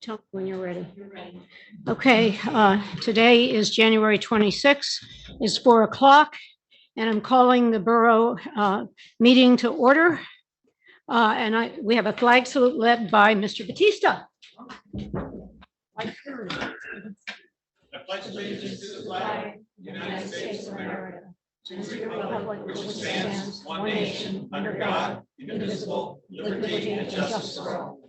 Tell when you're ready. Okay, today is January 26th. It's 4 o'clock, and I'm calling the borough meeting to order. And we have a flag salute led by Mr. Batista. I pledge allegiance to the flag of the United States of America, to the republic which stands one nation under God, indivisible, liberty and justice for all.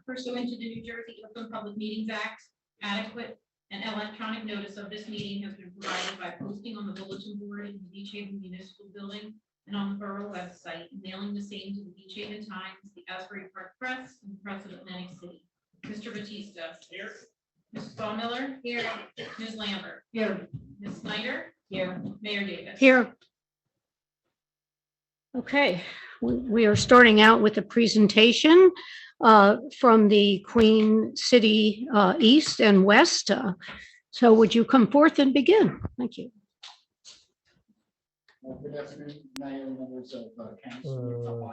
Pursuant to the New Jersey Open Public Meetings Act, adequate and electronic notice of this meeting has been provided by posting on the bulletin board in the Beach Haven Municipal Building and on the borough website, mailing the same to the Beach Haven Times, the Asbury Park Press, and the Press of Atlantic City. Mr. Batista. Here. Mrs. Ballmiller. Here. Ms. Lambert. Here. Ms. Snyder. Here. Mayor Davis. Here. Okay, we are starting out with a presentation from the Queen City East and West. So would you come forth and begin? Thank you. Good afternoon, Mayor and members of council.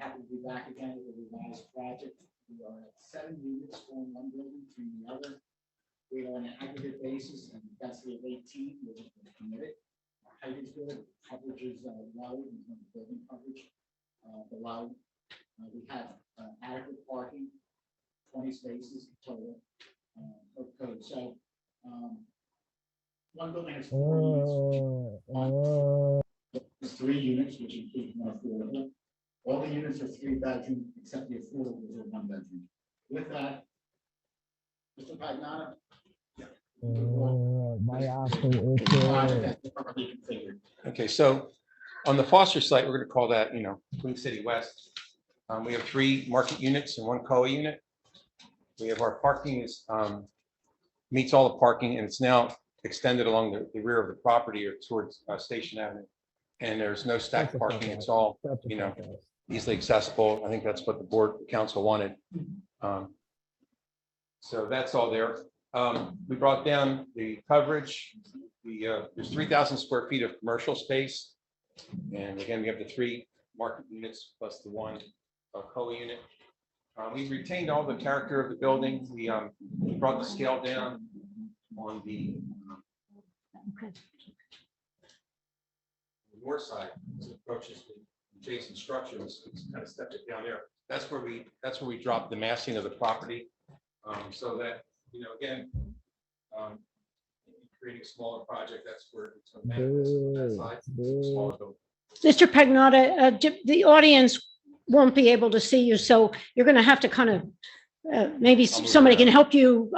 Happy to be back again with a revised project. We are at 7 units from one building to the other. We are on an aggregate basis and density of 18, which is committed. Our height is good, coverage is low in terms of building coverage. Below, we have adequate parking, 20 spaces total of code. So, one building has 4 units. There's 3 units, which include my affordable. All the units are 3-bedroom, except the affordables are 1-bedroom. With that, Mr. Pagnano. Okay, so on the Foster site, we're going to call that, Queen City West. We have 3 market units and 1 COA unit. We have our parking is meets all the parking, and it's now extended along the rear of the property or towards Station Avenue. And there's no stacked parking. It's all, easily accessible. I think that's what the board council wanted. So that's all there. We brought down the coverage. There's 3,000 square feet of commercial space. And again, we have the 3 market units plus the 1 COA unit. We've retained all the character of the building. We brought the scale down on the north side as it approaches the adjacent structure. It's kind of stepped it down there. That's where we dropped the massing of the property, so that again, creating a smaller project. That's where it's going to manifest that side. Smaller building. Mr. Pagnotta, the audience won't be able to see you, so you're going to have to kind of, maybe somebody can help you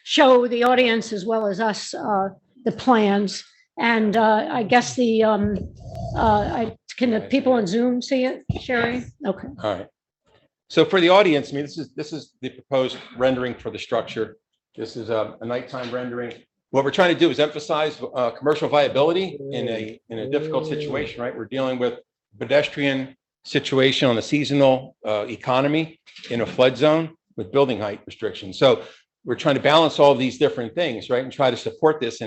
show the audience as well as us the plans. And I guess can the people on Zoom see it, Sherry? Okay. All right. So for the audience, this is the proposed rendering for the structure. This is a nighttime rendering. What we're trying to do is emphasize commercial viability in a difficult situation, right? We're dealing with pedestrian situation on a seasonal economy in a flood zone with building height restrictions. So we're trying to balance all of these different things, right? And try to support this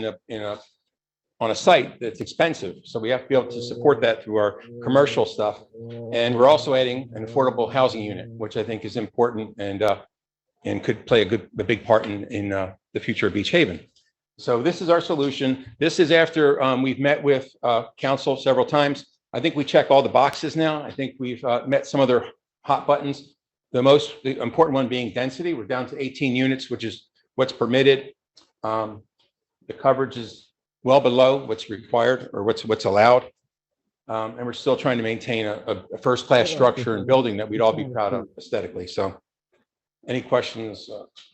on a site that's expensive. So we have to be able to support that through our commercial stuff. And we're also adding an affordable housing unit, which I think is important and could play a big part in the future of Beach Haven. So this is our solution. This is after we've met with council several times. I think we check all the boxes now. I think we've met some of their hot buttons. The important one being density. We're down to 18 units, which is what's permitted. The coverage is well below what's required or what's allowed. And we're still trying to maintain a first-class structure and building that we'd all be proud of aesthetically. So any questions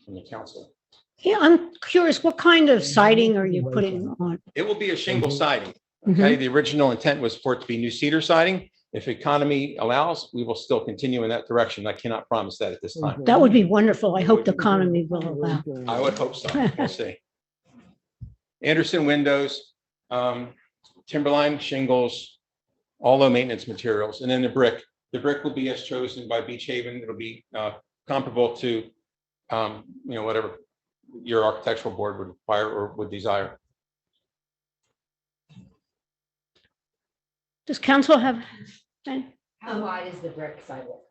from the council? Yeah, I'm curious, what kind of siding are you putting on? It will be a shingle siding. Okay, the original intent was for it to be new cedar siding. If economy allows, we will still continue in that direction. I cannot promise that at this time. That would be wonderful. I hope the economy will allow. I would hope so. We'll see. Anderson windows, Timberline shingles, all low maintenance materials, and then the brick. The brick will be as chosen by Beach Haven. It'll be comparable to whatever your architectural board would require or would desire. Does council have? any- How wide is the brick sidewalk?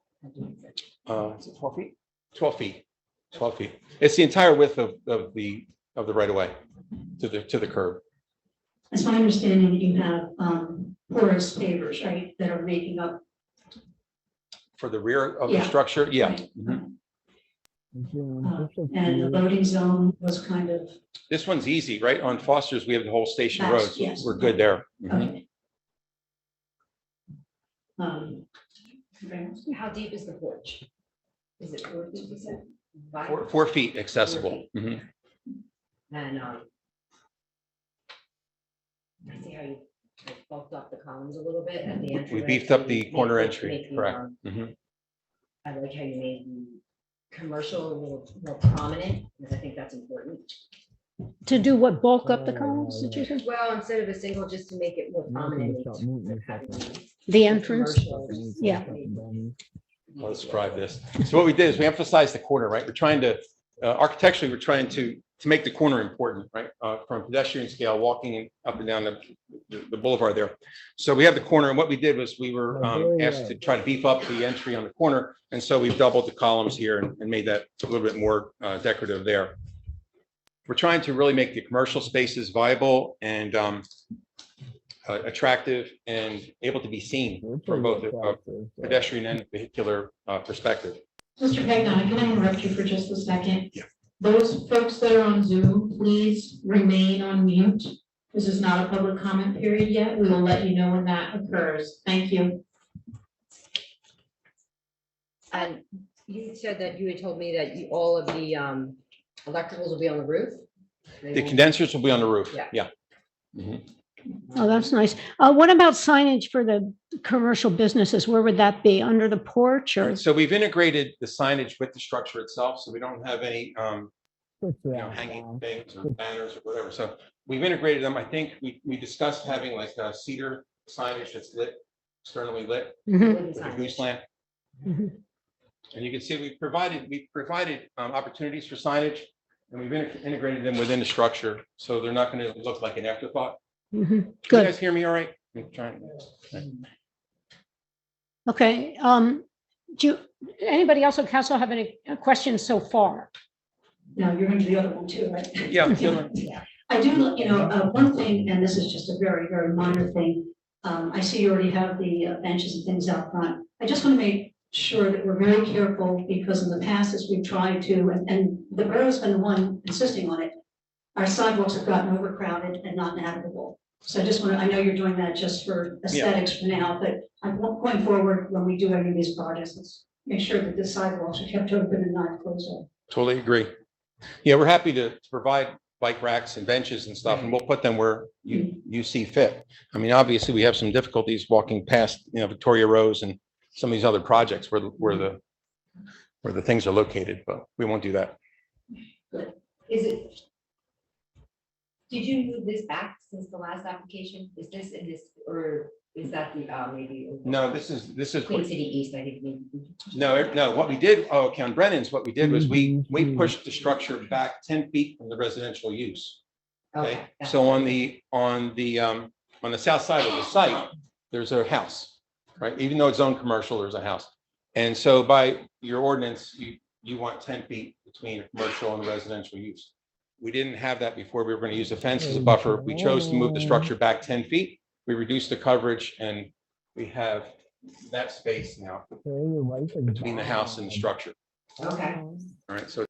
Is it 12 feet? 12 feet, 12 feet. It's the entire width of the right of way to the curb. It's my understanding that you have porous pavers, right, that are making up. For the rear of the Yeah. structure, yeah. Right. Mhm. And the loading zone was kind of, This one's easy, right? On Foster's, we have the whole station That's- road, so yes. we're good there. Mhm. okay. Okay. How deep is the porch? Is it 4 feet, you said? 5? 4 feet accessible. Mhm. And, I see how you like, bulked up the columns a little bit at the entrance. We beefed up the corner entry, correct. Mhm. I like how you made the commercial a little more prominent, because I think that's important. To do what, bulk up the columns, did you say? Well, instead of a single, just to make it more prominent. The entrance? Commercial. Yeah. I'll describe this. So what we did is we emphasized the corner, right? We're trying to, architecturally, we're trying to make the corner important, right? From pedestrian scale, walking up and down the boulevard there. So we have the corner, and what we did was we were asked to try to beef up the entry on the corner. And so we've doubled the columns here and made that a little bit more decorative there. We're trying to really make the commercial spaces viable and attractive and able to be seen from both a pedestrian and vehicular perspective. Mr. Pagnon, can I interrupt you for just a second? Yeah. Those folks that are on Zoom, please remain on mute. This is not a public comment period yet. We will let you know when that occurs. Thank you. And you said that you had told me that all of the electricals will be on the roof? They The won't- condensers will be on the roof. Yeah. Yeah. Mhm. Oh, that's nice. What about signage for the commercial businesses? Where would that be? Under the porch or? So we've integrated the signage with the structure itself, so we don't have any, hanging things or banners or whatever. So we've integrated them. I think we discussed having like a cedar signage that's lit, externally lit Mhm, wooden with a signage. goose lamp. mhm. And you can see we provided opportunities for signage, and we've integrated them within the structure, so they're not going to look like an afterthought. Mhm. Can you Good. guys hear me all right? I'm trying. Okay. Anybody else on council have any questions so far? now you're into the other one too, right? Yeah. I do, one thing, and this is just a very, very minor thing. I see you already have the benches and things out front. I just want to make sure that we're very careful because in the past, as we've tried to, and the borough's been the one insisting on it, our sidewalks have gotten overcrowded and not navigable. So I just want to, I know you're doing that just for aesthetics for now, but I'm going forward, when we do any of these projects, let's make sure that the sidewalks are kept open and not closed off. Totally agree. Yeah, we're happy to provide bike racks and benches and stuff, and we'll put them where you see fit. I mean, obviously, we have some difficulties walking past, Victoria Rose and some of these other projects where the things are located, but we won't do that. Is it? Did you move this back since the last application? Is this in this, or is that the, maybe? No, this is. Queen City East, I think. maybe. No, what we did, on Brennan's, what we did was we pushed the structure back 10 feet from the residential use. Okay, so on the south side of the site, there's a house, right? Even though it's zoned commercial, there's a house. And so by your ordinance, you want 10 feet between a commercial and residential use. We didn't have that before. We were going to use a fence as a buffer. We chose to move the structure back 10 feet. We reduced the coverage and we have that space now between the house and the structure. Okay. All right, so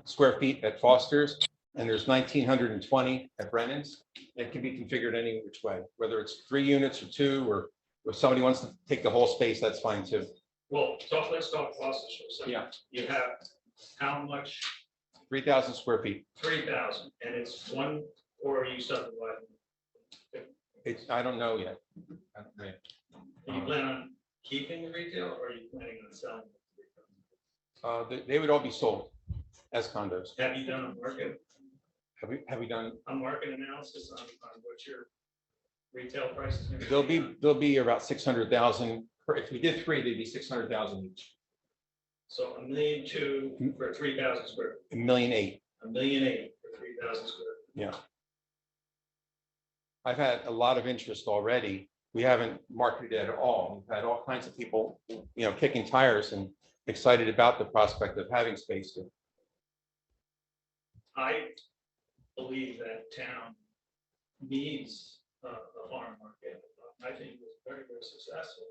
square feet at Foster's, and there's 1,920 at Brennan's. It can be configured any which way, whether it's 3 units or 2, or if somebody wants to take the whole space, that's fine too. Well, let's talk Foster's for a second. Yeah. You have how much? 3,000 square feet. 3,000, and it's one, or are you subdividing? I don't know yet. I don't know yet. Are you plan on keeping the retail, or are you planning on selling? They would all be sold. as condos. Have you done a market Have we done, analysis on what your retail price is? gonna be? there'll be about 600,000, if we did three, they'd be 600,000 each, So $1.2 million for 3,000 square, $1.8 million. $1.8 million for 3,000 square. Yeah. I've had a lot of interest already. We haven't marketed it at all. We've had all kinds of people, kicking tires and excited about the prospect of having space here. I believe that town needs a farm market. I think it was very, very successful.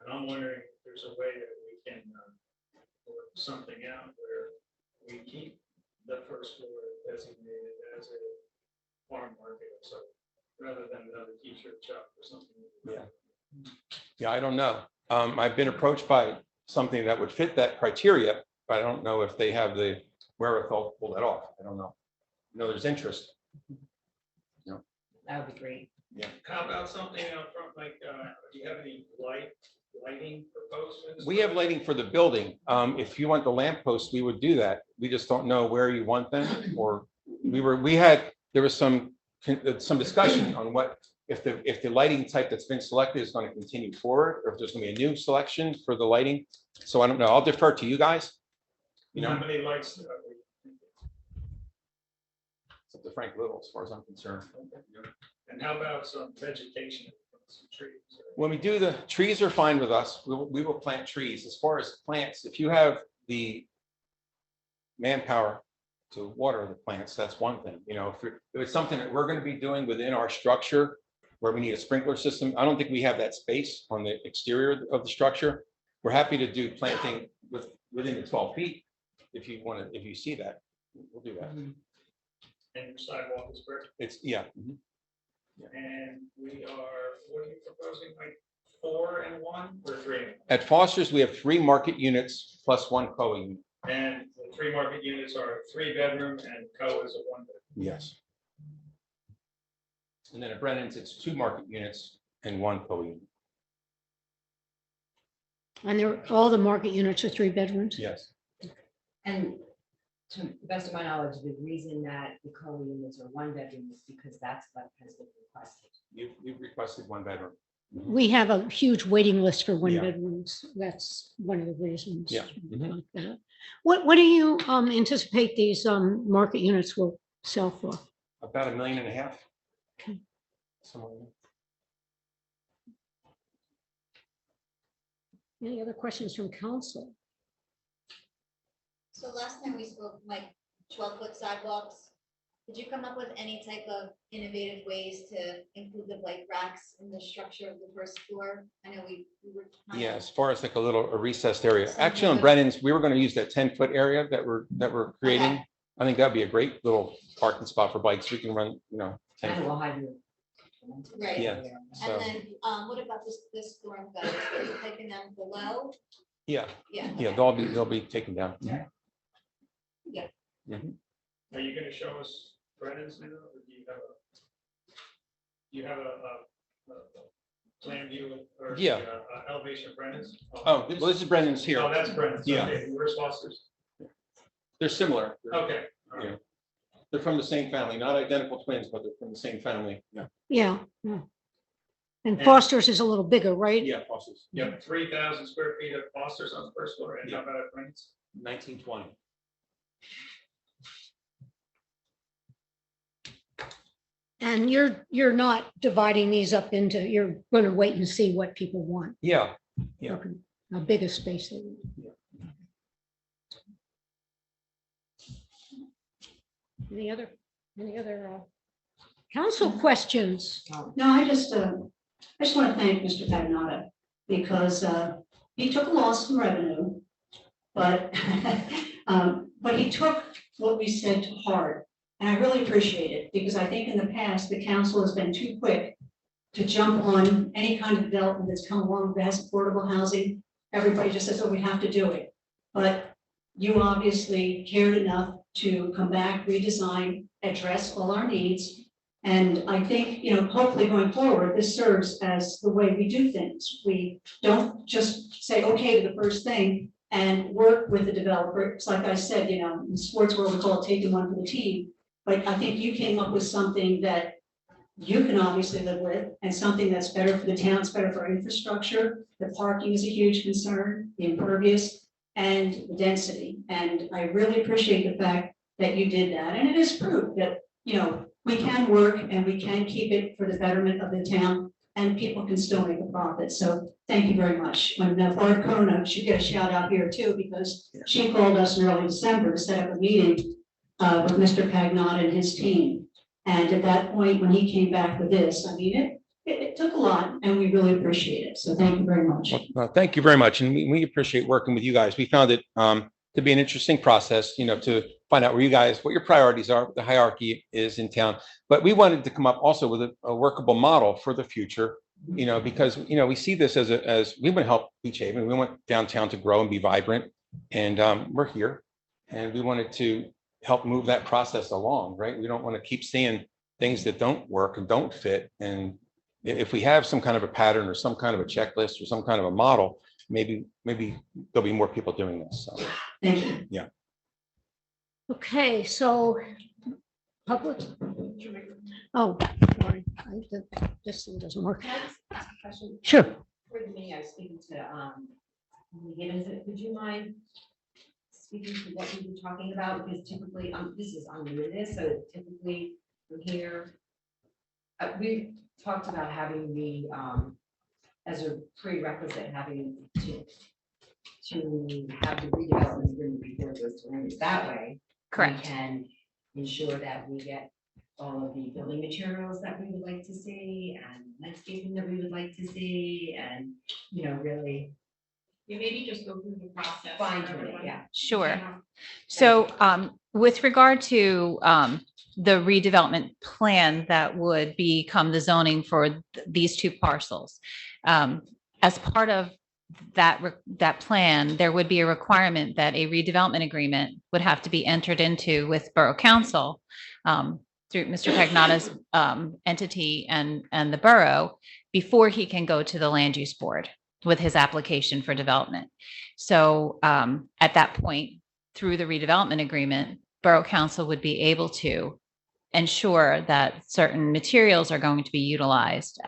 And I'm wondering if there's a way that we can work something out where we keep the first floor designated as a farm market or so, rather than another t-shirt shop or something. Yeah, I don't know. I've been approached by something that would fit that criteria, but I don't know if they have the wherewithal to pull that off. I don't know. There's interest. That would be great. How about something out front, like, do you have any lighting proposed? for this We have project? lighting for the building. If you want the lamp posts, we would do that. We just don't know where you want them, or there was some discussion on what, if the lighting type that's been selected is going to continue forward, or if there's going to be a new selection for the lighting. So I don't know. I'll defer to you guys. How many lights? It's up to Frank Little, as far as I'm concerned. And how about some vegetation, some trees? When we do the trees are fine with us. We will plant trees. As far as plants, if you have the manpower to water the plants, that's one thing. If it's something that we're going to be doing within our structure where we need a sprinkler system, I don't think we have that space on the exterior of the structure. We're happy to do planting within the 12 feet. If you see that, we'll do that. And your sidewalk is brick. Yeah. And what are you proposing, like 4 and 1 or 3? At Foster's, we have 3 market units plus 1 COA unit. And the 3 market units are 3-bedroom and co is a 1-bedroom. Yes. And then at Brennan's, it's 2 market units and 1 COA unit. And all the market units are 3 bedrooms? Yes. And to the best of my knowledge, the reason that the co units are 1-bedroom is because that's what has been requested. You've requested 1 bedroom. We have a huge waiting list for Yeah. 1 bedrooms. That's one of the reasons. Yeah. Mhm. like that. What do you anticipate these market units will sell for? About $1.5 million. Okay. Somewhere in there. Any other questions from council? So last time we spoke, like 12-foot sidewalks, did you come up with any type of innovative ways to include the bike racks in the structure of the first floor? I know we were. Yeah, as far as like a recessed area. Actually, on Brennan's, we were going to use that 10-foot area that we're creating. Okay. I think that'd be a great little parking spot for bikes. We can run, 10 And foot. we'll have you. Right. Yeah. So, And then, what about this storm gutters? Are you taking them below? yeah, Yeah. yeah, okay. they'll be taken down. Are you going to show us Brennan's now, or do you have a plan view or the, Yeah. elevation of Brennan's? Oh, well, this is Brennan's here. Oh, that's Brennan's. Yeah. Okay, where's Foster's? They're similar. Okay. all right. Yeah. They're from the same family, not identical twins, but they're from the same family. Yeah. Yeah. And Foster's is a little bigger, right? Yeah, Foster's. You have 3,000 square feet of Foster's on the first floor, and how about at Brennan's? 1920. And you're not dividing these up into, you're going to wait and see what people want. Yeah, yeah. Okay. How big a space they want. Any other council questions? No, I just want to thank Mr. Pagnotta because he took a loss in revenue, but he took what we said to heart. And I really appreciate it because I think in the past, the council has been too quick to jump on any kind of development that's come along that has affordable housing. Everybody just says, oh, we have to do it. But you obviously cared enough to come back, redesign, address all our needs. And I think, hopefully going forward, this serves as the way we do things. We don't just say, okay, to the first thing, and work with the developer. It's like I said, in sports world, we call it taking one for the team. But I think you came up with something that you can obviously live with, and something that's better for the town, it's better for infrastructure. The parking is a huge concern, the impervious, and the density. And I really appreciate the fact that you did that, and it is proof that, we can work and we can keep it for the betterment of the town, and people can still make a profit. So thank you very much. When Barb Kona should get a shout out here too, because she called us in early December to set up a meeting with Mr. Pagnotta and his team. And at that point, when he came back with this, I mean, it took a lot, and we really appreciate it. So thank you very much. Thank you very much. And we appreciate working with you guys. We found it to be an interesting process, to find out where you guys, what your priorities are, what the hierarchy is in town. But we wanted to come up also with a workable model for the future, because, we see this as we want to help Beach Haven. We want downtown to grow and be vibrant. And we're here, and we wanted to help move that process along, right? We don't want to keep seeing things that don't work and don't fit. And if we have some kind of a pattern or some kind of a checklist or some kind of a model, maybe there'll be more people doing this. So, Thank you. yeah. Okay, so public. Oh, sorry, this thing doesn't work. Can I just ask a question? Sure. For the meeting, I was speaking to, Gibbons, would you mind speaking to what we were talking about? Because typically, this is on this, so typically from here, we talked about having the, as a prerequisite, having to have the redevelopment agreement before it goes to land. That way, Correct. we can ensure that we get all of the building materials that we would like to see and landscaping that we would like to see, and, really You maybe just go through the process. for fine tune it, everyone. yeah. Sure. So with regard to the redevelopment plan that would become the zoning for these two parcels, as part of that plan, there would be a requirement that a redevelopment agreement would have to be entered into with Borough Council through Mr. Pagnotta's entity and the borough before he can go to the land use board with his application for development. So at that point, through the redevelopment agreement, Borough Council would be able to ensure that certain materials are going to be utilized.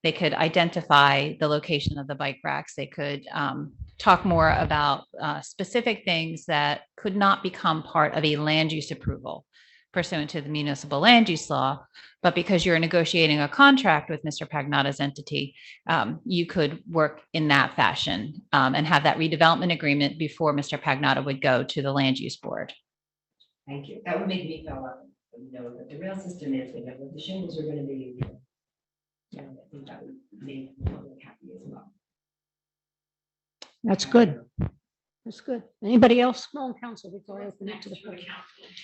They could identify the location of the bike racks. They could talk more about specific things that could not become part of a land use approval pursuant to the municipal land use law. But because you're negotiating a contract with Mr. Pagnotta's entity, you could work in that fashion and have that redevelopment agreement before Mr. Pagnotta would go to the land use board. Thank you. That would make me feel like, that the rail system is, what the shingles are gonna be. Yeah, I think that would make me feel happy as well. That's good. That's good. Anybody else on council before I open it Next to the for the public?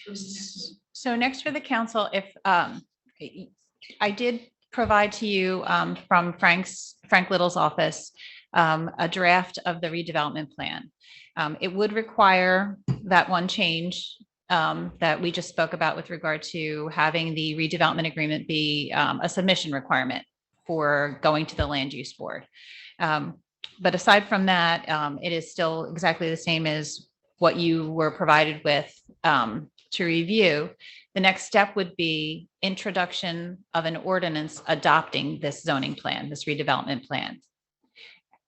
council. So next for the council, if I did provide to you from Frank Little's office a draft of the redevelopment plan. It would require that one change that we just spoke about with regard to having the redevelopment agreement be a submission requirement for going to the land use board. But aside from that, it is still exactly the same as what you were provided with to review. The next step would be introduction of an ordinance adopting this zoning plan, this redevelopment plan,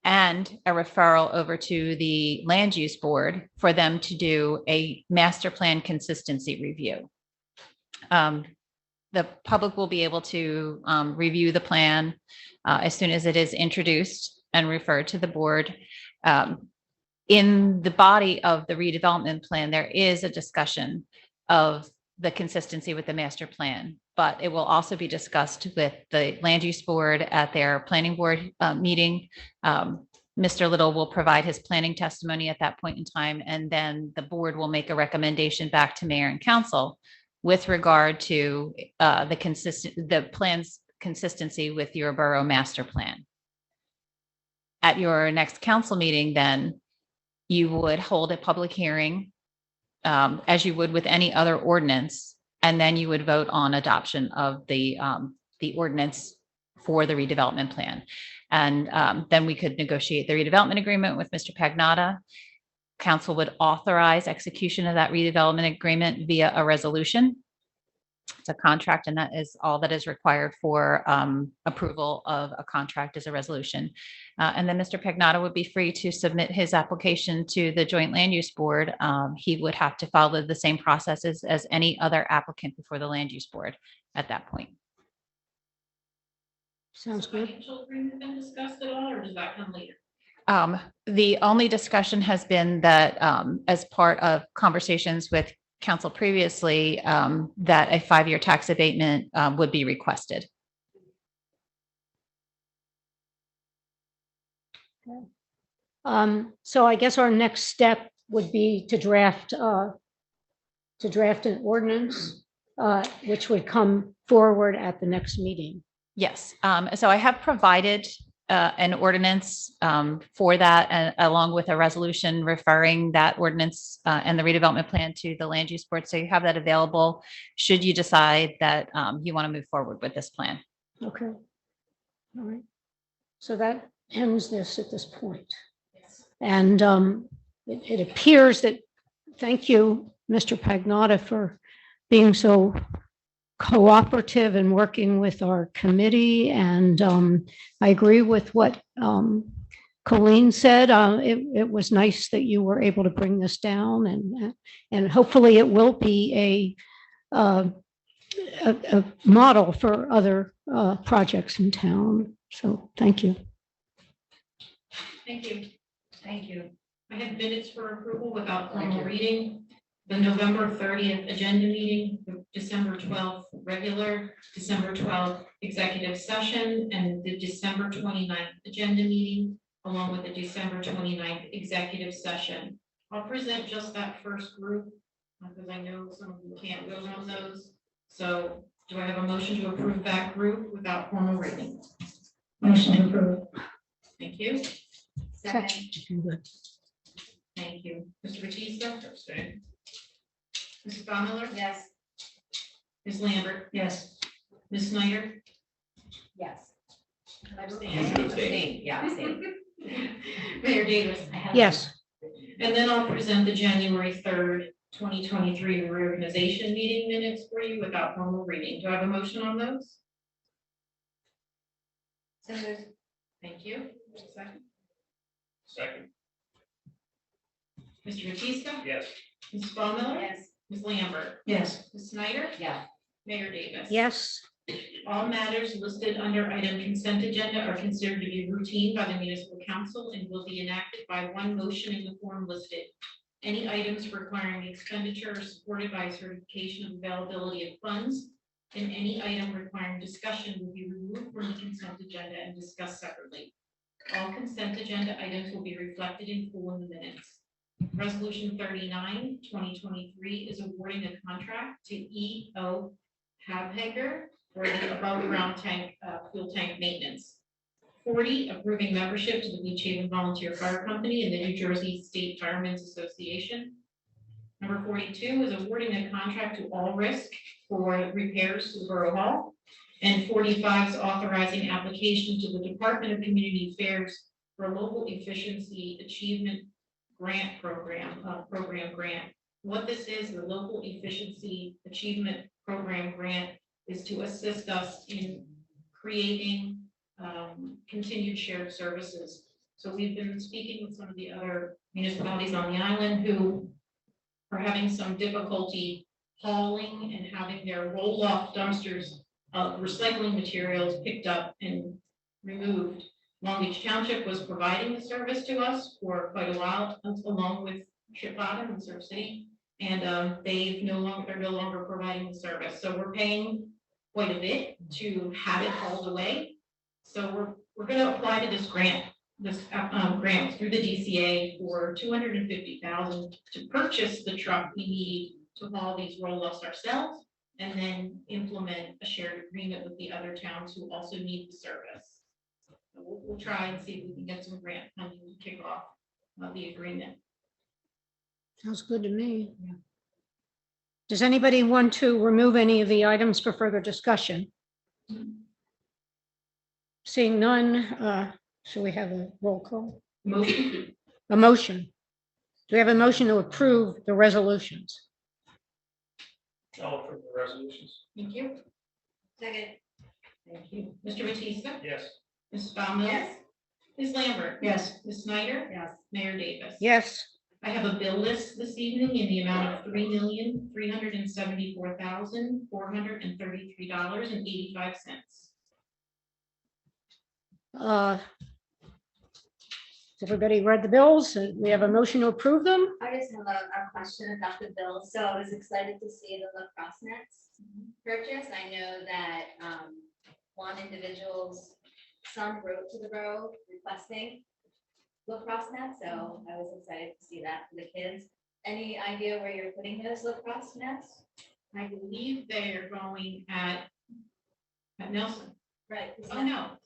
and a referral over to the land use board for them to do a master plan consistency review. The public will be able to review the plan as soon as it is introduced and referred to the board. In the body of the redevelopment plan, there is a discussion of the consistency with the master plan, but it will also be discussed with the land use board at their planning board meeting. Mr. Little will provide his planning testimony at that point in time, and then the board will make a recommendation back to mayor and council with regard to the plan's consistency with your borough master plan. At your next council meeting, then you would hold a public hearing as you would with any other ordinance, and then you would vote on adoption of the ordinance for the redevelopment plan. And then we could negotiate the redevelopment agreement with Mr. Pagnotta. council would authorize execution of that redevelopment agreement via a resolution. It's a contract, and that is all that is required for approval of a contract as a resolution. And then Mr. Pagnotta would be free to submit his application to the Joint Land Use Board. He would have to follow the same processes as any other applicant before the Land Use Board at that point. Sounds Has the good. Financial agreement been discussed at all, or does that come later? The only discussion has been that as part of conversations with council previously, that a 5-year tax abatement would be requested. So I guess our next step would be to draft an ordinance, which would come forward at the next meeting. Yes, so I have provided an ordinance for that, and along with a resolution referring that ordinance and the redevelopment plan to the Land Use Board. So you have that available should you decide that you want to move forward with this plan. Okay. All right. So that ends this at this point. And it appears that, thank you, Mr. Pagnotta, for being so cooperative and working with our committee. And I agree with what Colleen said. It was nice that you were able to bring this down, and hopefully it will be a model for other projects in town. So thank you. Thank you. Thank you. I have minutes for approval without formal reading. The November 30th agenda meeting, the December 12th regular, December 12th executive session, and the December 29th agenda meeting, along with the December 29th executive session. I'll present just that first group because I know some of you can't vote on those. So do I have a motion to approve that group without formal reading? Motion to approve. Thank you. Second. Thank you. Mr. Batista? Abstain. Mrs. Bonneville? Yes. Ms. Lambert? Yes. Ms. Snyder? Yes. Abstain. Yeah, abstain. Mayor Davis? Yes. And then I'll present the January 3rd, 2023 reorganization meeting minutes for you without formal reading. Do I have a motion on those? So moved. Thank you. Second. Second. Mr. Batista? Yes. Mrs. Bonneville? Yes. Ms. Lambert? Yes. Ms. Snyder? Yeah. Mayor Davis? Yes. All matters listed under item consent agenda are considered to be routine by the municipal council and will be enacted by one motion in the form listed. Any items requiring expenditure are supported by a certification of availability of funds, and any item requiring discussion will be removed from the consent agenda and discussed separately. All consent agenda items will be reflected in full in the minutes. Resolution 39, 2023 is awarding a contract to E.O. Habhager for the above ground tank, fuel tank maintenance. 40, approving membership to the Beach Haven Volunteer Fire Company and the New Jersey State Firemen's Association. Number 42 is awarding a contract to All Risk for repairs to Borough Hall. And 45 is authorizing application to the Department of Community Affairs for a local efficiency achievement grant program grant. What this is, the local efficiency achievement program grant, is to assist us in creating continued shared services. So we've been speaking with some of the other municipalities on the island who are having some difficulty hauling and having their roll-off dumpsters of recycling materials picked up and removed. Long Beach Township was providing the service to us for quite a while, along with Ship Bottom and Surf City. And they're no longer providing the service. So we're paying quite a bit to have it hauled away. So we're going to apply to this grant, grant through the DCA for $250,000 to purchase the truck we need to haul these roll-offs ourselves, and then implement a shared agreement with the other towns who also need the service. So we'll try and see if we can get some grant funding to kick off the agreement. Sounds good to me. Does anybody want to remove any of the items for further discussion? Seeing none, shall we have a roll call? Motion? A motion Do we have a motion to approve the resolutions? All for the resolutions. Thank you. Second, Thank you. Mr. Batista? Yes. Mrs. Baumann? yes, Ms. Lambert? Yes. Ms. Snyder? Yes. Mayor Davis? Yes. I have a bill list this evening in the amount of $3,374,433.85. Has everybody read the bills? We have a motion to approve them? I just have a question about the bill. So I was excited to see the lacrosse nets purchase. I know that one individual's son wrote to the borough requesting lacrosse nets, so I was excited to see that for the kids. Any idea where you're putting those lacrosse nets? I believe they are going at Nelson. Right. Oh, no.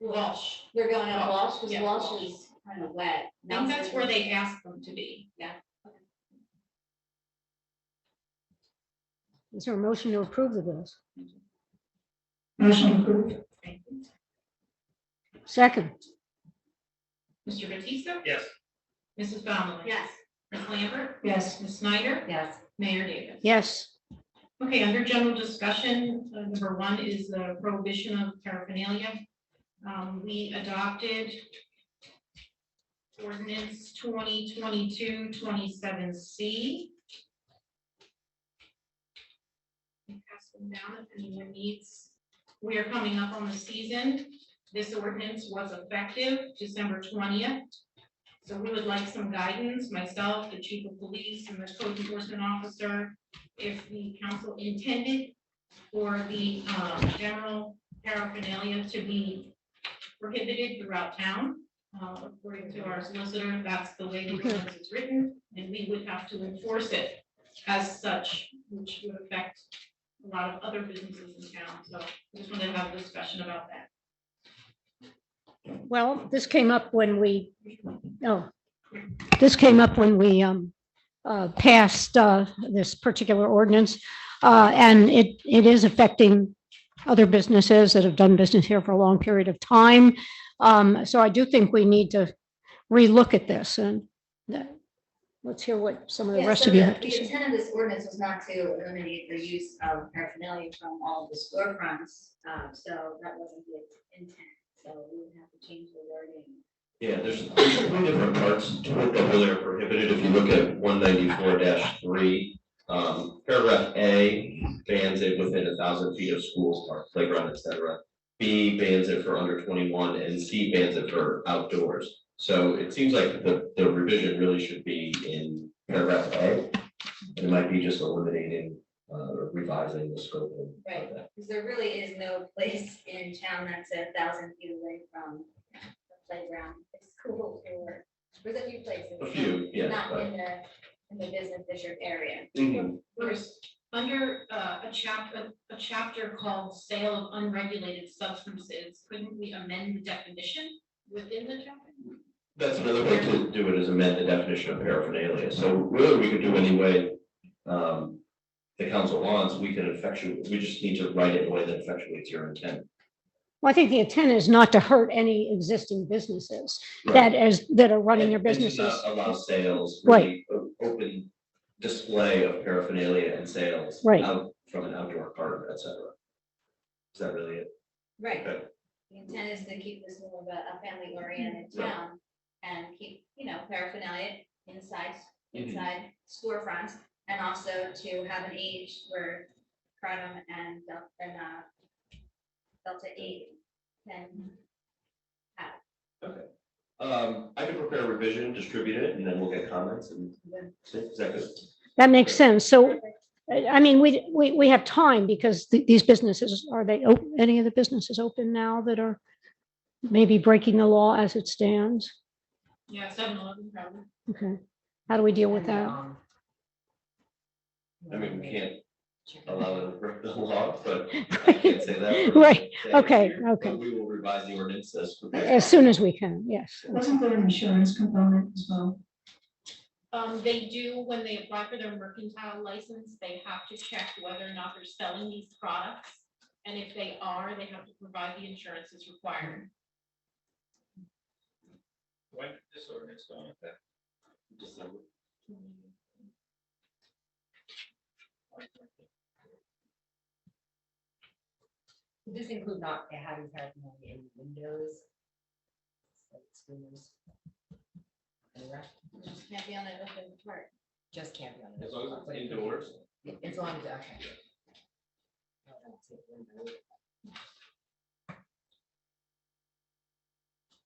Walsh. They're going at Walsh, because Yeah, Walsh Walsh. is kind of wet. I think that's where they asked them to be. Is there a motion to approve the bills? Motion approved. Thank you. Second. Mr. Batista? Yes. Mrs. Baumann? Yes. Ms. Lambert? Yes. Ms. Snyder? Yes. Mayor Davis? Yes. Okay, under general discussion, number one is the prohibition of paraphernalia. We adopted ordinance 2022-27C. Pass them down if anyone needs. We are coming up on the season. This ordinance was effective December 20th. So we would like some guidance, myself, the chief of police, and the code enforcement officer, if the council intended for the general paraphernalia to be prohibited throughout town. According to our solicitor, that's the way the ordinance is written, and we would have to enforce it as such, which would affect a lot of other businesses in town. So I just wanted to have a discussion about that. Well, this came up when we passed this particular ordinance. And it is affecting other businesses that have done business here for a long period of time. So I do think we need to relook at this, and let's hear what some of the Yeah, rest so of you the have to the say. intent of this ordinance was not to eliminate the use of paraphernalia from all of the storefronts. So that wasn't the intent. So we would have to change the wording. Yeah, there's 3 different parts to it that really are prohibited. If you look at 194-3, paragraph A bans it within 1,000 feet of schools, park, playground, etc. B bans it for under 21, and C bans it for outdoors. So it seems like the revision really should be in paragraph A. It might be just eliminating or revising the scope of Right. that. Because there really is no place in town that's 1,000 feet away from the playground, the school, or there's a few places. A few, yeah, Not but- in the business district area. Mhm. There's under a chapter called sale of unregulated substances, couldn't we amend the definition within the chapter? That's another way to do it, is amend the definition of paraphernalia. So really, we could do any way the council wants. We can effectuate, we just need to write it in a way that effectuates your intent. Well, I think the intent is not to hurt any existing businesses Right. that are running their And to businesses. not allow sales, Right. really open display of paraphernalia and sales. Right. Out from an outdoor cart, et cetera. Is that really it? Right. Okay. The intent is to keep this more of a family oriented Right. town and keep, paraphernalia inside Mhm. storefronts, and also to have an age where Kratom and Delta 8 can I can prepare a revision, distribute it, and then we'll get comments and see. Is that good? That makes sense. So, I mean, we have time because these businesses, are they, any of the businesses open now that are maybe breaking the law as it stands? Yeah, 7-Eleven probably. Okay. How do we deal with that? I mean, we can't allow them to break the law, but I can't say that. for Right. sure, Okay, but okay. We will revise the ordinance As soon as we can, yes. Wasn't there an insurance component as well? They do, when they apply for their mercantile license, they have to check whether or not they're selling these products. And if they are, they have to provide the insurance that's required. When did this ordinance go into effect? December. Would this include not having parking in windows? Like screens? Anywhere? Just can't be on an open part. Just can't be on the. As long as it's indoors. As long as, okay. I don't see a window.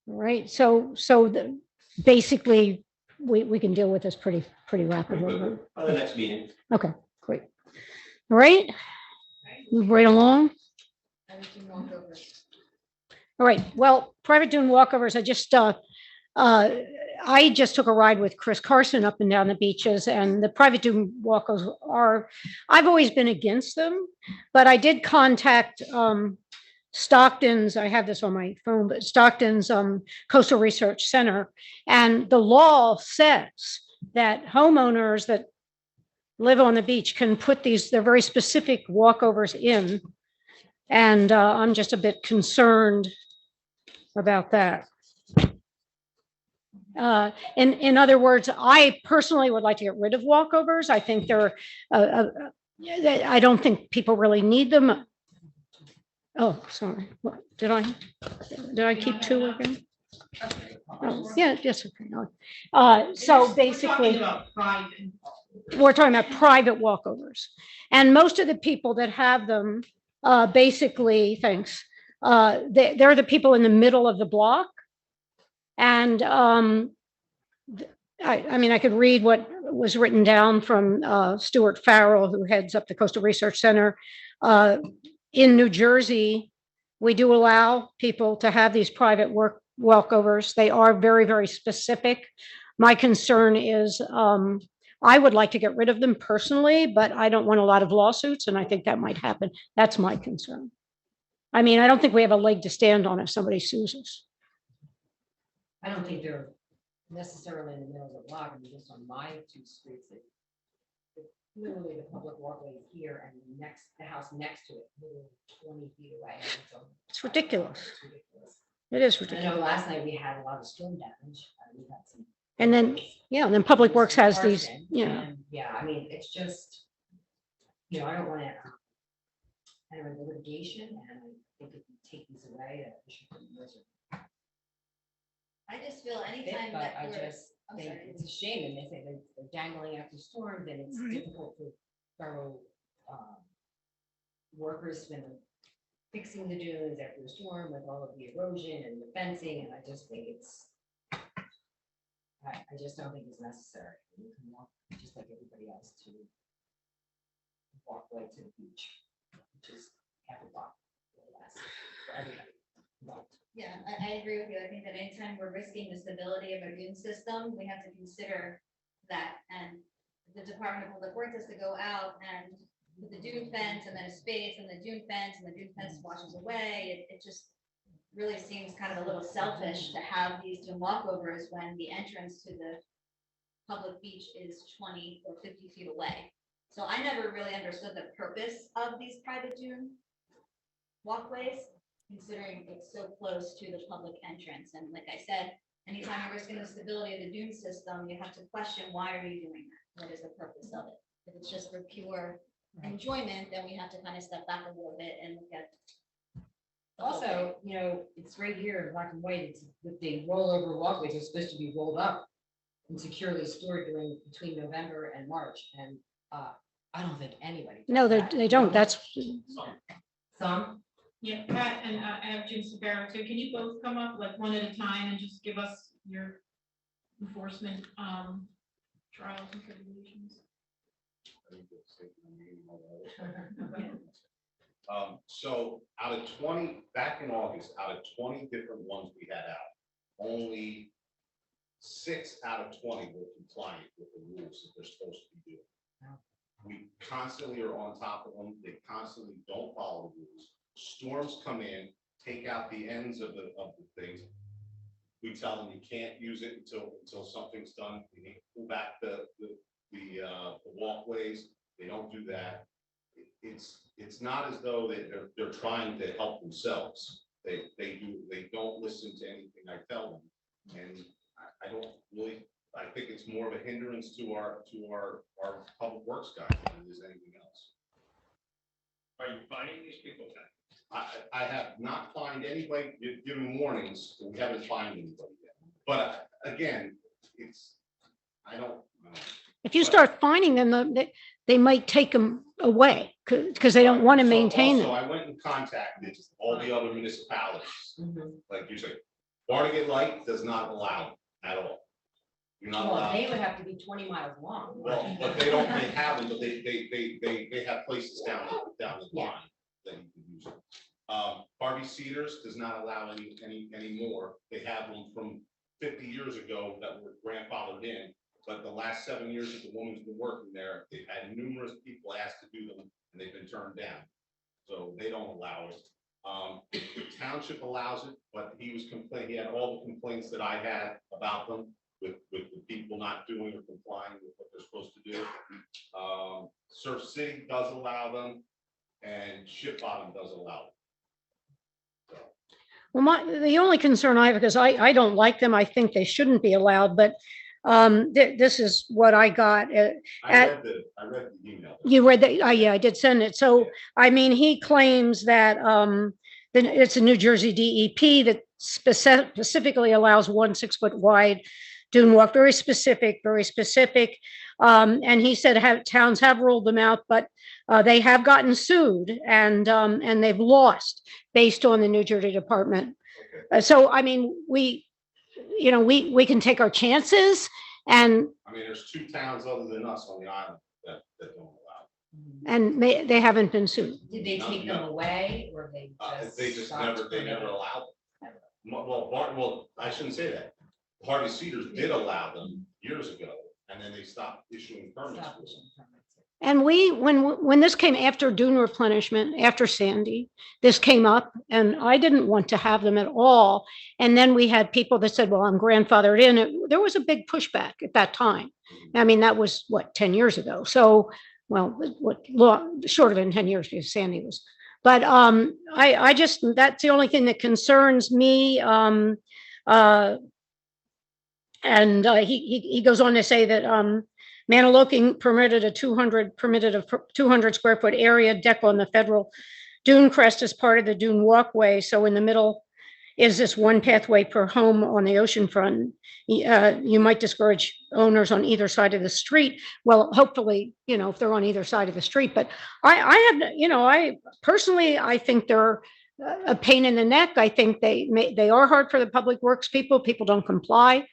Right, basically, we can deal with this pretty rapidly. right? On the next meeting. Okay, great. All right, move right along. Everything walk over. All right, well, private dune walkovers, I just took a ride with Chris Carson up and down the beaches, and the private dune walkovers I've always been against them, but I did contact Stockton's, I have this on my phone, but Stockton's Coastal Research Center, and the law says that homeowners that live on the beach can put they're very specific walkovers in, and I'm just a bit concerned about that. In other words, I personally would like to get rid of walkovers. I think I don't think people really need them. Oh, sorry. What, did I keep two again? Oh, yeah, yes. Okay. So basically, we're talking about private walkovers. And most of the people that have them, basically, thanks, they're the people in the middle of the block. And I mean, I could read what was written down from Stuart Farrell, who heads up the Coastal Research Center. In New Jersey, we do allow people to have these private walkovers. They are very, very specific. My concern is I would like to get rid of them personally, but I don't want a lot of lawsuits, and I think that might happen. That's my concern. I mean, I don't think we have a leg to stand on if somebody sues us. I don't think they're necessarily in the middle of the block, I mean, just on my two streets, literally the public walkway is here and the house next to it, literally 20 feet away. It's ridiculous. It's ridiculous. It is I ridiculous. know last night we had a lot of storm damage. We had some. And then, yeah, and then Public Works has these, Parking, yeah. and, yeah, I mean, it's just, I don't want to enter into litigation, and I think if you take these away, we should put them in. I just feel anytime But that I we're, just I'm think sorry. it's a shame, and they say they're dangling after storms, and it's Right. difficult for borough workers when they're fixing the dunes after the storm with all of the erosion and the fencing, and I just think I just don't think it's necessary. You can walk just like everybody else to walk right to the beach, which is half a block or less for everybody involved. Yeah, I agree with you. I think that anytime we're risking the stability of our dune system, we have to consider that. And the Department of Public Works has to go out and with the dune fence and then a space and the dune fence and the dune fence washes away. It just really seems kind of a little selfish to have these dune walkovers when the entrance to the public beach is 20 or 50 feet away. So I never really understood the purpose of these private dune walkways, considering it's so close to the public entrance. And like I said, anytime you're risking the stability of the dune system, you have to question, why are you doing that? What is the purpose of it? If it's just for pure enjoyment, then we have to kind of step back a little bit and look at. the whole thing. Also, it's right here in black and white, it's that the rollover walkways are supposed to be rolled up and securely stored between November and March, and I don't think anybody. does No, that. they don't. That's, Some, Yeah, Pat and I have Jim Sabara too. Can you both come up like one at a time and just give us your enforcement trials and tribulations? So out of 20, back in August, out of 20 different ones we had out, only 6 out of 20 were compliant with the rules that they're supposed to be doing. We constantly are on top of them. They constantly don't follow the rules. Storms come in, take out the ends of the things. We tell them you can't use it until something's done. We need to pull back the walkways. They don't do that. It's not as though they're trying to help themselves. They don't listen to anything I tell them. And I don't really, I think it's more of a hindrance to our public works guys than it is anything else. Are you finding these people? I have not found anybody giving warnings, we haven't found anybody yet. But again, I don't. If you start finding them, they might take them away because they don't want to So maintain also, them. I went and contacted all the other municipalities, Mhm. like you said, Barnegat Light does not allow it at all. You're not Well, allowed. they would have to be 20 miles long. Well, but they have them, but they have places down the line that you can use it. Harvey Cedars does not allow anymore. They have them from 50 years ago that were grandfathered in. But the last 7 years that the woman's been working there, they've had numerous people ask to do them and they've been turned down. So they don't allow it. The township allows it, but he was complaining, he had all the complaints that I had about them with the people not doing or complying with what they're supposed to do. Surf City does allow them and Ship Bottom does allow them. Well, the only concern I have, because I don't like them, I think they shouldn't be allowed, but this is what I got. I read the email. You read that? Yeah, I did send it. So, Yeah. I mean, he claims that then it's a New Jersey DEP that specifically allows 1 6-foot wide dune walk, very specific, very specific. And he said towns have ruled them out, but they have gotten sued and they've lost based on the New Jersey Department. So, I mean, we can take our chances and I mean, there's 2 towns other than us on the island that don't allow. they haven't been sued. Did they take them away or they just? They just stopped they never permitting? allowed them. Well, I shouldn't say that. Harvey Cedars did allow them years ago, and then they stopped issuing permits. Stopped for them. issuing permits. And when this came after dune replenishment, after Sandy, this came up and I didn't want to have them at all. And then we had people that said, well, I'm grandfathered in. There was a big pushback at that time. I mean, that was 10 years ago. So, well, shorter than 10 years because Sandy was. But I just, that's the only thing that concerns me. He goes on to say that Maniloking permitted a 200 square foot area deck on the federal dune crest as part of the dune walkway. So in the middle is this one pathway per home on the ocean front. You might discourage owners on either side of the street. Well, hopefully, if they're on either side of the street, but I personally, I think they're a pain in the neck. I think they are hard for the public works people. People don't comply.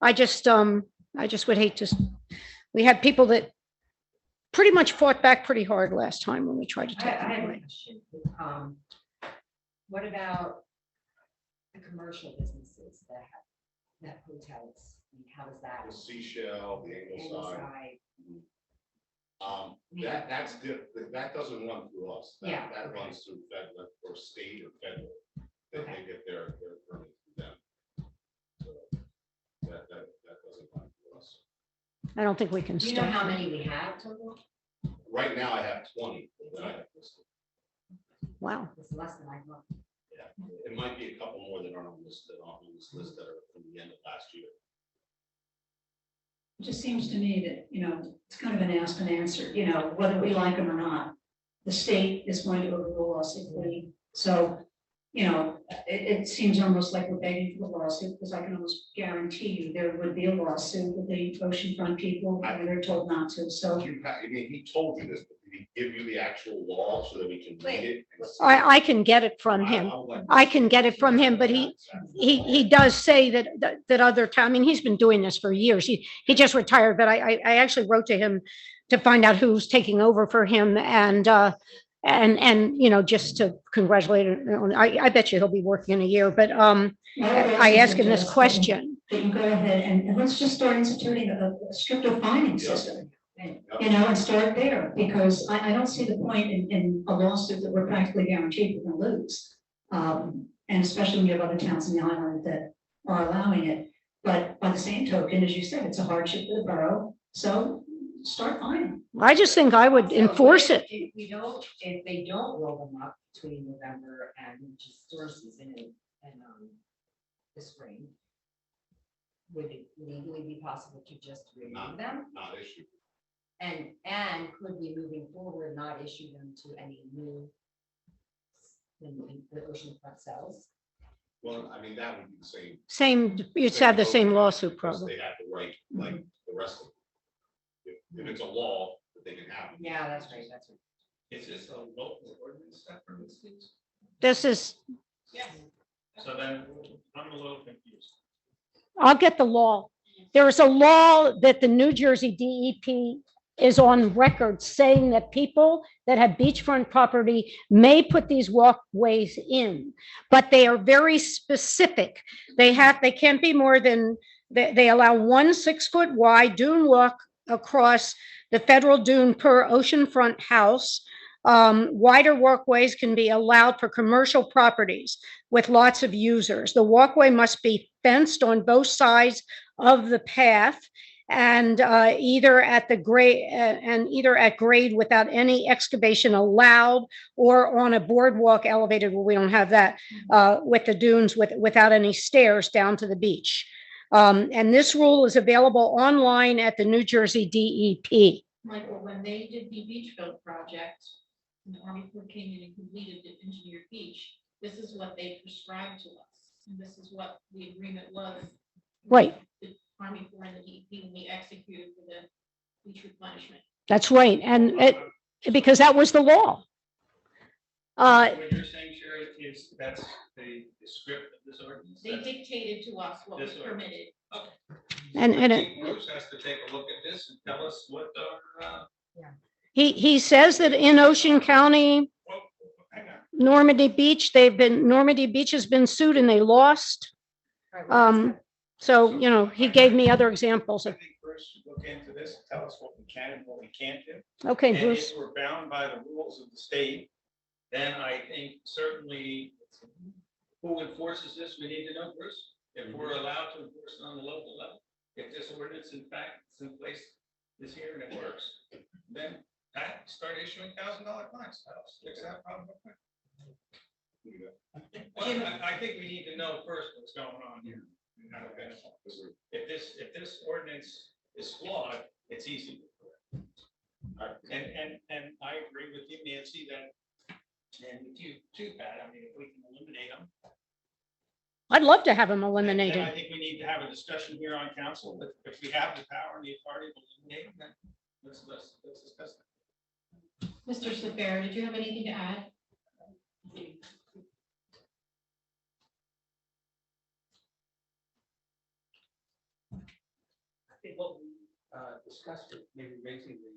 I just would hate to. We had people that pretty much fought back pretty hard last time when we tried to I take have them a away. question. What about the commercial businesses that hotels? I mean, how does that? The Seashell, the Ingleside, Inside? that's different. That doesn't run through us. Yeah, That okay. runs through federal or state or federal. They get their permit through them. So that doesn't run through us. I don't think we can Do you know stop. how many we have total? Right now, I have 20 that I have listed. Wow. It's less than I thought. Yeah, it might be a couple more that aren't on this list that are from the end of last year. It just seems to me that, it's kind of an ask and answer, whether we like them or not. The state is going to overrule us if we, so, it seems almost like we're begging for a lawsuit, because I can almost guarantee you there would be a lawsuit with the oceanfront people, and they're told not to, so. He told you this, but did he give you the actual law so that we can read it? and see? I can get it from him. would like to I see can get it from him, but he does say that other time, I mean, he's been doing this for years. He just retired, but I actually wrote to him to find out who's taking over for him and just to congratulate him. I bet you he'll be working in a year, but I asked him this question. That you go ahead and let's just start instituting a stricter finding system. And start there, because I don't see the point in a lawsuit that we're practically guaranteed we're gonna lose. And especially when you have other towns in the island that are allowing it. But by the same token, as you said, it's a hardship for the borough, so start finding. I just think I would enforce it. If they don't roll them up between November and storm season and the spring, would it legally be possible to just remove them? Not issued. And could we moving forward not issue them to any new than the oceanfront sells. Well, I mean, that would be the same. Same, you'd have the same lawsuit Because problem. they have the right, like the rest of them. If it's a law, that they can have. them. Yeah, that's right, that's right. Is this a local ordinance that permits these? This is, Yes. So then I'm a little confused. I'll get the law. There is a law that the New Jersey DEP is on record saying that people that have beachfront property may put these walkways in, but they are very specific. They can't be more than, they allow 1 6-foot wide dune walk across the federal dune per oceanfront house. Wider walkways can be allowed for commercial properties with lots of users. The walkway must be fenced on both sides of the path and either at grade without any excavation allowed, or on a boardwalk elevated, where we don't have that, with the dunes without any stairs down to the beach. And this rule is available online at the New Jersey DEP. Michael, when they did the beach build project, and the Army Corps came in and completed the engineered beach, this is what they prescribed to us. And this is what the agreement was. Right. The Army Corps and the DEP, when we executed for the beach replenishment. That's right. And because that was the law. What you're saying, Sherry, is that's the script of this ordinance? They dictated to us what was This ordinance. permitted. And it, Bruce has to take a look at this and tell us what our, he says that in Ocean County, well, hang on. Normandy Beach, Normandy Beach has been sued and they lost. All right, well, So, you know, he gave me other examples I of, think Bruce should look into this, and tell us what we can and what we can't do. okay, And Bruce. if we're bound by the rules of the state, then I think certainly who enforces this, we need to know, Bruce. If we're allowed to enforce it on the local level, if this ordinance in fact is in place this year and it works, then start issuing $1,000 fines. That'll fix that problem. Well, I think we need to know first what's going on here. If this ordinance is flawed, it's easy to correct. And I agree with you, Nancy, that, and with you too, Pat, I mean, if we can eliminate them. I'd love to have him then eliminated. I think we need to have a discussion here on council, but if we have the power and the authority to eliminate them, then let's discuss that. Mr. Safar, did you have anything to add? I think what we discussed is maybe raising the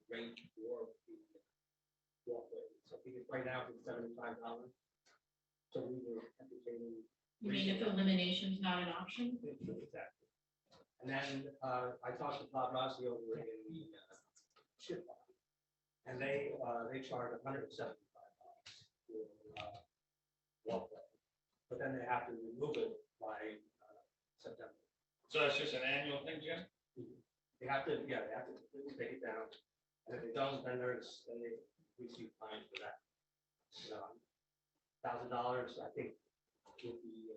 rate for the walkway. So I think right now it's $75. So we were entertaining. You mean if elimination is not an option? Exactly. And then I talked to Bob Rossi over in the ship bar, and they charge $175 for walkway, but then they have to remove it by September. So that's just an annual thing, Jim? They have to, yeah, they have to completely take it down, and if they don't, then they receive fines for that. $1,000, I think, would be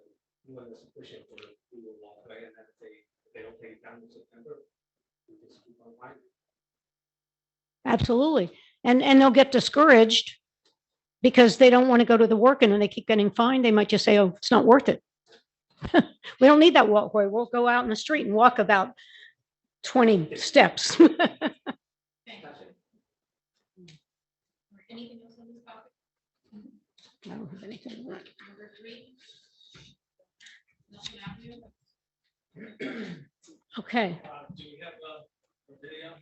more than sufficient for the walkway, and then if they don't take it down in September, we just keep on finding. Absolutely. And they'll get discouraged because they don't want to go to the work and then they keep getting fined. They might just say, oh, it's not worth it. We don't need that walkway. We'll go out in the street and walk about 20 steps. Thank you. Anything else on this topic? I don't have anything. Number 3. Nelson Avenue. Okay. Do we have a video?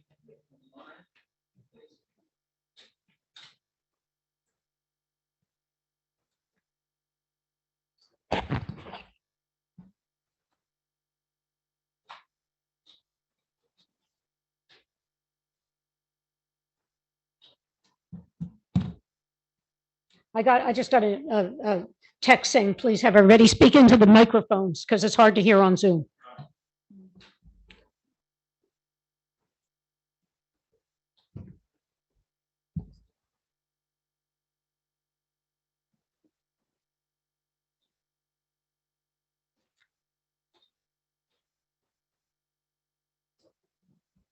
I just got a text saying, please have everybody speak into the microphones because it's hard to hear on Zoom.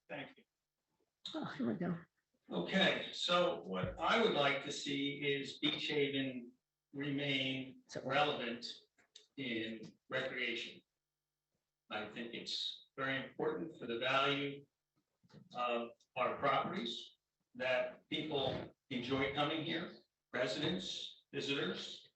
Thank you. Oh, here we go. Okay, so what I would like to see is Beach Haven remain relevant in recreation. I think it's very important for the value of our properties that people enjoy coming here, residents, visitors.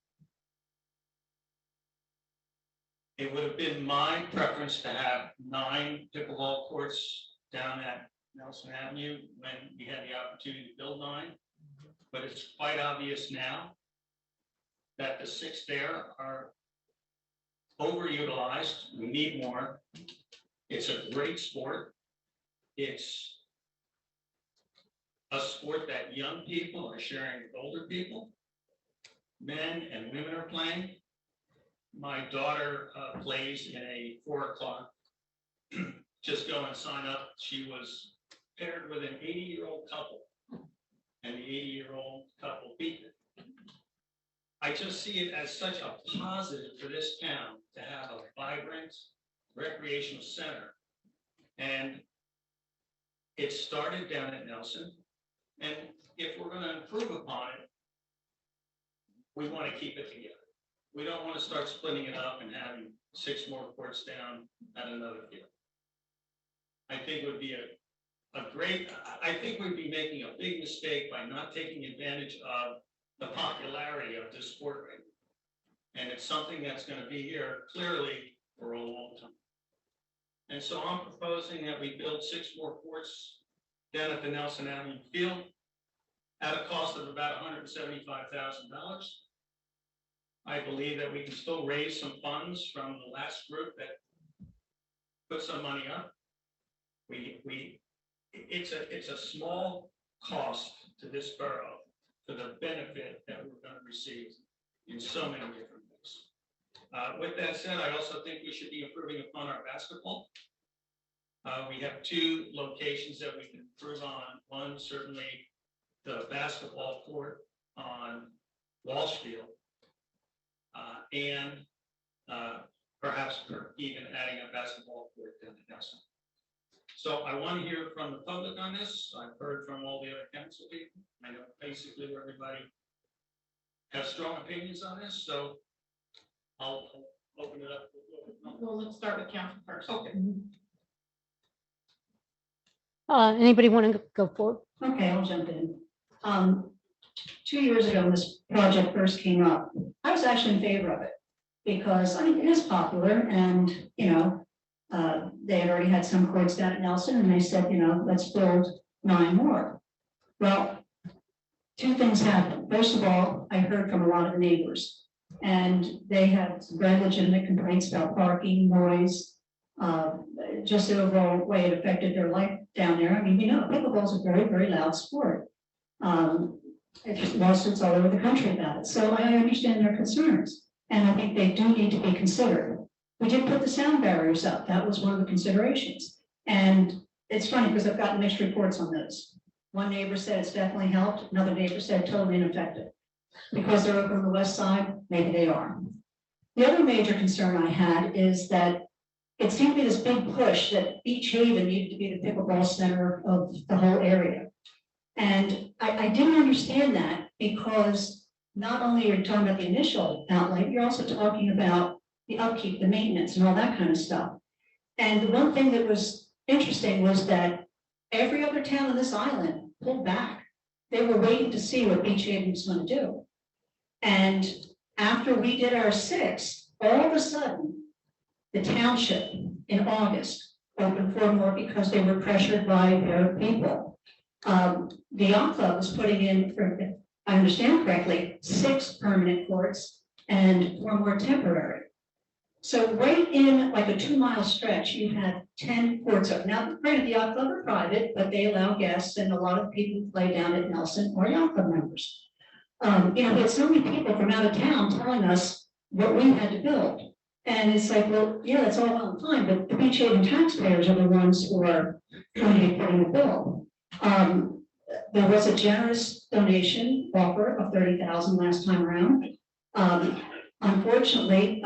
It would have been my preference to have 9 pickleball courts down at Nelson Avenue when we had the opportunity to build 9. But it's quite obvious now that the 6 there are overutilized. We need more. It's a great sport. It's a sport that young people are sharing with older people. Men and women are playing. My daughter plays in a 4 o'clock. Just go and sign up. She was paired with an 80-year-old couple, and the 80-year-old couple beat it. I just see it as such a positive for this town to have a vibrant recreational center. And it started down at Nelson. And if we're going to improve upon it, we want to keep it together. We don't want to start splitting it up and having 6 more courts down at another field. I think it would be I think we'd be making a big mistake by not taking advantage of the popularity of this sport right now. And it's something that's going to be here clearly for a long time. And so I'm proposing that we build 6 more courts down at the Nelson Avenue field at a cost of about $175,000. I believe that we can still raise some funds from the last group that put some money up. It's a small cost to this borough for the benefit that we're going to receive in so many different ways. With that said, I also think we should be improving upon our basketball. We have 2 locations that we can improve on. One, certainly the basketball court on Walsh Field, and perhaps even adding a basketball court down at Nelson. So I want to hear from the public on this. I've heard from all the other council people. I know basically everybody has strong opinions on this, so I'll open it up. Well, let's start with council first. Okay. Anybody want to go forward? Okay, I'll jump in. 2 years ago, when this project first came up, I was actually in favor of it because, I mean, it is popular and, you know, they had already had some courts down at Nelson and they said, you know, let's build 9 more. Well, 2 things happened. First of all, I heard from a lot of the neighbors and they had some very legitimate complaints about parking, noise, just the overall way it affected their life down there. I mean, you know, pickleball is a very, very loud sport. There's lawsuits all over the country about it. So I understand their concerns and I think they do need to be considered. We did put the sound barriers up. That was one of the considerations. And it's funny because I've gotten mixed reports on those. One neighbor said it's definitely helped. Another neighbor said totally ineffective. Because they're over on the west side, maybe they are. The other major concern I had is that it seemed to be this big push that Beach Haven needed to be the pickleball center of the whole area. And I didn't understand that because not only are you talking about the initial outlay, you're also talking about the upkeep, the maintenance and all that kind of stuff. And the one thing that was interesting was that every other town on this island pulled back. They were waiting to see what Beach Haven was going to do. And after we did our 6, all of a sudden, the township in August opened 4 more because they were pressured by their people. The yacht club was putting in, if I understand correctly, 6 permanent courts and 4 more temporary. So right in like a 2-mile stretch, you had 10 courts up. Now, granted, the yacht club are private, but they allow guests and a lot of people play down at Nelson or yacht club members. You know, we had so many people from out of town telling us what we had to build. And it's like, well, yeah, that's all well and fine, but the Beach Haven taxpayers are the ones who are going to be putting the bill. There was a generous donation offer of $30,000 last time around. Unfortunately,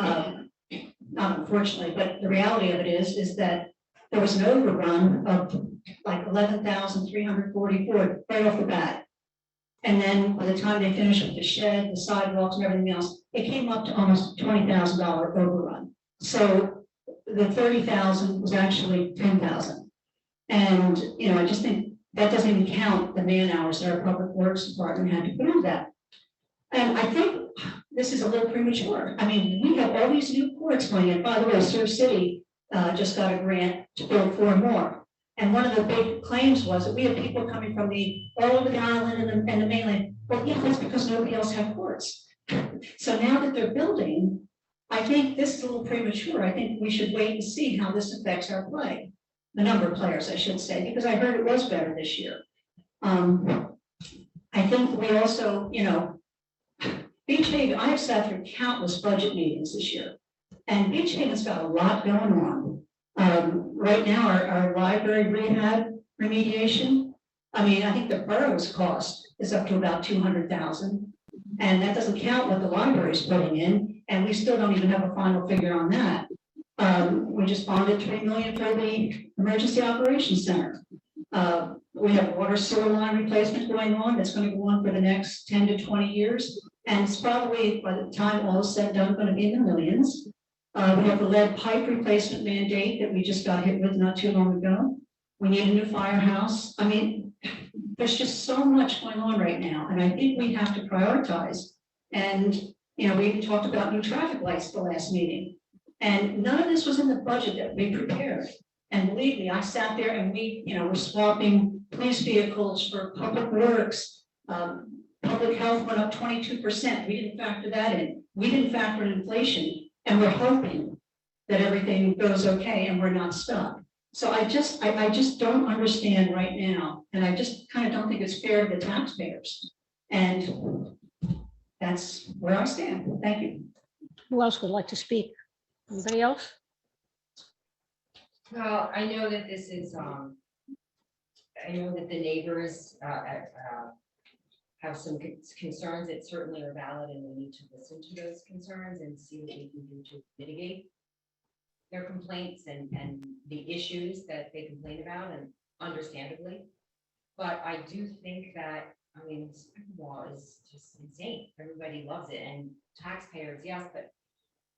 not unfortunately, but the reality of it is that there was an overrun of like 11,344 right off the bat. And then by the time they finished with the shed, the sidewalks and everything else, it came up to almost $20,000 overrun. So the 30,000 was actually 10,000. And, you know, I just think that doesn't even count the man hours that our public works department had to put on that. And I think this is a little premature. I mean, we have all these new courts going in. By the way, Surf City just got a grant to build 4 more. And one of the big claims was that we have people coming from all over the island and the mainland. Well, yeah, that's because nobody else had courts. So now that they're building, I think this is a little premature. I think we should wait and see how this affects our play. The number of players, I should say, because I heard it was better this year. I think we also, you know, Beach Haven, I have sat through countless budget meetings this year. And Beach Haven's got a lot going on. Right now, our library rehab remediation, I mean, I think the borough's cost is up to about 200,000. And that doesn't count what the library's putting in, and we still don't even have a final figure on that. We just bonded $3 million for the Emergency Operations Center. We have water sewer line replacement going on, that's gonna go on for the next 10 to 20 years. And it's probably, by the time all is said and done, gonna be in the millions. We have the lead pipe replacement mandate that we just got hit with not too long ago. We need a new firehouse. I mean, there's just so much going on right now, and I think we have to prioritize. And, you know, we even talked about new traffic lights the last meeting. And none of this was in the budget that we prepared. And believe me, I sat there and we, you know, were swapping police vehicles for public works. Public health went up 22%. We didn't factor that in. We didn't factor in inflation. And we're hoping that everything goes okay and we're not stuck. So I just don't understand right now. And I just kind of don't think it's fair to the taxpayers. And that's where I stand. Thank you. Who else would like to speak? Anybody else? Well, I know that this is, I know that the neighbors have some concerns that certainly are valid, and we need to listen to those concerns and see what we can do to mitigate their complaints and the issues that they complain about, and understandably. But I do think that, I mean, this law is just insane. Everybody loves it, and taxpayers, yes, but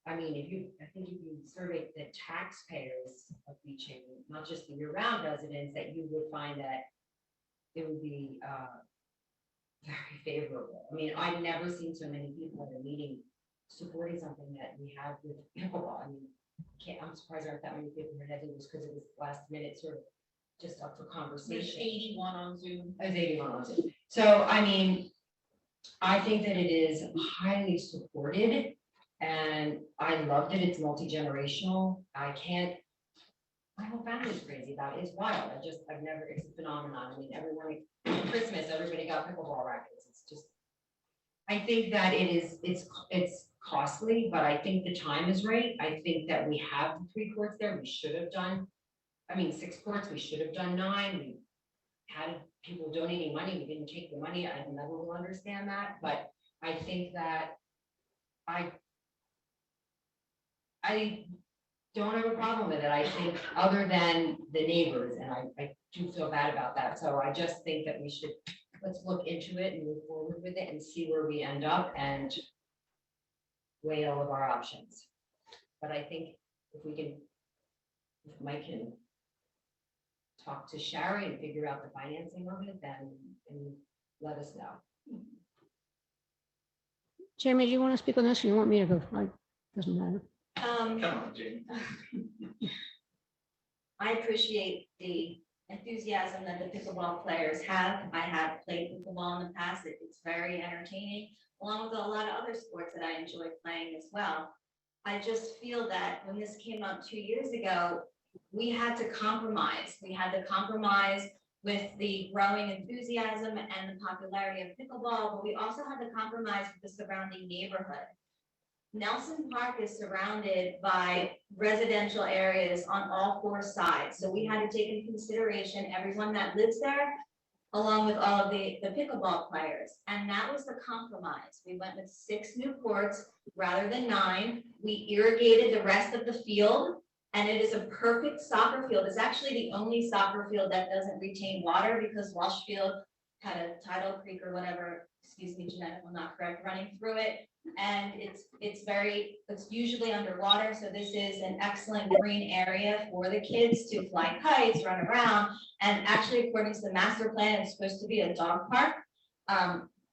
I mean, I think if you survey the taxpayers of Beach Haven, not just the year-round residents, that you would find that it would be very favorable. I mean, I've never seen so many people at a meeting supporting something that we have with pickleball. I mean, I'm surprised there aren't that many people here. I think it was because it was last minute, sort of just up for There's conversation. 81 on Zoom. There's 81 on Zoom. So, I mean, I think that it is highly supported, and I love that it's multi-generational. My whole family's crazy about it. It's wild. I've never, it's a phenomenon. I mean, everyone, Christmas, everybody got pickleball rackets. It's just, I think that it's costly, but I think the time is right. I think that we have 3 courts there. We should have done, 6 courts. We should have done 9. We had people donating money. We didn't take the money. I never will understand that, but I think that I don't have a problem with it. I think other than the neighbors, and I do feel bad about that. So I just think that let's look into it and move forward with it and see where we end up and weigh all of our options. But I think if Mike can talk to Sherry and figure out the financing of it, then and let us know. Jamie, do you want to speak on this or you want me to go? Doesn't matter. Come on, Jamie. I appreciate the enthusiasm that the pickleball players have. I have played pickleball in the past. It's very entertaining, along with a lot of other sports that I enjoy playing as well. I just feel that when this came up 2 years ago, we had to compromise. We had to compromise with the growing enthusiasm and the popularity of pickleball, but we also had to compromise with the surrounding neighborhood. Nelson Park is surrounded by residential areas on all 4 sides. So we had to take into consideration everyone that lives there, along with all of the pickleball players. And that was the compromise. We went with 6 new courts rather than 9. We irrigated the rest of the field, and it is a perfect soccer field. It's actually the only soccer field that doesn't retain water, because Walsh Field had a tidal creek or whatever, excuse me, Jeanette, if I'm not correct, running through it. And it's usually underwater, so this is an excellent green area for the kids to fly kites, run around. And actually, according to the master plan, it's supposed to be a dog park,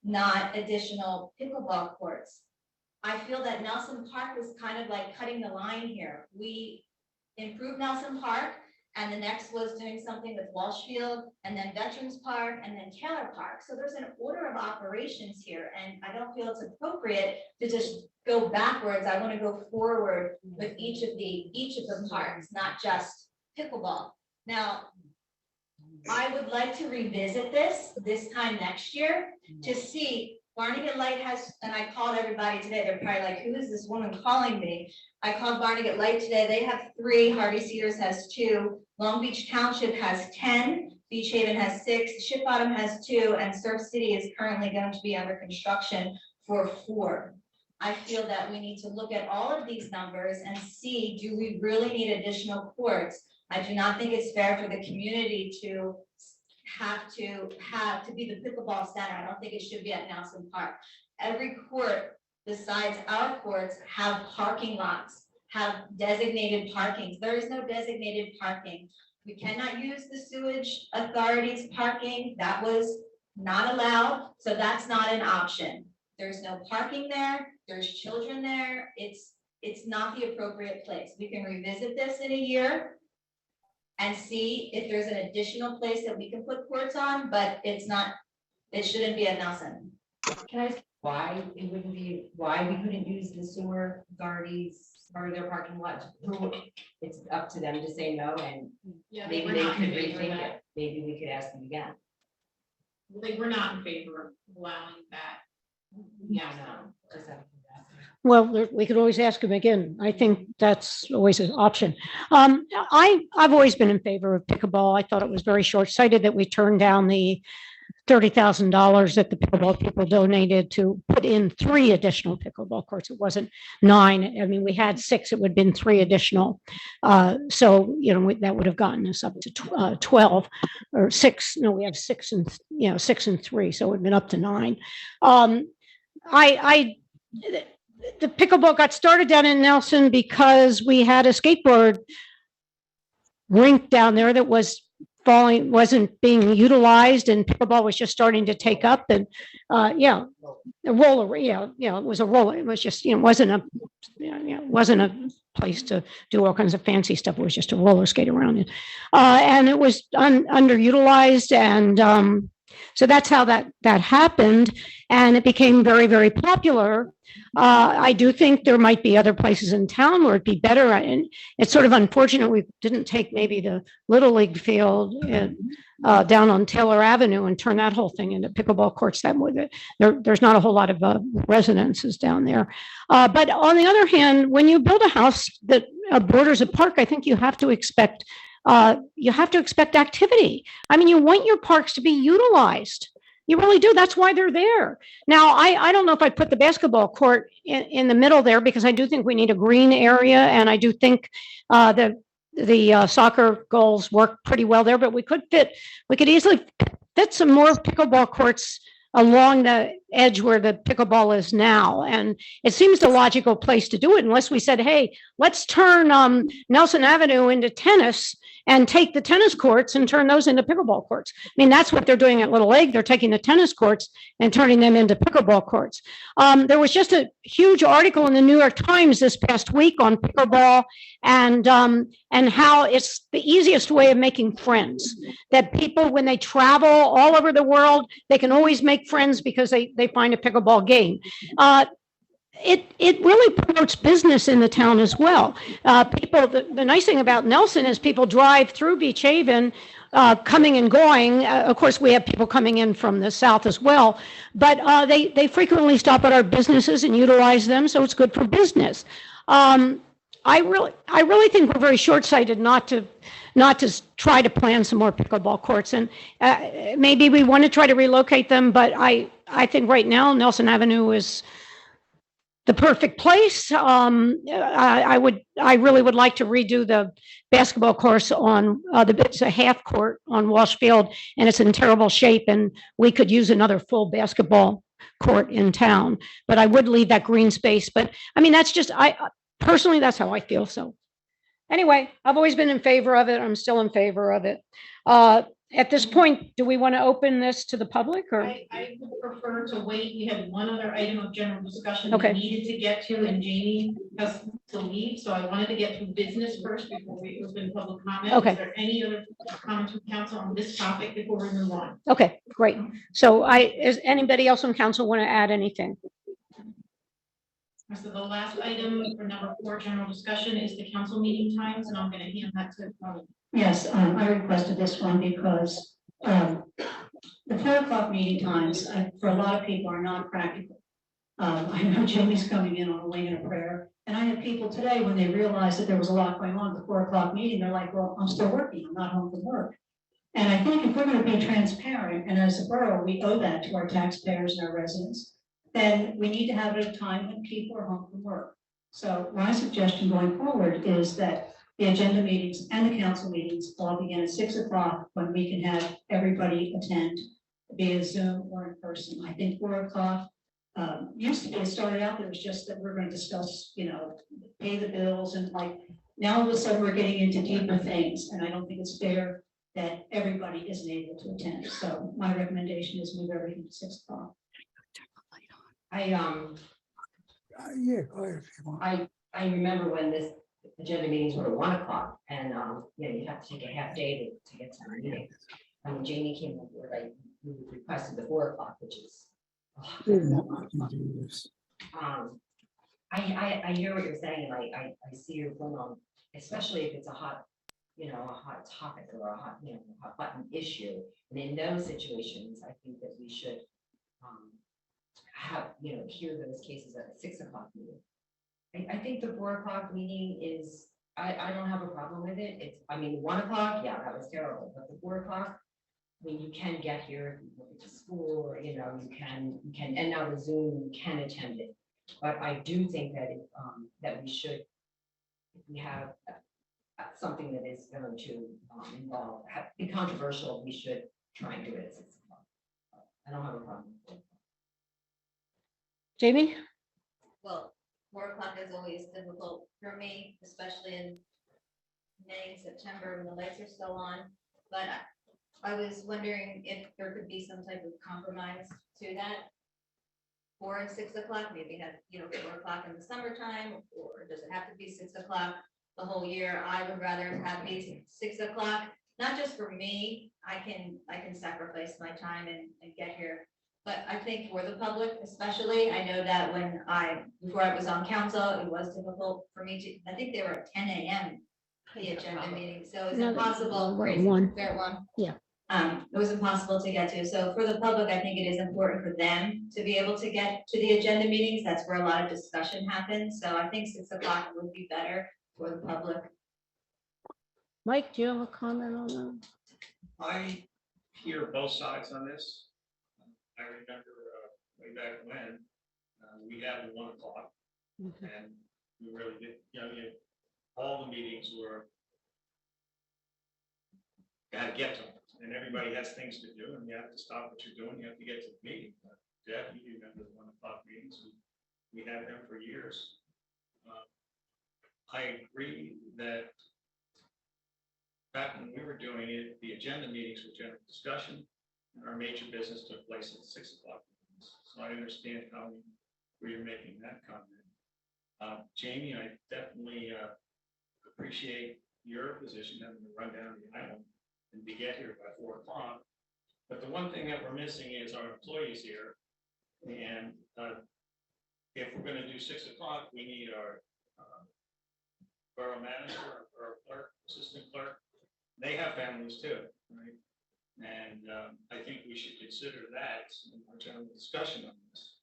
not additional pickleball courts. I feel that Nelson Park was kind of like cutting the line here. We improved Nelson Park, and the next was doing something with Walsh Field, and then Veterans Park, and then Taylor Park. So there's an order of operations here, and I don't feel it's appropriate to just go backwards. I want to go forward with each of the parks, not just pickleball. Now, I would like to revisit this time next year to see. Barnegat Light has, and I called everybody today, they're probably like, who is this woman calling me? I called Barnegat Light today, they have 3, Harvey Cedars has 2, Long Beach Township has 10, Beach Haven has 6, Ship Bottom has 2, and Surf City is currently going to be under construction for 4. I feel that we need to look at all of these numbers and see, do we really need additional courts? I do not think it's fair for the community to have to be the pickleball center. I don't think it should be at Nelson Park. Every court besides our courts have parking lots, have designated parkings. There is no designated parking. We cannot use the sewage authority's parking. That was not allowed, so that's not an option. There's no parking there. There's children there. It's not the appropriate place. We can revisit this in a year and see if there's an additional place that we can put courts on, but it shouldn't be at Nelson. Can I ask why it wouldn't be, why we couldn't use the sewer authorities or their parking lot? It's up to them to say no, and Yeah, maybe were they not could in favor of rethink that. it. Maybe we could ask them again. They were not in favor of allowing that. Yeah, No, just have to ask them. Well, we could always ask him again. I think that's always an option. I've always been in favor of pickleball. I thought it was very short-sighted that we turned down the $30,000 that the pickleball people donated to put in 3 additional pickleball courts. It wasn't 9. I mean, we had 6, it would have been 3 additional. So, that would have gotten us up to 12 or 6. No, we have 6 and, 6 and 3. So it would have been up to 9. The pickleball got started down in Nelson because we had a skateboard rink down there that wasn't being utilized, and pickleball was just starting to take up. And a roller, it was a roller. It was just, it wasn't a place to do all kinds of fancy stuff. It was just a roller skate around it, and it was underutilized, and so that's how that happened, and it became very, very popular. I do think there might be other places in town where it'd be better, and it's sort of unfortunate we didn't take maybe the Little League field down on Taylor Avenue and turn that whole thing into pickleball courts. There's not a whole lot of residences down there. But on the other hand, when you build a house that borders a park, I think you have to expect activity. I mean, you want your parks to be utilized. You really do. That's why they're there. Now, I don't know if I'd put the basketball court in the middle there, because I do think we need a green area, and I do think the soccer goals work pretty well there, but we could easily fit some more pickleball courts along the edge where the pickleball is now. And it seems the logical place to do it, unless we said, hey, let's turn Nelson Avenue into tennis and take the tennis courts and turn those into pickleball courts. I mean, that's what they're doing at Little Egg. They're taking the tennis courts and turning them into pickleball courts. There was just a huge article in the New York Times this past week on pickleball and how it's the easiest way of making friends. That people, when they travel all over the world, they can always make friends because they find a pickleball game. It really promotes business in the town as well. The nice thing about Nelson is people drive through Beach Haven, coming and going. Of course, we have people coming in from the south as well, but they frequently stop at our businesses and utilize them, so it's good for business. I really think we're very short-sighted not to try to plan some more pickleball courts, and maybe we want to try to relocate them, but I think right now Nelson Avenue is the perfect place. I really would like to redo the basketball course on, it's a half court on Walsh Field, and it's in terrible shape, and we could use another full basketball court in town. But I would leave that green space, but I mean, that's just, personally, that's how I feel, so. Anyway, I've always been in favor of it. I'm still in favor of it. At this point, do we want to open this to the public or? I would prefer to wait. We had one other item of general discussion we Okay. needed to get to, and Jamie has to leave, so I wanted to get through business first before we open public comment. Okay. Is there any other comments from council on this topic before we move on? Okay, great. So is anybody else on council want to add anything? So the last item for number 4, general discussion, is the council meeting times, and I'm going to hand that to Yes, I requested this one because the 4 o'clock meeting times, for a lot of people, are not practical. I know Jamie's coming in on a wing and a prayer, and I had people today, when they realized that there was a lot going on at the 4 o'clock meeting, they're like, well, I'm still working, I'm not home from work. And I think if we're going to be transparent, and as a borough, we owe that to our taxpayers and our residents, then we need to have it at a time when people are home from work. So my suggestion going forward is that the agenda meetings and the council meetings all begin at 6 o'clock, when we can have everybody attend via Zoom or in person. I think 4 o'clock used to be, it started out, there was just that we're going to discuss, pay the bills, and like, now all of a sudden we're getting into deeper things, and I don't think it's fair that everybody isn't able to attend. So my recommendation is move everything to 6 o'clock. Yeah, go ahead if you want. I remember when this agenda meetings were at 1 o'clock, and you have to take a half day to get to the meeting. When Jamie came up with, we requested the 4 o'clock, which is. I hear what you're saying, and I see your point on, especially if it's a hot topic or a hot button issue. And in those situations, I think that we should hear those cases at a 6 o'clock meeting. I think the 4 o'clock meeting is, I don't have a problem with it. 1 o'clock, yeah, that was terrible, but the 4 o'clock, you can get here, you go to school, or, you can, and now the Zoom, you can attend it. But I do think that that we should, if we have something that is going to be controversial, we should try and do it at 6 o'clock. I don't have a problem with it. Jamie? Well, 4 o'clock is always difficult for me, especially in May, September, when the lights are still on. But I was wondering if there could be some type of compromise to that. 4 and 6 o'clock, maybe have, 4 o'clock in the summertime, or does it have to be 6 o'clock the whole year? I would rather have these 6 o'clock, not just for me. I can sacrifice my time and get here. But I think for the public, especially, I know that before I was on council, it was difficult for me to, I think they were at 10 a.m. the agenda meeting, so it's impossible. Fair one. Yeah. It was impossible to get to. So for the public, I think it is important for them to be able to get to the agenda meetings. That's where a lot of discussion happens. So I think 6 o'clock would be better for the public. Mike, do you have a comment on that? I hear both sides on this. I remember way back when we had 1 o'clock, and we really did, all the meetings were, you had to get to them, and everybody has things to do, and you have to stop what you're doing, you have to get to the meeting. But Jeff, you remember the 1 o'clock meetings, we had them for years. I agree that back when we were doing it, the agenda meetings were general discussion, and our major business took place at 6 o'clock. So I understand where you're making that comment. Jamie, I definitely appreciate your position, having to run down the island and be get here by 4 o'clock. But the one thing that we're missing is our employees here. And if we're going to do 6 o'clock, we need our borough manager, or clerk, assistant clerk. They have families too, right? And I think we should consider that in our general discussion on this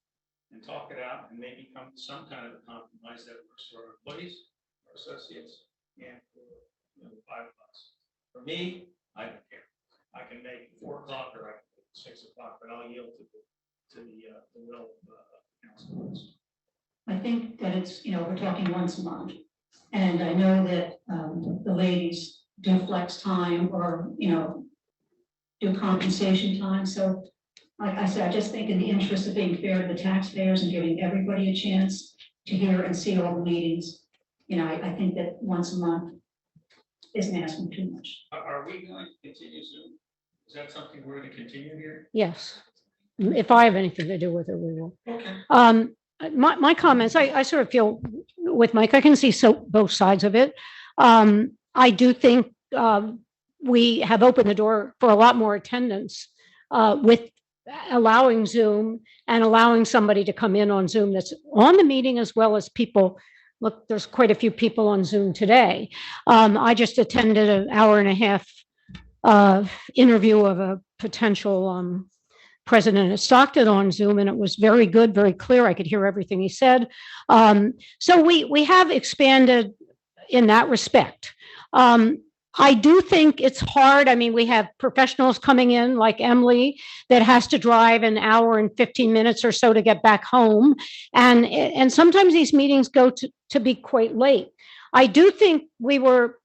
and talk it out, and maybe come to some kind of a compromise that works for our employees, our associates, and for the 5 of us. For me, I don't care. I can make 4 o'clock or I can make 6 o'clock, but I'll yield to the will of council. I think that it's, we're talking once a month. And I know that the ladies do flex time or, do compensation time. So like I said, I just think in the interest of being fair to the taxpayers and giving everybody a chance to hear and see all the meetings, I think that once a month isn't asking too much. Are we going to continue Zoom? Is that something we're going to continue here? Yes. If I have anything to do with it, we will. Okay. My comments, I sort of feel with Mike, I can see both sides of it. I do think we have opened the door for a lot more attendance with allowing Zoom and allowing somebody to come in on Zoom that's on the meeting as well as people. Look, there's quite a few people on Zoom today. I just attended an hour and a half interview of a potential president at Stockton on Zoom, and it was very good, very clear. I could hear everything he said. So we have expanded in that respect. I do think it's hard. I mean, we have professionals coming in like Emily that has to drive an hour and 15 minutes or so to get back home. And sometimes these meetings go to be quite late. I do think we were,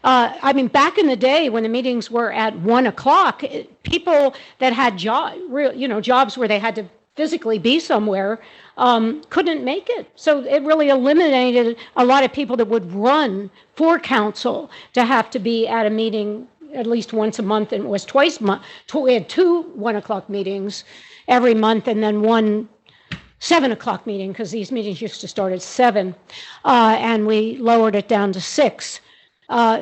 back in the day when the meetings were at 1:00, people that had jobs where they had to physically be somewhere couldn't make it. So it really eliminated a lot of people that would run for council to have to be at a meeting at least once a month, and it was twice a month. We had 2 1:00 meetings every month and then one 7:00 meeting, because these meetings used to start at 7, and we lowered it down to 6.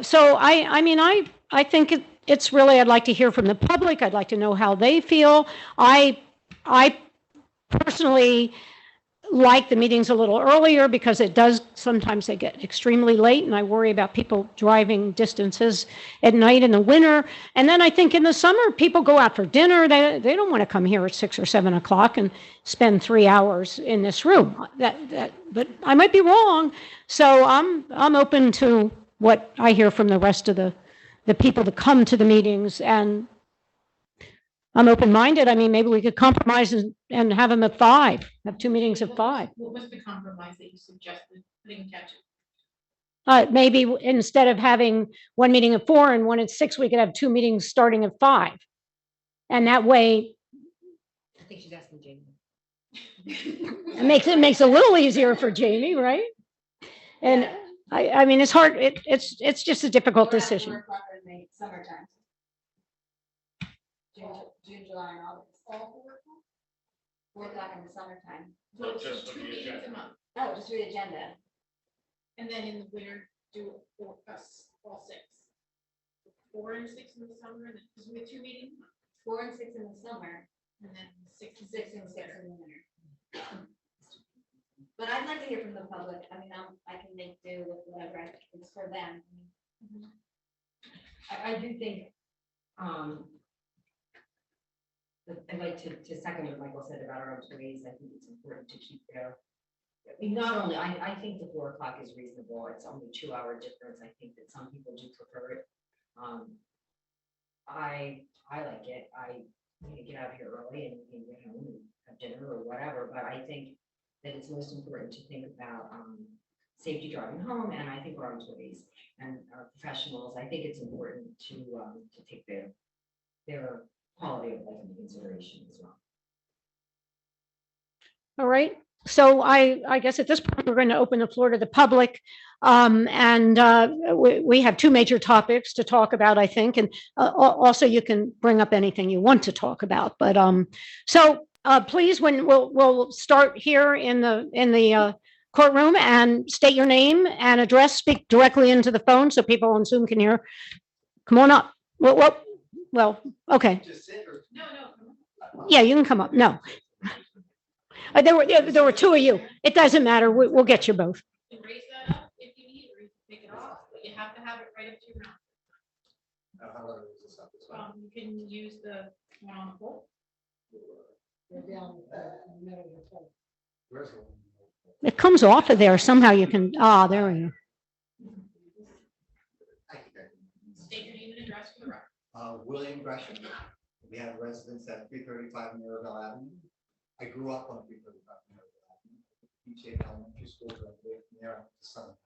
So I think it's really, I'd like to hear from the public. I'd like to know how they feel. I personally like the meetings a little earlier because sometimes they get extremely late, and I worry about people driving distances at night in the winter. And then I think in the summer, people go out for dinner. They don't want to come here at 6 or 7 o'clock and spend 3 hours in this room. But I might be wrong. So I'm open to what I hear from the rest of the people that come to the meetings, and I'm open-minded. I mean, maybe we could compromise and have them at 5, have 2 meetings at 5. What was the compromise that you suggested? I didn't catch it. Maybe instead of having one meeting at 4 and one at 6, we could have 2 meetings starting at 5. And that way, I think she's asking Jamie. it makes it a little easier for Jamie, right? And I mean, it's hard. It's just a difficult decision. 4 o'clock in the summertime. June, July, and August. All 4 o'clock in the summertime. So it's Just just for 2 the meetings a agenda. month, Oh, just read agenda. and then in the winter, do it for us, all 6. 4 and 6 in the summer, and then, because we have 2 meetings, 4 and 6 in the summer, and then 6 and 6 6 in and the 6 winter. in the winter. But I'd like to hear from the public. I mean, I can make do with whatever it's for them. I do think, I'd like to second what Michael said about our employees. I think it's important to keep not only, I think the 4 o'clock is reasonable. It's only 2-hour difference. I think that some people do prefer it. I like it. I get out here early and we can get home and have dinner or whatever, but I think that it's most important to think about safety driving home, and I think our employees and our professionals, I think it's important to take their quality of life into consideration as well. All right. So I guess at this point, we're going to open the floor to the public. And we have 2 major topics to talk about, I think. And also you can bring up anything you want to talk about. But please, when we'll start here in the courtroom, and state your name and address, speak directly into the phone so people on Zoom can hear. Come on up. Well, okay. No, Yeah, you can come up. No. There were 2 of you. It doesn't matter. We'll get you both. you can raise that up if you need, or you can take it off, but you have to have it right up to your mouth. You can use the one on the pole. It comes off of there. Somehow you can, there we go. State your name and address for the record. William Gresham. We have residence at 335 Mirabelle Avenue. I grew up on 335 Mirabelle Avenue. Beach Haven Elementary School, graduated from there, I'm the son of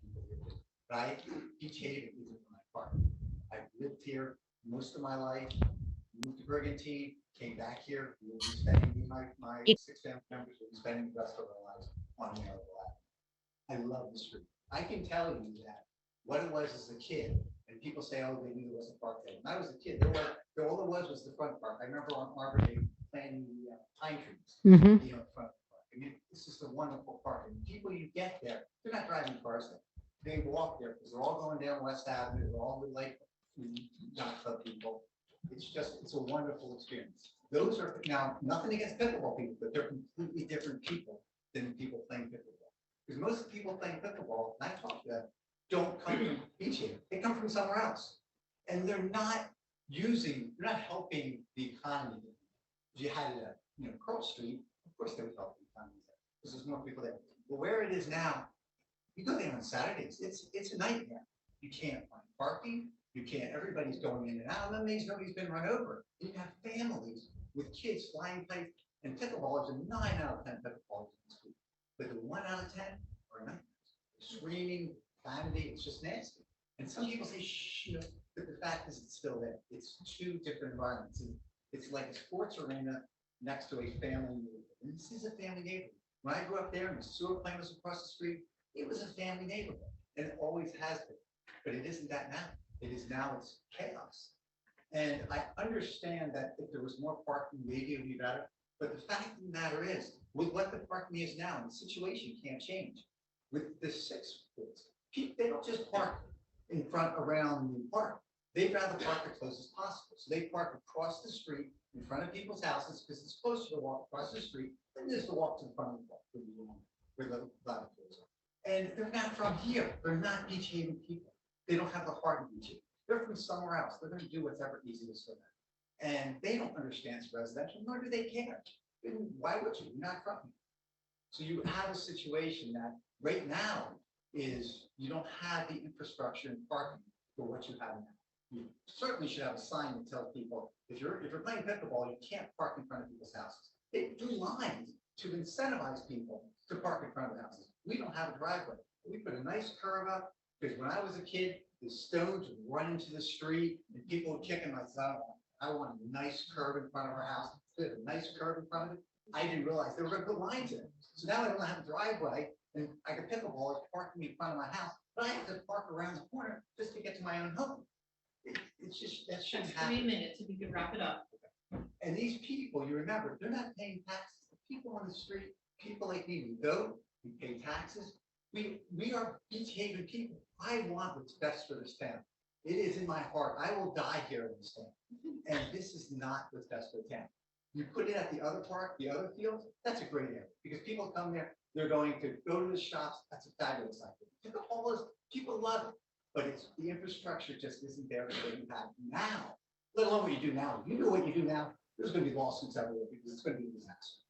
people here. But Beach Haven isn't my park. I've lived here most of my life, moved to Brigantine, came back here, we'll be spending, my 6 family members will be spending the rest of our lives on Maryville Avenue. I love the street. I can tell you that what it was as a kid, and people say, oh, they knew there was a park there. When I was a kid, all there was the front park. I remember on Arbor Day planting the pine trees, Mhm. you know, in front of the park. I mean, it's just a wonderful park. And people you get there, they're not driving cars there. They walk there because they're all going down West Avenue, they're all the like yacht club people. It's a wonderful experience. Those are, now, nothing against pickleball people, but they're completely different people than people playing pickleball. Because most people playing pickleball, and I talk to them, don't come from Beach Haven. They come from somewhere else. And they're not helping the economy. If you had it at, Pearl Street, of course they would help the economy there, because there's more people there. But where it is now, you go there on Saturdays, it's a nightmare. You can't find parking, everybody's going in and out. I'm amazed nobody's been run over. You have families with kids flying kites, and pickleballers, and 9 out of 10 pickleballers in the street. But the 1 out of 10 are nightmares. Screaming, vanity, it's just nasty. And some people say, shh, but the fact is it's still there. It's 2 different environments. It's like a sports arena next to a family neighborhood. And this is a family neighborhood. When I grew up there and the sewer plant was across the street, it was a family neighborhood. And it always has been. But it isn't that now. It is now, it's chaos. And I understand that if there was more parking, maybe it would be better. But the fact of the matter is, with what the parking is now, the situation can't change. With the 6 kids, they don't just park in front around the park. They'd rather park as close as possible. So they park across the street in front of people's houses because it's closer to walk across the street than it is to walk to the front of the park where the lavatories are. And they're not from here. They're not Beach Haven people. They don't have the heart of Beach Haven. They're from somewhere else. They're going to do whatever easiest for them. And they don't understand it's residential, nor do they care. Why would you? You're not from here. So you have a situation that right now is you don't have the infrastructure and parking for what you have now. You certainly should have a sign that tells people, if you're playing pickleball, you can't park in front of people's houses. They do lines to incentivize people to park in front of houses. We don't have a driveway. We put a nice curve up, because when I was a kid, the stones would run into the street and people would kick in my son. I want a nice curve in front of our house. Put a nice curve in front of it. I didn't realize they were going to put lines in. So now I don't have a driveway, and I could pickleball is parking in front of my house, but I have to park around the corner just to get to my own home. It's just, that shouldn't That's happen. 3 minutes, if you could wrap it up. And these people, you remember, they're not paying taxes. The people on the street, people like me, we vote, we pay taxes. We are Beach Haven people. I want what's best for this town. It is in my heart. I will die here in this town. And this is not what's best for the town. You put it at the other park, the other fields, that's a great area. Because people come there, they're going to go to the shops. That's a fabulous idea. Pickleball is, people love it. But it's, the infrastructure just isn't there for what you have now, let alone what you do now. You know what you do now, there's going to be lawsuits everywhere because it's going to be a disaster.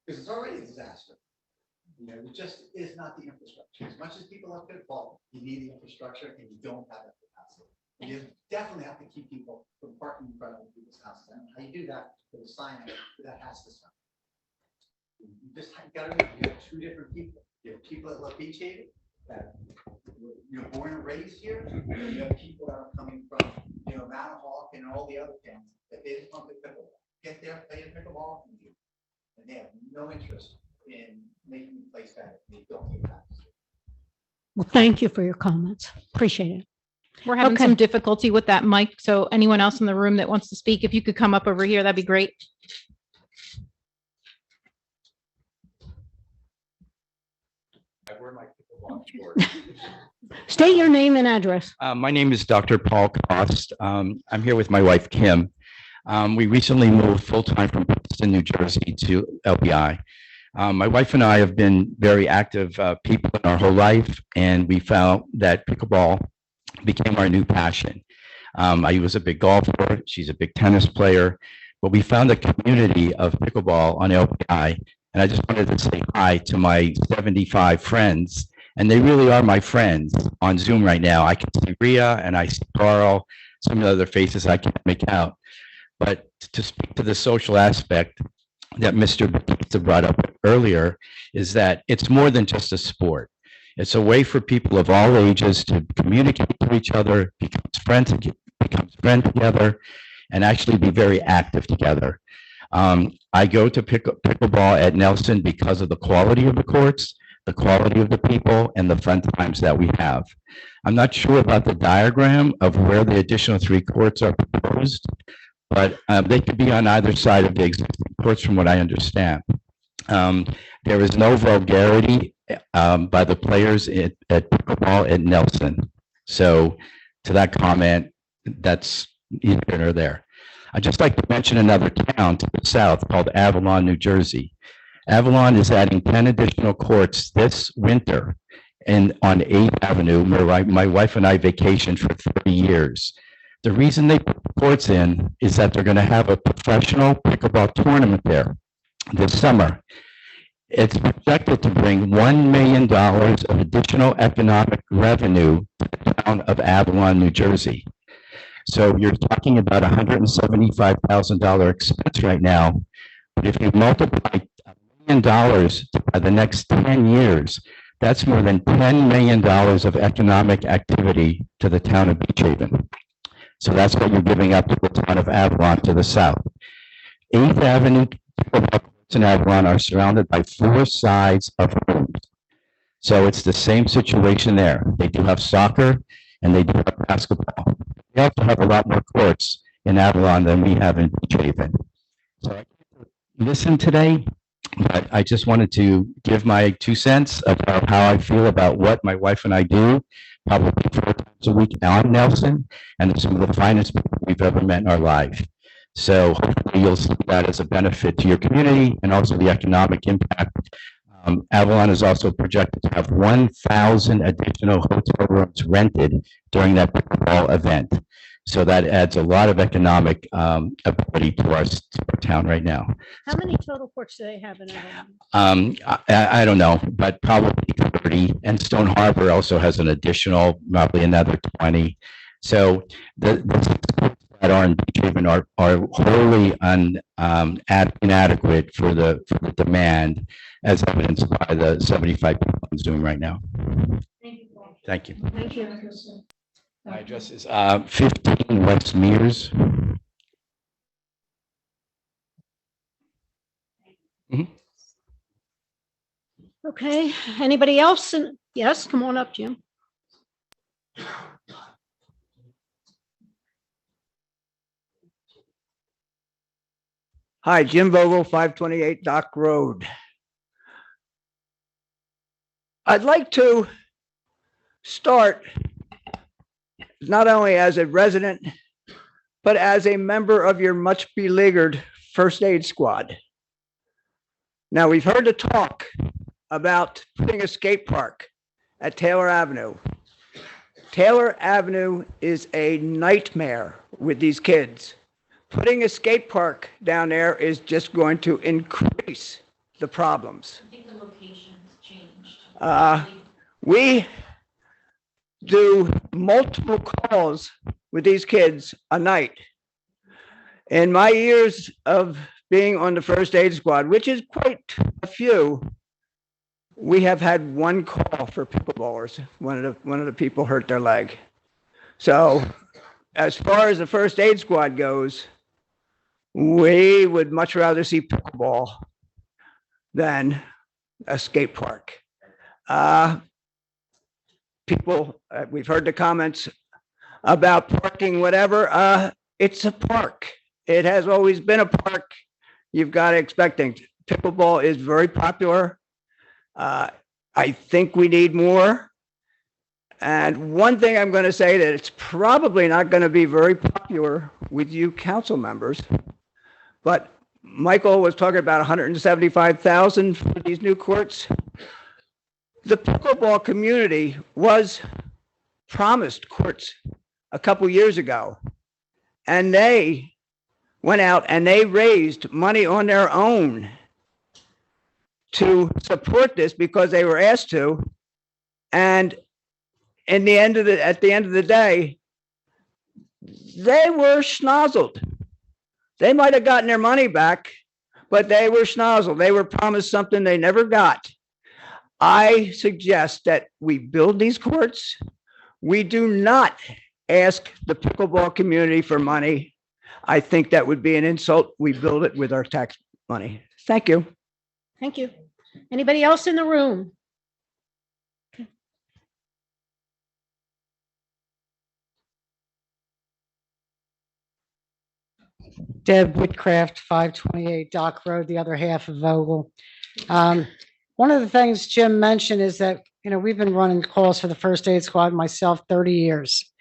Because it's already a disaster. It just is not the infrastructure. As much as people love pickleball, you need the infrastructure and you don't have that capacity. You definitely have to keep people from parking in front of people's houses. And how you do that with a sign that has to stop. You just got to remember, you have 2 different people. You have people that love Beach Haven, that you're born and raised here, and you have people that are coming from, Manahawk and all the other towns that they just want to play pickleball. Get there, play a pickleball, and they have no interest in making the place better. They don't do that. Well, thank you for your comments. Appreciate it. We're having Okay. some difficulty with that mic, so anyone else in the room that wants to speak, if you could come up over here, that'd be great. I wear my pickleball shorts. State your name and address. My name is Dr. Paul Cost. I'm here with my wife, Kim. We recently moved full-time from Princeton, New Jersey to LBI. My wife and I have been very active people in our whole life, and we found that pickleball became our new passion. I was a big golfer. She's a big tennis player, but we found a community of pickleball on LBI. And I just wanted to say hi to my 75 friends, and they really are my friends on Zoom right now. I can see Rhea and I see Carl, some of the other faces I can't make out. But to speak to the social aspect, that Mr. Batista brought up earlier is that it's more than just a sport. It's a way for people of all ages to communicate to each other, becomes friends together, and actually be very active together. I go to pickleball at Nelson because of the quality of the courts, the quality of the people, and the fun times that we have. I'm not sure about the diagram of where the additional 3 courts are proposed, but they could be on either side of the existing courts from what I understand. There is no vulgarity by the players at pickleball at Nelson. So to that comment, that's either here or there. I'd just like to mention another town to the south called Avalon, New Jersey. Avalon is adding 10 additional courts this winter and on 8th Avenue, where my wife and I vacationed for 30 years. The reason they put the courts in is that they're going to have a professional pickleball tournament there this summer. It's projected to bring $1 million of additional economic revenue to the town of Avalon, New Jersey. So you're talking about $175,000 expense right now. But if you multiply $1 million by the next 10 years, that's more than $10 million of economic activity to the town of Beach Haven. So that's what you're giving up to the town of Avalon to the south. 8th Avenue and Avalon are surrounded by 4 sides of homes. So it's the same situation there. They do have soccer and they do have basketball. They also have a lot more courts in Avalon than we have in Beach Haven. So I listen today, but I just wanted to give my 2 cents about how I feel about what my wife and I do, probably 4 times a week on Nelson, and they're some of the finest people we've ever met in our life. So hopefully you'll see that as a benefit to your community and also the economic impact. Avalon is also projected to have 1,000 additional hotel rooms rented during that pickleball event. So that adds a lot of economic ability to our town right now. How many total courts do they have in Avalon? I don't know, but probably 30. And Stone Harbor also has an additional, probably another 20. So the that are in Beach Haven are wholly inadequate for the demand, as evidenced by the 75 people on Zoom right now. Thank you. Thank you. My address is 15 West Mears. Okay, anybody else? Yes, come on up, Jim. Hi, Jim Vogel, 528 Dock Road. I'd like to start not only as a resident, but as a member of your much beleaguered first aid squad. Now, we've heard the talk about putting a skate park at Taylor Avenue. Taylor Avenue is a nightmare with these kids. Putting a skate park down there is just going to increase the problems. I think the location's changed. We do multiple calls with these kids a night. In my years of being on the first aid squad, which is quite a few, we have had 1 call for pickleballers. One of the people hurt their leg. So as far as the first aid squad goes, we would much rather see pickleball than a skate park. People, we've heard the comments about parking, whatever. It's a park. It has always been a park. You've got to expect things. Pickleball is very popular. I think we need more. And one thing I'm going to say that it's probably not going to be very popular with you council members, but Michael was talking about 175,000 for these new courts. The pickleball community was promised courts a couple years ago, and they went out and they raised money on their own to support this because they were asked to. And at the end of the day, they were schnozzled. They might have gotten their money back, but they were schnozzled. They were promised something they never got. I suggest that we build these courts. We do not ask the pickleball community for money. I think that would be an insult. We build it with our tax money. Thank you. Thank you. Anybody else in the room? Deb Whitcraft, 528 Dock Road, the other half of Vogel. One of the things Jim mentioned is that, we've been running calls for the first aid squad myself 30 years.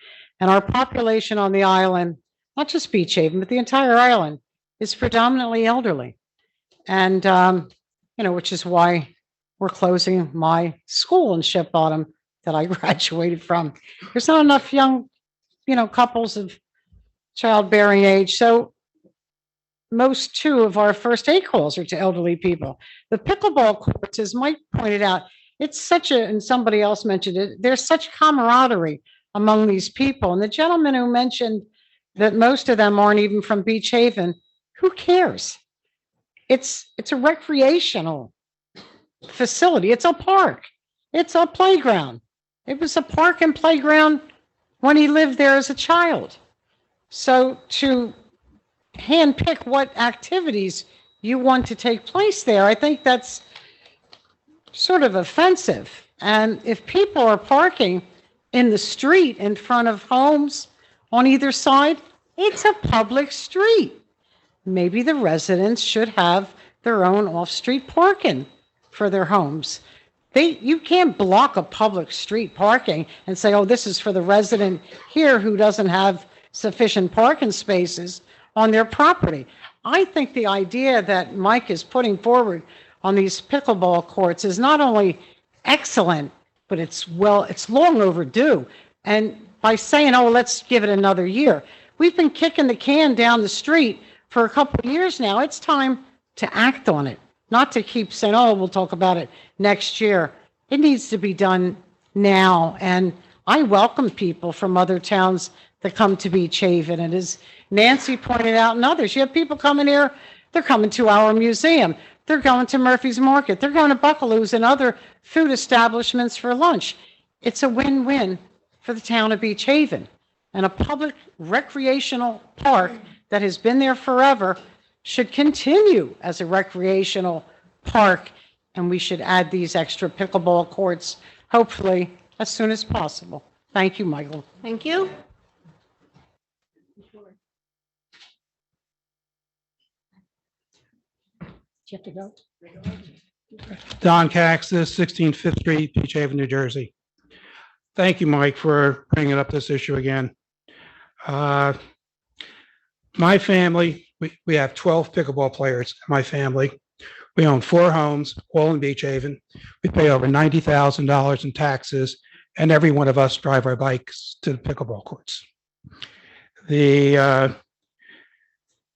And our population on the island, not just Beach Haven, but the entire island, is predominantly elderly. And, which is why we're closing my school in Ship Bottom that I graduated from. There's not enough young, couples of childbearing age. So most two of our first aid calls are to elderly people. The pickleball courts, as Mike pointed out, it's such a, and somebody else mentioned it, there's such camaraderie among these people. And the gentleman who mentioned that most of them aren't even from Beach Haven, who cares? It's a recreational facility. It's a park. It's a playground. It was a park and playground when he lived there as a child. So to handpick what activities you want to take place there, I think that's sort of offensive. And if people are parking in the street in front of homes on either side, it's a public street. Maybe the residents should have their own off-street parking for their homes. You can't block a public street parking and say, oh, this is for the resident here who doesn't have sufficient parking spaces on their property. I think the idea that Mike is putting forward on these pickleball courts is not only excellent, but it's long overdue. And by saying, oh, let's give it another year, we've been kicking the can down the street for a couple of years now. It's time to act on it, not to keep saying, oh, we'll talk about it next year. It needs to be done now. And I welcome people from other towns that come to Beach Haven. And as Nancy pointed out and others, you have people coming here, they're coming to our museum. They're going to Murphy's Market. They're going to Buckaloo's and other food establishments for lunch. It's a win-win for the town of Beach Haven. And a public recreational park that has been there forever should continue as a recreational park. And we should add these extra pickleball courts, hopefully, as soon as possible. Thank you, Michael. Thank you. Do you have to go? Don Caxis, 16 Fifth Street, Beach Haven, New Jersey. Thank you, Mike, for bringing up this issue again. My family, we have 12 pickleball players in my family. We own 4 homes, all in Beach Haven. We pay over $90,000 in taxes, and every one of us drive our bikes to the pickleball courts. It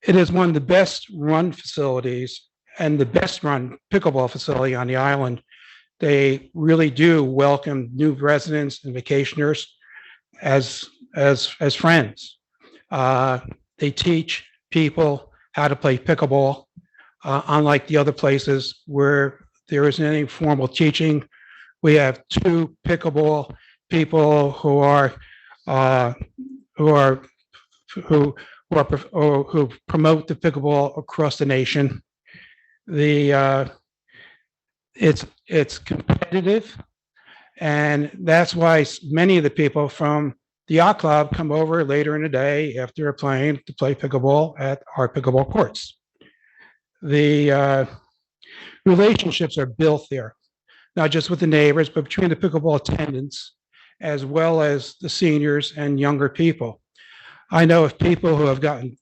is one of the best run facilities and the best run pickleball facility on the island. They really do welcome new residents and vacationers as friends. They teach people how to play pickleball, unlike the other places where there isn't any formal teaching. We have 2 pickleball people who promote the pickleball across the nation. It's competitive, and that's why many of the people from the yacht club come over later in the day after they're playing to play pickleball at our pickleball courts. The relationships are built there, not just with the neighbors, but between the pickleball attendants, as well as the seniors and younger people. I know of people who have gotten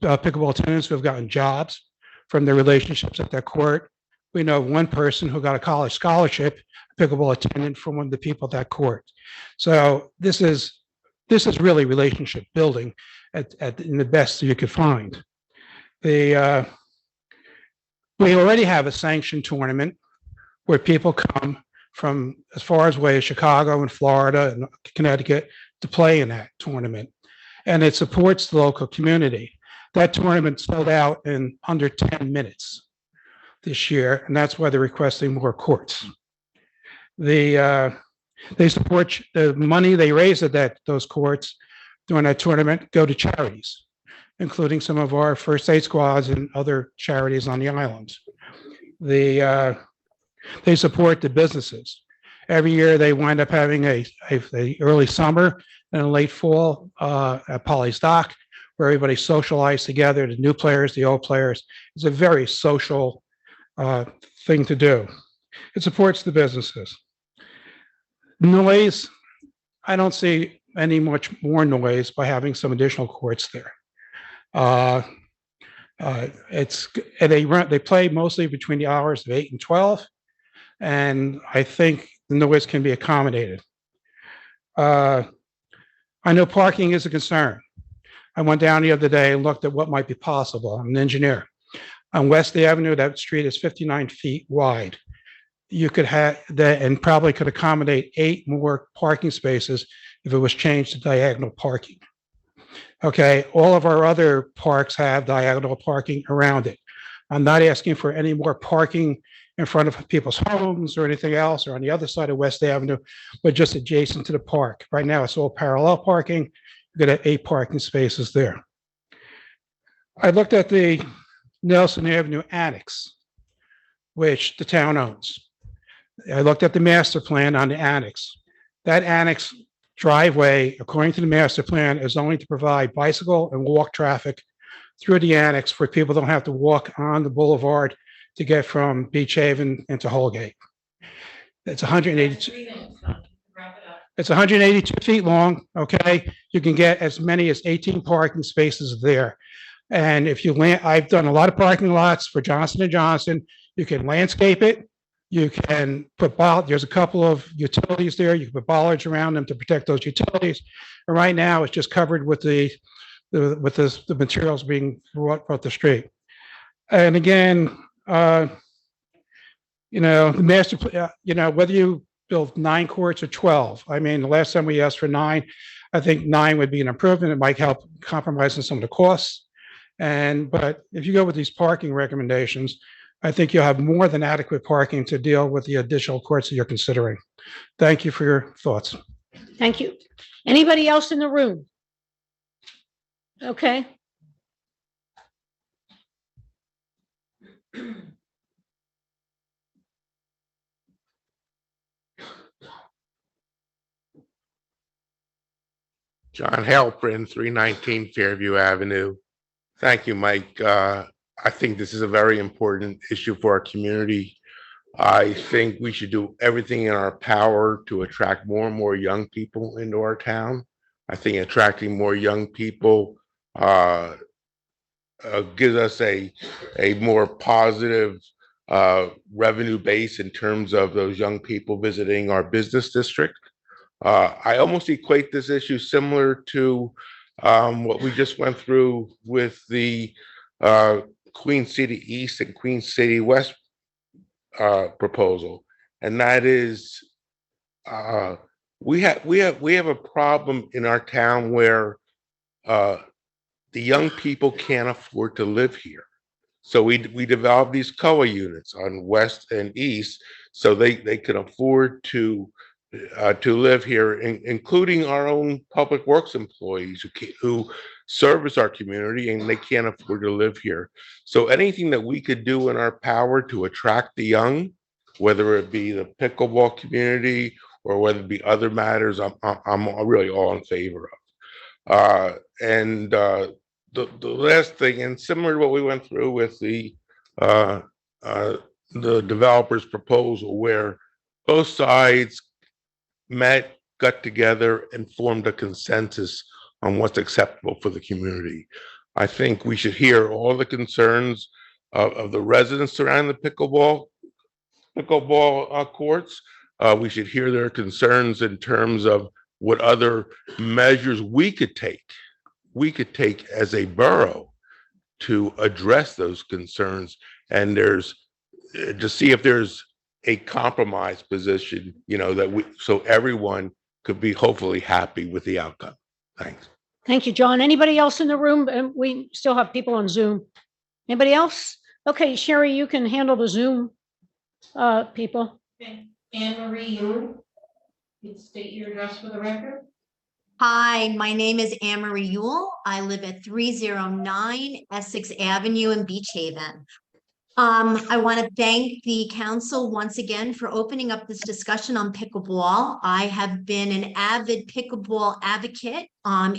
pickleball attendants who have gotten jobs from their relationships at that court. We know one person who got a college scholarship, pickleball attendant from one of the people at that court. So this is really relationship building in the best you could find. We already have a sanctioned tournament where people come from as far away as Chicago and Florida and Connecticut to play in that tournament. And it supports the local community. That tournament sold out in under 10 minutes. this year, and that's why they're requesting more courts. They support the money they raise at those courts during that tournament go to charities, including some of our first aid squads and other charities on the islands. They support the businesses. Every year they wind up having a early summer and a late fall at Polly's Dock, where everybody socializes together, the new players, the old players. It's a very social thing to do. It supports the businesses. Noise, I don't see any much more noise by having some additional courts there. They play mostly between the hours of 8 and 12, and I think the noise can be accommodated. I know parking is a concern. I went down the other day and looked at what might be possible. I'm an engineer. On West Avenue, that street is 59 feet wide. You could have that and probably could accommodate 8 more parking spaces if it was changed to diagonal parking. Okay, all of our other parks have diagonal parking around it. I'm not asking for any more parking in front of people's homes or anything else, or on the other side of West Avenue, but just adjacent to the park. Right now, it's all parallel parking. You're gonna have 8 parking spaces there. I looked at the Nelson Avenue Annex, which the town owns. I looked at the master plan on the annex. That annex driveway, according to the master plan, is only to provide bicycle and walk traffic through the annex where people don't have to walk on the boulevard to get from Beach Haven into Holgate. It's 182. It's 182 feet long, okay? You can get as many as 18 parking spaces there. And if you I've done a lot of parking lots for Johnson & Johnson. You can landscape it. You can put there's a couple of utilities there. You can put bollards around them to protect those utilities. And right now, it's just covered with the materials being brought up the street. And again, the master, whether you build 9 courts or 12. I mean, the last time we asked for 9, I think 9 would be an improvement. It might help compromise on some of the costs. But if you go with these parking recommendations, I think you'll have more than adequate parking to deal with the additional courts that you're considering. Thank you for your thoughts. Thank you. Anybody else in the room? Okay. John Halprin, 319 Fairview Avenue. Thank you, Mike. I think this is a very important issue for our community. I think we should do everything in our power to attract more and more young people into our town. I think attracting more young people gives us a more positive revenue base in terms of those young people visiting our business district. I almost equate this issue similar to what we just went through with the Queen City East and Queen City West proposal, and that is we have a problem in our town where the young people can't afford to live here. So we developed these COA units on West and East so they can afford to live here, including our own public works employees who service our community, and they can't afford to live here. So anything that we could do in our power to attract the young, whether it be the pickleball community or whether it be other matters, I'm really all in favor of. The last thing, and similar to what we went through with the developer's proposal, where both sides met, got together, and formed a consensus on what's acceptable for the community. I think we should hear all the concerns of the residents surrounding the pickleball courts. We should hear their concerns in terms of what other measures we could take as a borough to address those concerns, and to see if there's a compromise position, so everyone could be hopefully happy with the outcome. Thanks. Thank you, John. Anybody else in the room? And we still have people on Zoom. Anybody else? Okay, Sherry, you can handle the Zoom people. Okay, Anne Marie, you state your address for the record. Hi, my name is Anne Marie Yule. I live at 309 Essex Avenue in Beach Haven. I want to thank the council once again for opening up this discussion on pickleball. I have been an avid pickleball advocate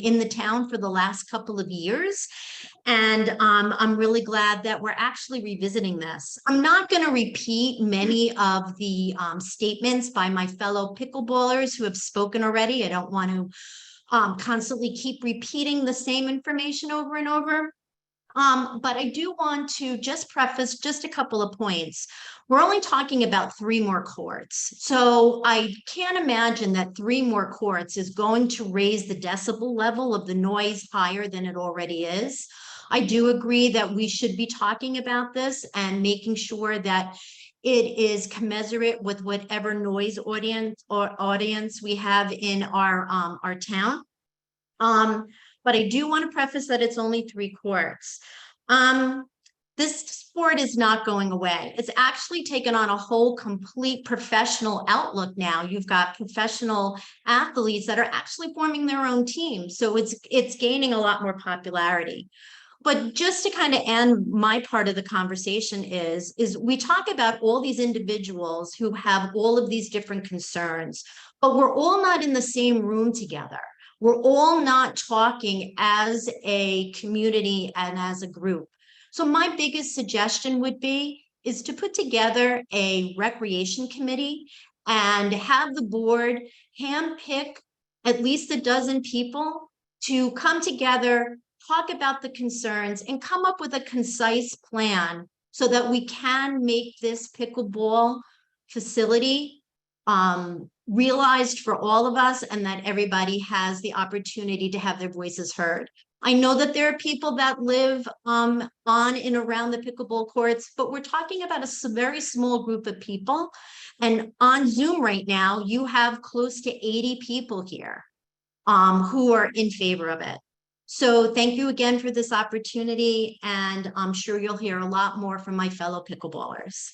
in the town for the last couple of years. And I'm really glad that we're actually revisiting this. I'm not going to repeat many of the statements by my fellow pickleballers who have spoken already. I don't want to constantly keep repeating the same information over and over. But I do want to just preface just a couple of points. We're only talking about 3 more courts. So I can't imagine that 3 more courts is going to raise the decibel level of the noise higher than it already is. I do agree that we should be talking about this and making sure that it is commensurate with whatever noise audience we have in our town. But I do want to preface that it's only 3 courts. This sport is not going away. It's actually taken on a whole complete professional outlook now. You've got professional athletes that are actually forming their own teams. So it's gaining a lot more popularity. But just to kind of end my part of the conversation is we talk about all these individuals who have all of these different concerns, but we're all not in the same room together. We're all not talking as a community and as a group. So my biggest suggestion would be is to put together a recreation committee and have the board handpick at least a dozen people to come together, talk about the concerns, and come up with a concise plan so that we can make this pickleball facility realized for all of us and that everybody has the opportunity to have their voices heard. I know that there are people that live on and around the pickleball courts, but we're talking about a very small group of people. And on Zoom right now, you have close to 80 people here who are in favor of it. So thank you again for this opportunity, and I'm sure you'll hear a lot more from my fellow pickleballers.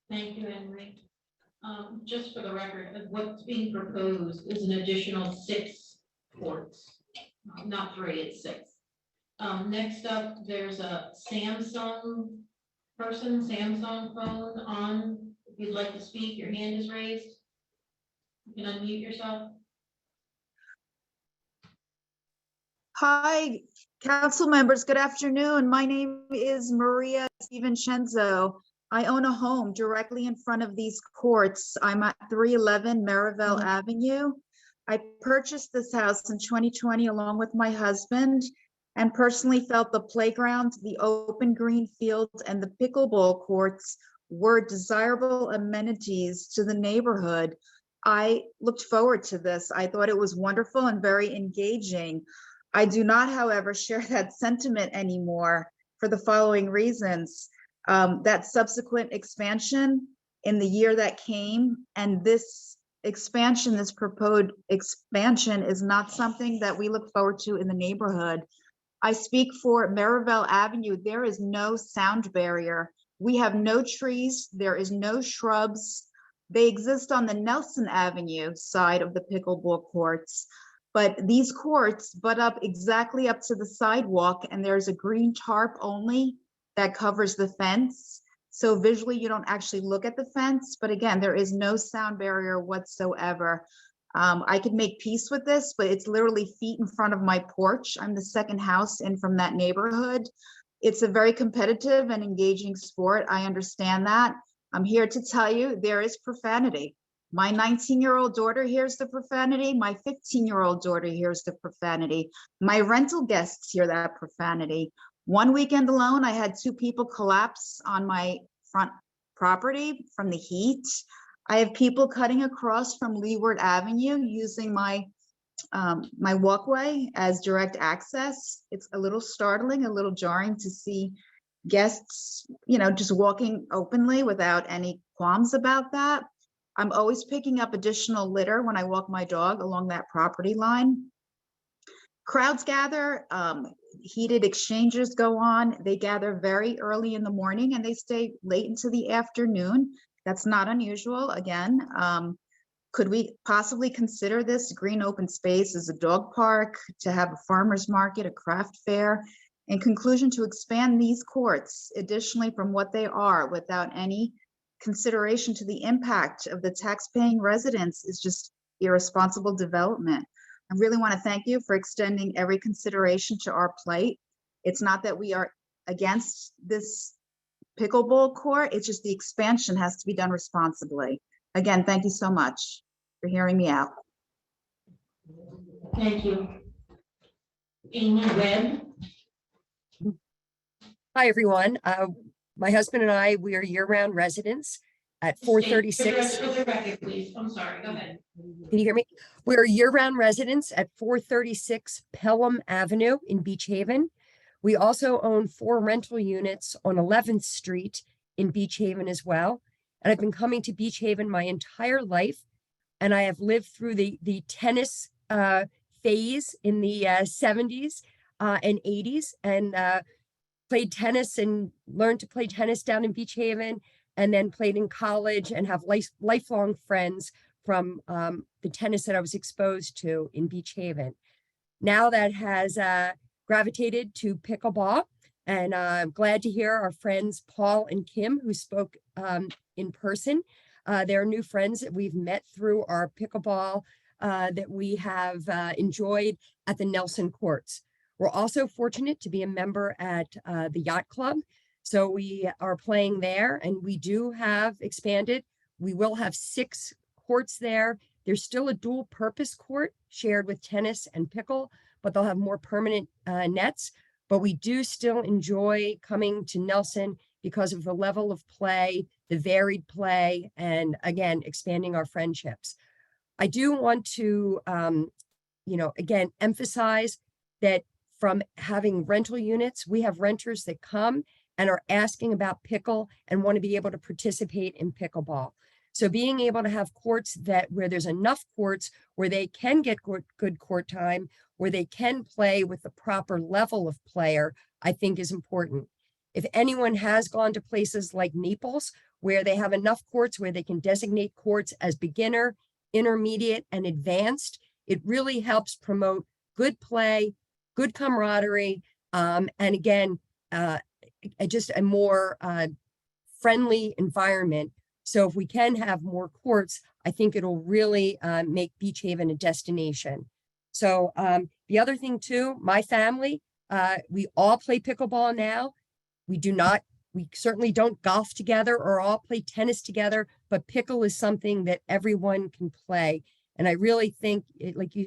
Thank you, Anne Marie. Just for the record, what's being proposed is an additional 6 courts, not 3, it's 6. Next up, there's a Samsung Samsung phone on. If you'd like to speak, your hand is raised. You can unmute yourself. Hi, council members. Good afternoon. My name is Maria DiVincenzo. I own a home directly in front of these courts. I'm at 311 Merivale Avenue. I purchased this house in 2020 along with my husband and personally felt the playground, the open green fields, and the pickleball courts were desirable amenities to the neighborhood. I looked forward to this. I thought it was wonderful and very engaging. I do not, however, share that sentiment anymore for the following reasons. That subsequent expansion in the year that came, and this expansion, this proposed expansion, is not something that we look forward to in the neighborhood. I speak for Merivale Avenue. There is no sound barrier. We have no trees. There is no shrubs. They exist on the Nelson Avenue side of the pickleball courts. But these courts butt up exactly up to the sidewalk, and there's a green tarp only that covers the fence. So visually, you don't actually look at the fence, but again, there is no sound barrier whatsoever. I could make peace with this, but it's literally feet in front of my porch. I'm the second house in from that neighborhood. It's a very competitive and engaging sport. I understand that. I'm here to tell you there is profanity. My 19-year-old daughter hears the profanity. My 15-year-old daughter hears the profanity. My rental guests hear that profanity. One weekend alone, I had 2 people collapse on my front property from the heat. I have people cutting across from Leeward Avenue using my walkway as direct access. It's a little startling, a little jarring to see guests, just walking openly without any qualms about that. I'm always picking up additional litter when I walk my dog along that property line. crowds gather, heated exchanges go on. They gather very early in the morning and they stay late into the afternoon. That's not unusual. Again, could we possibly consider this green open space as a dog park, to have a farmer's market, a craft fair? In conclusion, to expand these courts additionally from what they are without any consideration to the impact of the tax-paying residents is just irresponsible development. I really want to thank you for extending every consideration to our plate. It's not that we are against this pickleball court, it's just the expansion has to be done responsibly. Again, thank you so much for hearing me out. Thank you. Amy Webb. Hi, everyone. My husband and I, we are year-round residents at 436. For the record, please. I'm sorry, go ahead. Can you hear me? We're year-round residents at 436 Pelham Avenue in Beach Haven. We also own 4 rental units on 11th Street in Beach Haven as well. And I've been coming to Beach Haven my entire life. And I have lived through the tennis phase in the 70s and 80s, and played tennis and learned to play tennis down in Beach Haven, and then played in college and have lifelong friends from the tennis that I was exposed to in Beach Haven. Now that has gravitated to pickleball, and I'm glad to hear our friends Paul and Kim, who spoke in person. They're new friends that we've met through our pickleball that we have enjoyed at the Nelson Courts. We're also fortunate to be a member at the Yacht Club. So we are playing there, and we do have expanded. We will have 6 courts there. There's still a dual purpose court shared with tennis and pickle, but they'll have more permanent nets. But we do still enjoy coming to Nelson because of the level of play, the varied play, and again, expanding our friendships. I do want to, again, emphasize that from having rental units, we have renters that come and are asking about pickle and want to be able to participate in pickleball. So being able to have courts where there's enough courts where they can get good court time, where they can play with the proper level of player, I think is important. If anyone has gone to places like Naples, where they have enough courts where they can designate courts as beginner, intermediate, and advanced, it really helps promote good play, good camaraderie, and again, just a more friendly environment. So if we can have more courts, I think it'll really make Beach Haven a destination. So the other thing too, my family, we all play pickleball now. We certainly don't golf together or all play tennis together, but pickle is something that everyone can play. And I really think,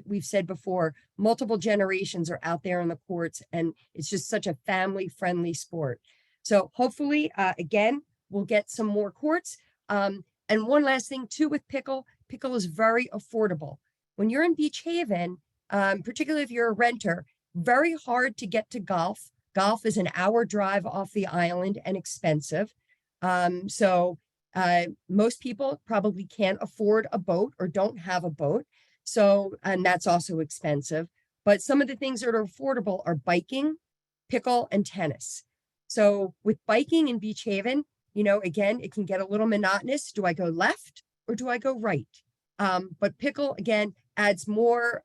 we've said before, multiple generations are out there on the courts, and it's just such a family-friendly sport. So hopefully, again, we'll get some more courts. And one last thing too with pickle is very affordable. When you're in Beach Haven, particularly if you're a renter, very hard to get to golf. Golf is an hour drive off the island and expensive. Most people probably can't afford a boat or don't have a boat. And that's also expensive. But some of the things that are affordable are biking, pickle, and tennis. So with biking in Beach Haven, again, it can get a little monotonous. Do I go left or do I go right? But pickle, again, adds more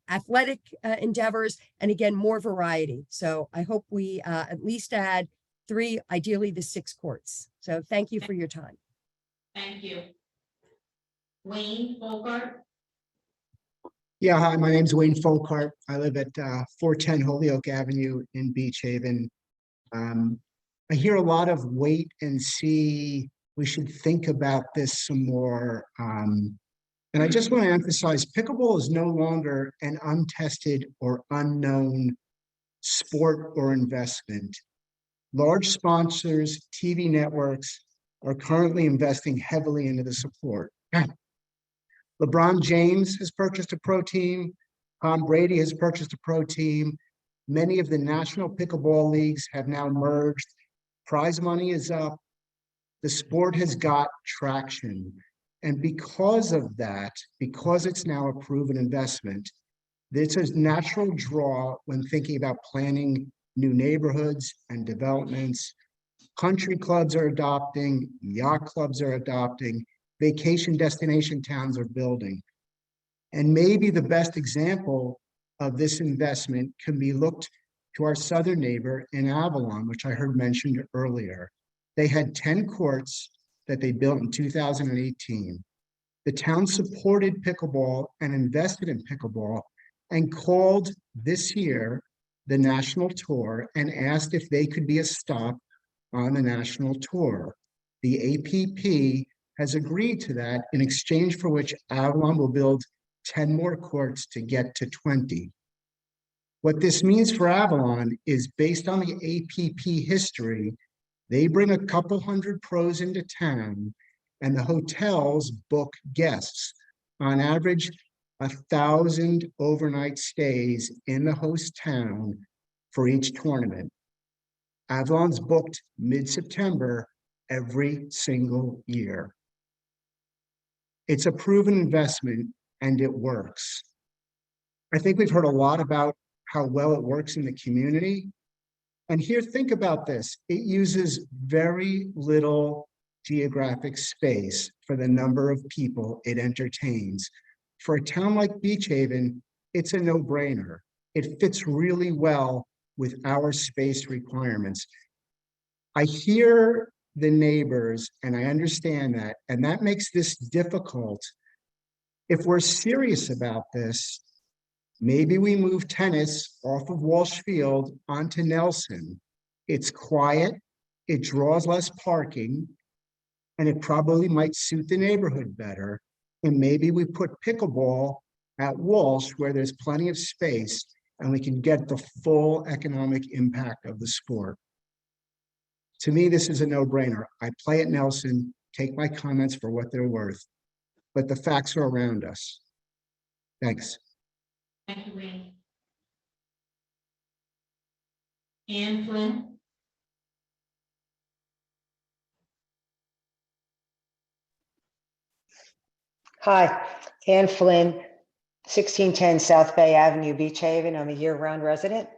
athletic endeavors, and again, more variety. So I hope we at least add 3, ideally the 6 courts. So thank you for your time. Thank you. Wayne Folkart. Yeah, hi, my name's Wayne Folkart. I live at 410 Holyoke Avenue in Beach Haven. I hear a lot of wait and see. We should think about this some more. And I just want to emphasize, pickleball is no longer an untested or unknown sport or investment. Large sponsors, TV networks are currently investing heavily into the support. LeBron James has purchased a pro team. Tom Brady has purchased a pro team. Many of the national pickleball leagues have now merged. Prize money is up. The sport has got traction. And because of that, because it's now a proven investment, This is natural draw when thinking about planning new neighborhoods and developments. Country clubs are adopting, yacht clubs are adopting, vacation destination towns are building. And maybe the best example of this investment can be looked to our southern neighbor in Avalon, which I heard mentioned earlier. They had 10 courts that they built in 2018. The town supported pickleball and invested in pickleball and called this year the national tour and asked if they could be a stop on the national tour. The APP has agreed to that, in exchange for which Avalon will build 10 more courts to get to 20. What this means for Avalon is, based on the APP history, they bring a couple hundred pros into town and the hotels book guests. On average, 1,000 overnight stays in the host town for each tournament. Avalon's booked mid-September every single year. It's a proven investment and it works. I think we've heard a lot about how well it works in the community. And here, think about this. It uses very little geographic space for the number of people it entertains. For a town like Beach Haven, it's a no-brainer. It fits really well with our space requirements. I hear the neighbors and I understand that, and that makes this difficult. If we're serious about this, maybe we move tennis off of Walsh Field onto Nelson. It's quiet, it draws less parking, and it probably might suit the neighborhood better. And maybe we put pickleball at Walsh where there's plenty of space and we can get the full economic impact of the sport. To me, this is a no-brainer. I play at Nelson, take my comments for what they're worth, but the facts are around us. Thanks. Thank you, Wayne. Anne Flynn? Hi, Ann Flynn, 1610 South Bay Avenue, Beach Haven. I'm a year-round resident.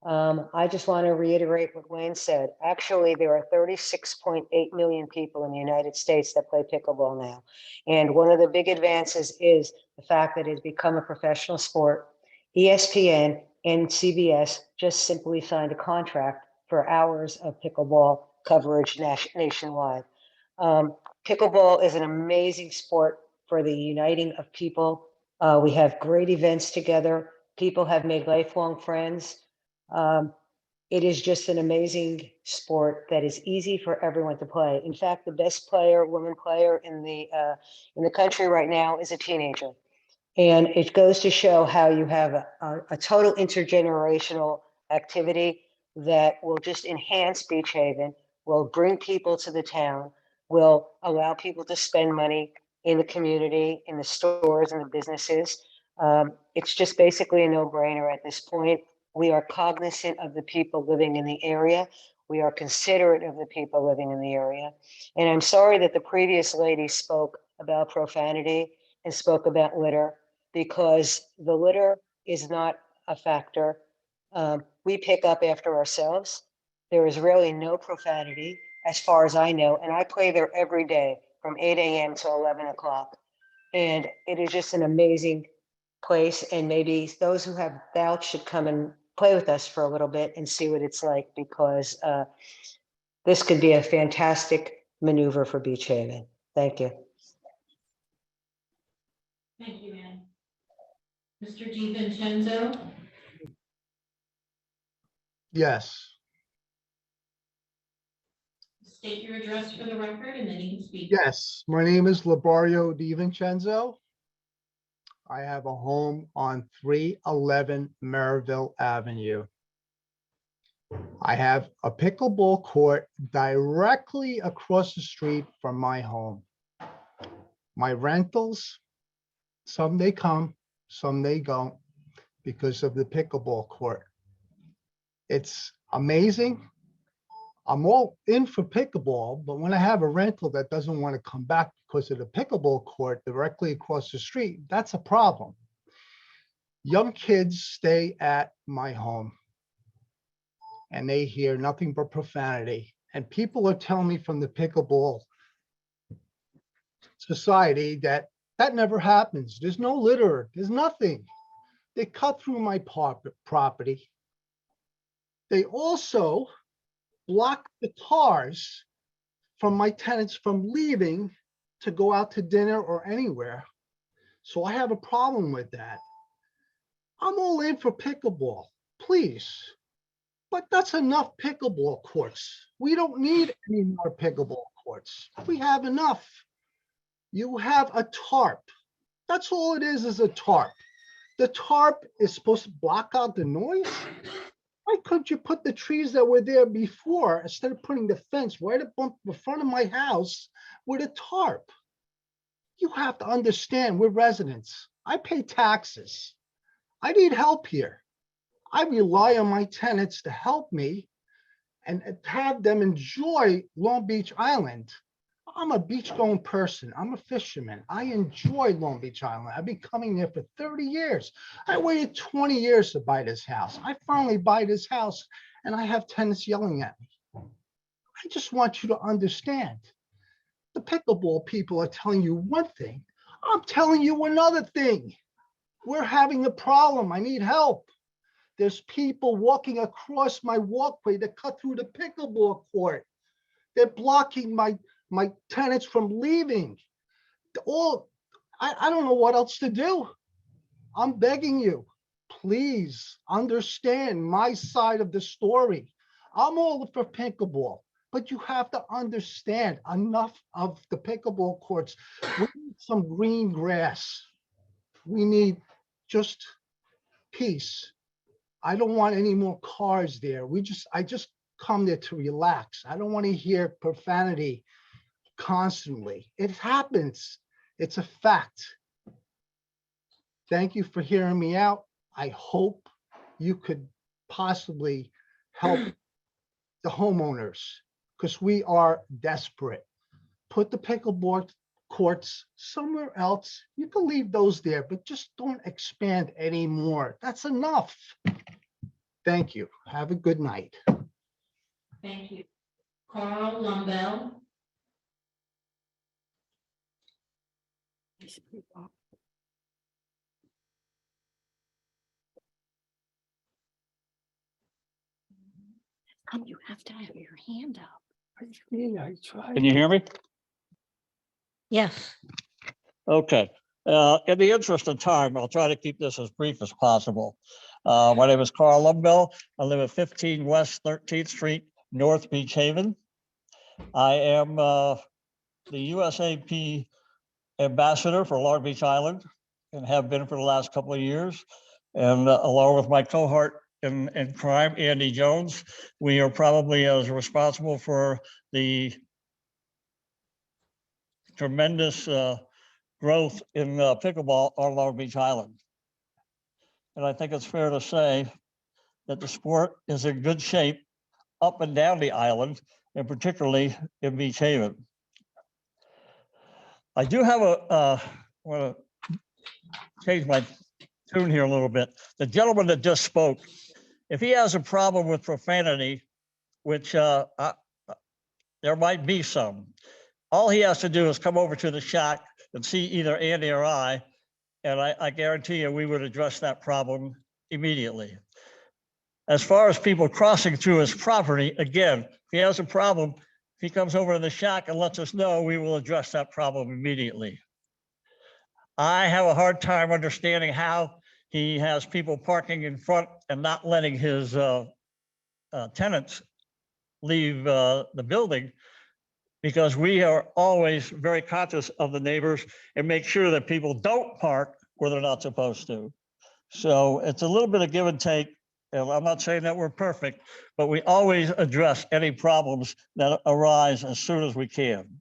I just want to reiterate what Wayne said. Actually, there are 36.8 million people in the United States that play pickleball now. And one of the big advances is the fact that it's become a professional sport. ESPN and CBS just simply signed a contract for hours of pickleball coverage nationwide. Pickleball is an amazing sport for the uniting of people. We have great events together. People have made lifelong friends. It is just an amazing sport that is easy for everyone to play. In fact, the best woman player in the country right now is a teenager. And it goes to show how you have a total intergenerational activity that will just enhance Beach Haven, will bring people to the town, will allow people to spend money in the community, in the stores and the businesses. It's just basically a no-brainer at this point. We are cognizant of the people living in the area. We are considerate of the people living in the area. And I'm sorry that the previous lady spoke about profanity and spoke about litter, because the litter is not a factor. We pick up after ourselves. There is really no profanity as far as I know. And I play there every day from 8 a.m. to 11 o'clock. And it is just an amazing place. And maybe those who have doubts should come and play with us for a little bit and see what it's like, because this could be a fantastic maneuver for Beach Haven. Thank you. Thank you, Anne. Mr. DiVincenzo? Yes. State your address for the record and then you can speak. Yes, my name is Labario DiVincenzo. I have a home on 311 Merivale Avenue. I have a pickleball court directly across the street from my home. My rentals, some they come, some they go because of the pickleball court. It's amazing. I'm all in for pickleball, but when I have a rental that doesn't want to come back because of the pickleball court directly across the street, that's a problem. Young kids stay at my home and they hear nothing but profanity. And people are telling me from the pickleball society that that never happens. There's no litter. There's nothing. They cut through my property. They also block the cars from my tenants from leaving to go out to dinner or anywhere. So I have a problem with that. I'm all in for pickleball, please. But that's enough pickleball courts. We don't need any more pickleball courts. We have enough. You have a tarp. That's all it is a tarp. The tarp is supposed to block out the noise. Why couldn't you put the trees that were there before instead of putting the fence right up on the front of my house with a tarp? You have to understand, we're residents. I pay taxes. I need help here. I rely on my tenants to help me and have them enjoy Long Beach Island. I'm a beach-going person. I'm a fisherman. I enjoy Long Beach Island. I've been coming there for 30 years. I waited 20 years to buy this house. I finally buy this house and I have tenants yelling at me. I just want you to understand. The pickleball people are telling you one thing. I'm telling you another thing. We're having a problem. I need help. There's people walking across my walkway that cut through the pickleball court. They're blocking my tenants from leaving. I don't know what else to do. I'm begging you, please understand my side of the story. I'm all for pickleball, but you have to understand enough of the pickleball courts. We need some green grass. We need just peace. I don't want any more cars there. I just come there to relax. I don't want to hear profanity constantly. It happens. It's a fact. Thank you for hearing me out. I hope you could possibly help the homeowners because we are desperate. Put the pickleball courts somewhere else. You can leave those there, but just don't expand anymore. That's enough. Thank you. Have a good night. Thank you. Carl Lumbell. You have to have your hand up. Can you hear me? Yes. Okay. In the interest of time, I'll try to keep this as brief as possible. My name is Carl Lumbell. I live at 15 West 13th Street, North Beach Haven. I am the USAP ambassador for Long Beach Island and have been for the last couple of years. And along with my cohort in crime, Andy Jones, we are probably as responsible for the tremendous growth in pickleball on Long Beach Island. And I think it's fair to say that the sport is in good shape up and down the island, and particularly in Beach Haven. I do have want to change my tune here a little bit. The gentleman that just spoke, if he has a problem with profanity, which there might be some, all he has to do is come over to the shack and see either Andy or I, and I guarantee you we would address that problem immediately. As far as people crossing through his property, again, if he has a problem, if he comes over to the shack and lets us know, we will address that problem immediately. I have a hard time understanding how he has people parking in front and not letting his tenants leave the building, because we are always very conscious of the neighbors and make sure that people don't park where they're not supposed to. So it's a little bit of give and take. And I'm not saying that we're perfect, but we always address any problems that arise as soon as we can.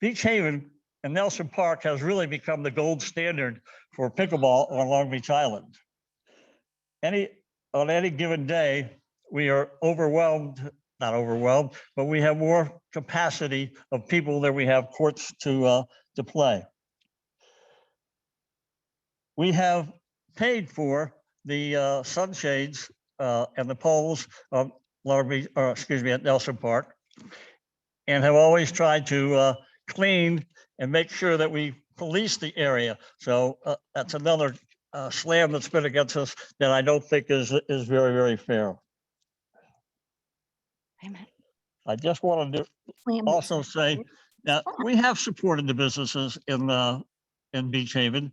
Beach Haven and Nelson Park has really become the gold standard for pickleball on Long Beach Island. On any given day, we are overwhelmed, not overwhelmed, but we have more capacity of people than we have courts to play. We have paid for the sunshades and the poles of at Nelson Park, and have always tried to clean and make sure that we police the area. So that's another slam that's been against us that I don't think is very, very fair. I just wanted to also say that we have supported the businesses in Beach Haven.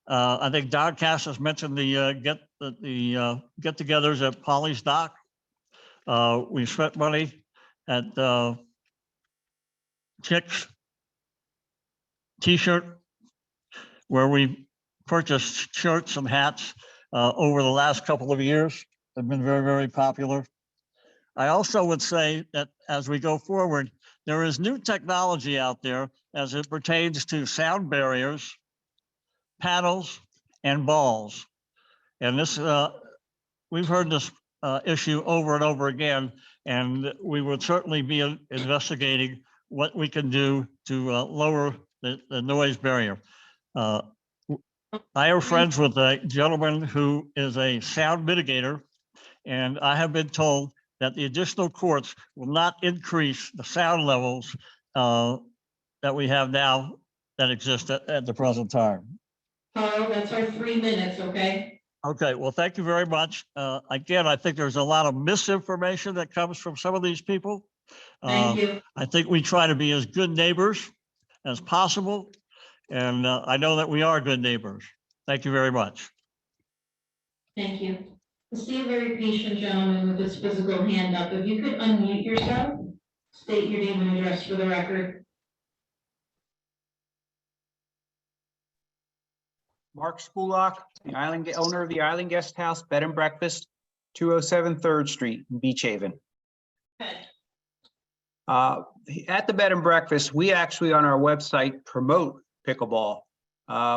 I think Don Cass has mentioned the get-togethers at Polly's Dock. We spent money at Chick's T-shirt, where we purchased shirts and hats over the last couple of years. They've been very, very popular. I also would say that as we go forward, there is new technology out there as it pertains to sound barriers, paddles, and balls. And this, we've heard this issue over and over again, and we would certainly be investigating what we can do to lower the noise barrier. I am friends with a gentleman who is a sound mitigator, and I have been told that the additional courts will not increase the sound levels that we have now that exist at the present time. Carl, that's our 3 minutes, okay? Okay, well, thank you very much. Again, I think there's a lot of misinformation that comes from some of these people. Thank you. I think we try to be as good neighbors as possible, and I know that we are good neighbors. Thank you very much. Thank you. I see a very patient gentleman with his physical hand up. If you could unmute yourself, state your name and address for the record. Mark Spulak, the owner of the Island Guest House Bed and Breakfast, 207 3rd Street in Beach Haven. At the Bed and Breakfast, we actually on our website promote pickleball.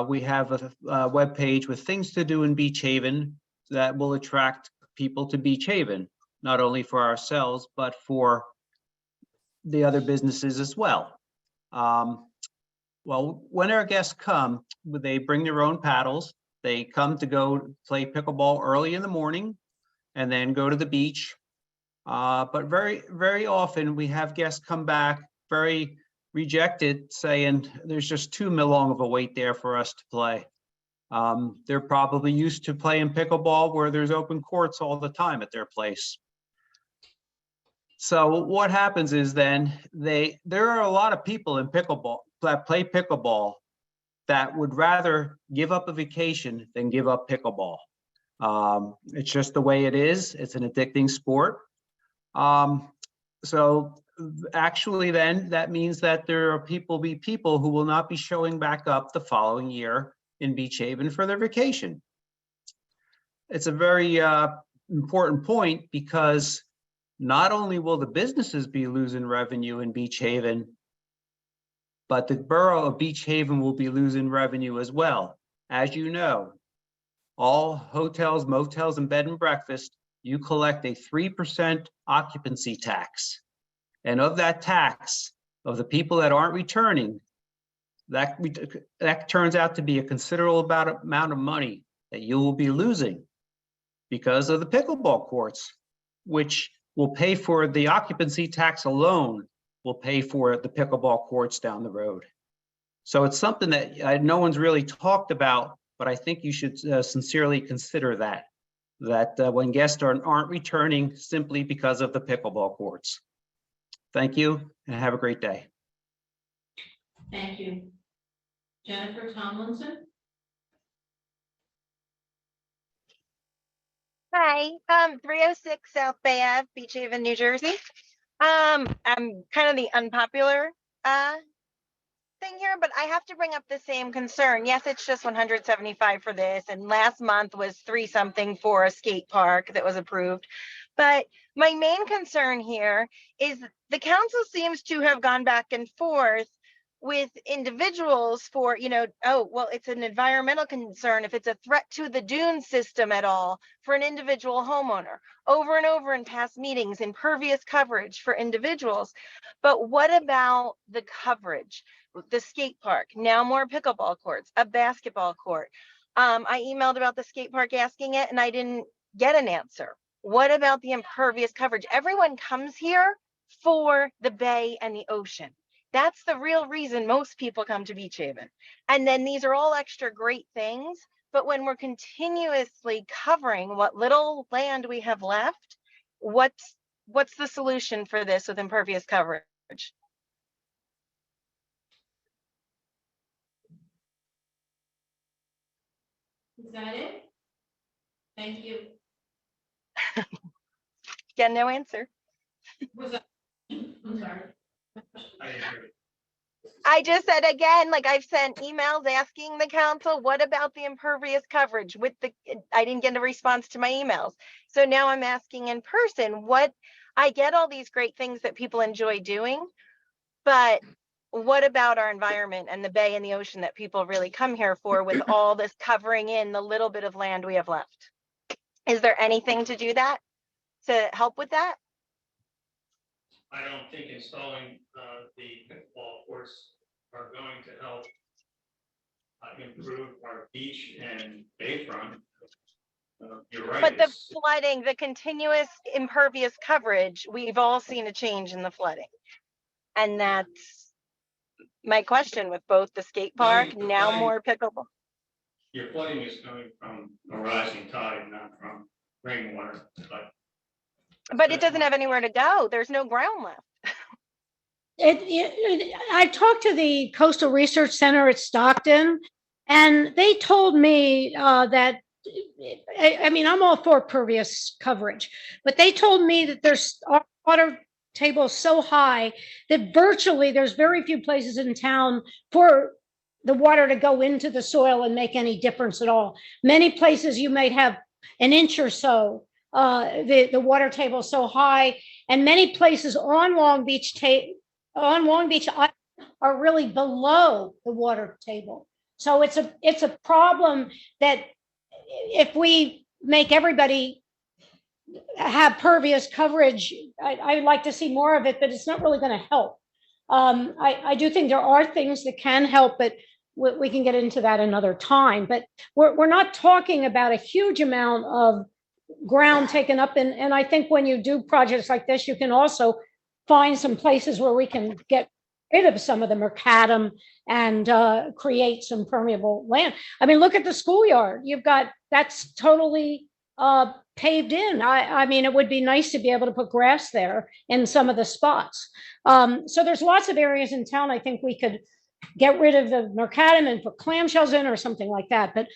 We have a webpage with things to do in Beach Haven that will attract people to Beach Haven, not only for ourselves, but for the other businesses as well. Well, when our guests come, they bring their own paddles. They come to go play pickleball early in the morning and then go to the beach. But very, very often we have guests come back very rejected, saying there's just too long of a wait there for us to play. They're probably used to playing pickleball where there's open courts all the time at their place. So what happens is then there are a lot of people in pickleball that play pickleball that would rather give up a vacation than give up pickleball. It's just the way it is. It's an addicting sport. So actually then that means that there are people who will not be showing back up the following year in Beach Haven for their vacation. It's a very important point because not only will the businesses be losing revenue in Beach Haven, but the borough of Beach Haven will be losing revenue as well. As you know, all hotels, motels, and bed and breakfast, you collect a 3% occupancy tax. And of that tax, of the people that aren't returning, that turns out to be a considerable amount of money that you will be losing because of the pickleball courts, which will pay for the occupancy tax alone, will pay for the pickleball courts down the road. So it's something that no one's really talked about, but I think you should sincerely consider that when guests aren't returning simply because of the pickleball courts. Thank you and have a great day. Thank you. Jennifer Tomlinson? Hi, 306 South Bay Ave, Beach Haven, New Jersey. I'm kind of the unpopular thing here, but I have to bring up the same concern. Yes, it's just 175 for this, and last month was 3 something for a skate park that was approved. But my main concern here is the council seems to have gone back and forth with individuals for, oh, well, it's an environmental concern if it's a threat to the dune system at all for an individual homeowner, over and over in past meetings, impervious coverage for individuals. But what about the coverage? The skate park, now more pickleball courts, a basketball court. I emailed about the skate park asking it and I didn't get an answer. What about the impervious coverage? Everyone comes here for the bay and the ocean. That's the real reason most people come to Beach Haven. And then these are all extra great things. But when we're continuously covering what little land we have left, what's the solution for this with impervious coverage? Is that it? Thank you. Again, no answer. Was that? I'm sorry. I just said again, like I've sent emails asking the council, what about the impervious coverage with I didn't get a response to my emails. So now I'm asking in person, I get all these great things that people enjoy doing, but what about our environment and the bay and the ocean that people really come here for with all this covering in the little bit of land we have left? Is there anything to do that, to help with that? I don't think installing the pickleball courts are going to help improve our beach and bayfront. You're right. But the flooding, the continuous impervious coverage, we've all seen a change in the flooding. And that's my question with both the skate park, The now flooding- more pickleball. Your flooding is coming from a rising tide, not from rainwater, But it doesn't have anywhere to go. There's no ground left. I talked to the Coastal Research Center at Stockton, and they told me that, I mean, I'm all for pervious coverage, but they told me that there's our water table so high that virtually there's very few places in town for the water to go into the soil and make any difference at all. Many places you might have an inch or so, the water table so high, and many places on Long Beach Island are really below the water table. So it's a problem that if we make everybody have pervious coverage, I'd like to see more of it, but it's not really going to help. I do think there are things that can help, but we can get into that another time. But we're not talking about a huge amount of ground taken up. And I think when you do projects like this, you can also find some places where we can get rid of some of the macadam and create some permeable land. I mean, look at the schoolyard. That's totally paved in. I mean, it would be nice to be able to put grass there in some of the spots. So there's lots of areas in town. I think we could get rid of the macadam and put clamshells in or something like that. But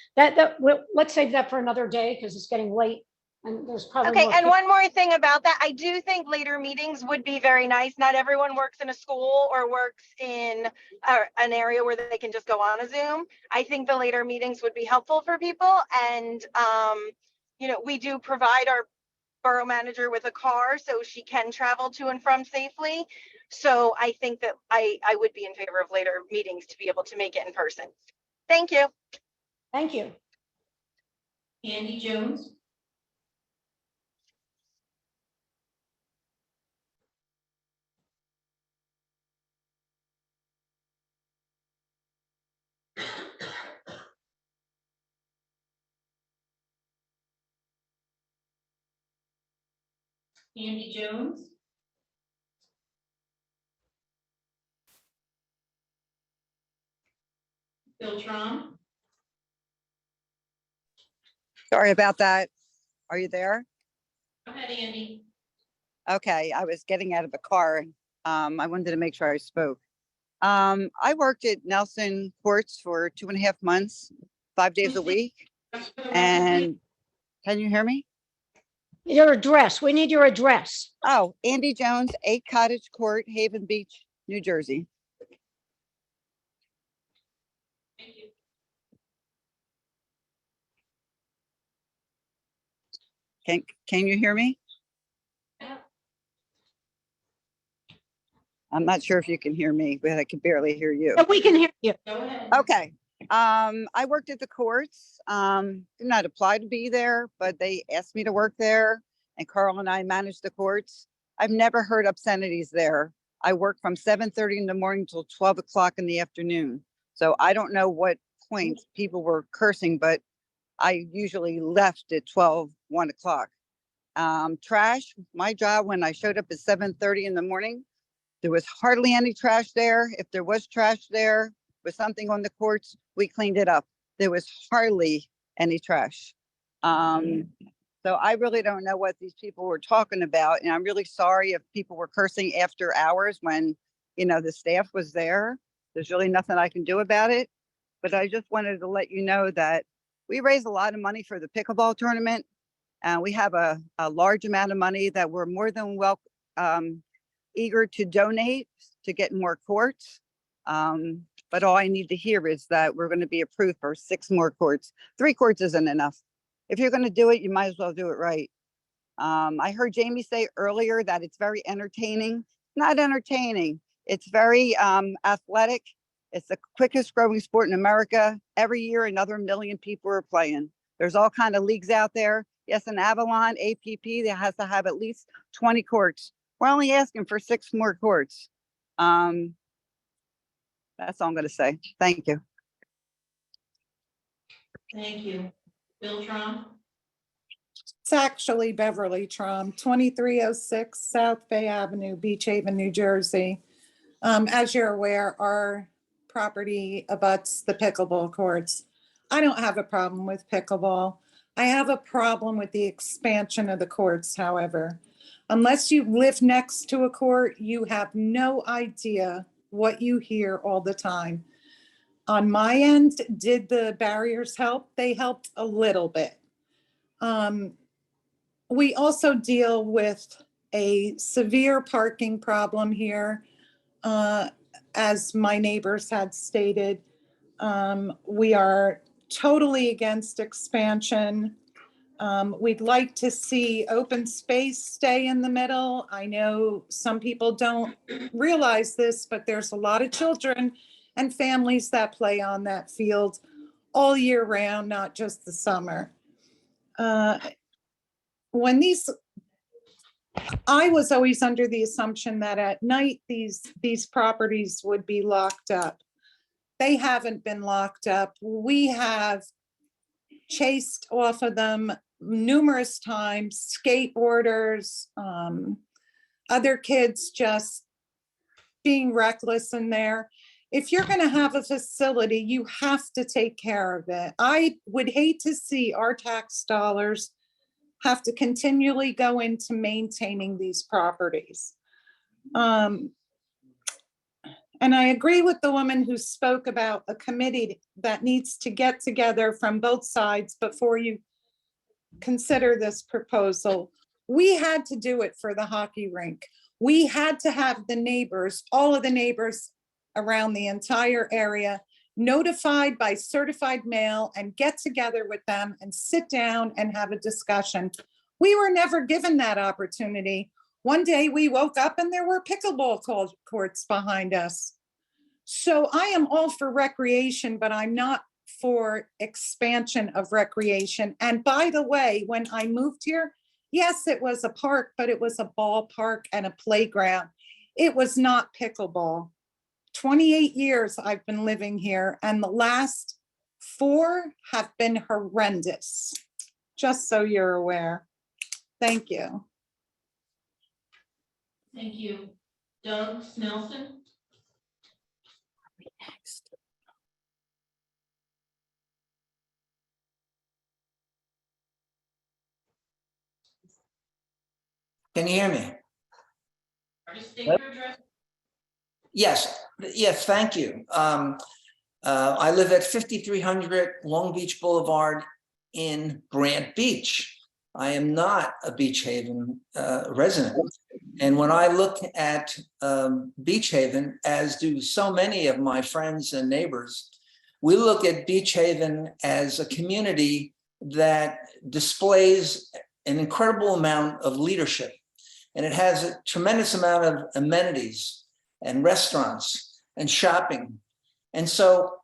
let's save that for another day because it's getting late. And there's probably Okay, more and people- one more thing about that, I do think later meetings would be very nice. Not everyone works in a school or works in an area where they can just go on a Zoom. I think the later meetings would be helpful for people. And, we do provide our borough manager with a car so she can travel to and from safely. So I think that I would be in favor of later meetings to be able to make it in person. Thank you. Thank you. Andy Jones. Andy Jones. Bill Trom. Sorry about that. Are you there? Go ahead, Andy. Okay, I was getting out of the car. I wanted to make sure I spoke. I worked at Nelson Courts for 2.5 months, 5 days a week. And can you hear me? Your address. We need your address. Oh, Andy Jones, 8 Cottage Court, Haven Beach, New Jersey. Thank you. Can you hear me? Yeah. I'm not sure if you can hear me, but I can barely hear you. Yeah, we can hear you. Go ahead. Okay. I worked at the courts. Did not apply to be there, but they asked me to work there, and Carl and I managed the courts. I've never heard obscenities there. I worked from 7:30 in the morning till 12 o'clock in the afternoon. So I don't know what point people were cursing, but I usually left at 12, 1 o'clock. Trash, my job when I showed up at 7:30 in the morning, there was hardly any trash there. If there was trash there with something on the courts, we cleaned it up. There was hardly any trash. So I really don't know what these people were talking about. And I'm really sorry if people were cursing after hours when, you know, the staff was there. There's really nothing I can do about it. But I just wanted to let you know that we raise a lot of money for the pickleball tournament. We have a large amount of money that we're more than eager to donate to get more courts. But all I need to hear is that we're going to be approved for 6 more courts. 3 courts isn't enough. If you're going to do it, you might as well do it right. I heard Jamie say earlier that it's very entertaining. Not entertaining. It's very athletic. It's the quickest growing sport in America. Every year, another 1 million people are playing. There's all kind of leagues out there. Yes, in Avalon, APP, that has to have at least 20 courts. We're only asking for 6 more courts. That's all I'm going to say. Thank you. Thank you. Bill Trom? It's actually Beverly Trom, 2306 South Bay Avenue, Beach Haven, New Jersey. As you're aware, our property abuts the pickleball courts. I don't have a problem with pickleball. I have a problem with the expansion of the courts, however. Unless you live next to a court, you have no idea what you hear all the time. On my end, did the barriers help? They helped a little bit. We also deal with a severe parking problem here. As my neighbors had stated, we are totally against expansion. We'd like to see open space stay in the middle. I know some people don't realize this, but there's a lot of children and families that play on that field all year round, not just the summer. I was always under the assumption that at night these properties would be locked up. They haven't been locked up. We have chased off of them numerous times, skateboarders, other kids just being reckless in there. If you're going to have a facility, you have to take care of it. I would hate to see our tax dollars have to continually go into maintaining these properties. And I agree with the woman who spoke about a committee that needs to get together from both sides before you consider this proposal. We had to do it for the hockey rink. We had to have the neighbors, all of the neighbors around the entire area, notified by certified mail and get together with them and sit down and have a discussion. We were never given that opportunity. One day we woke up and there were pickleball courts behind us. So I am all for recreation, but I'm not for expansion of recreation. And by the way, when I moved here, yes, it was a park, but it was a ballpark and a playground. It was not pickleball. 28 years I've been living here, and the last 4 have been horrendous, just so you're aware. Thank you. Thank you. Doug Snelson? Can you hear me? Just state your address. Yes, thank you. I live at 5300 Long Beach Boulevard in Grant Beach. I am not a Beach Haven resident. And when I look at Beach Haven, as do so many of my friends and neighbors, we look at Beach Haven as a community that displays an incredible amount of leadership. And it has a tremendous amount of amenities and restaurants and shopping. And so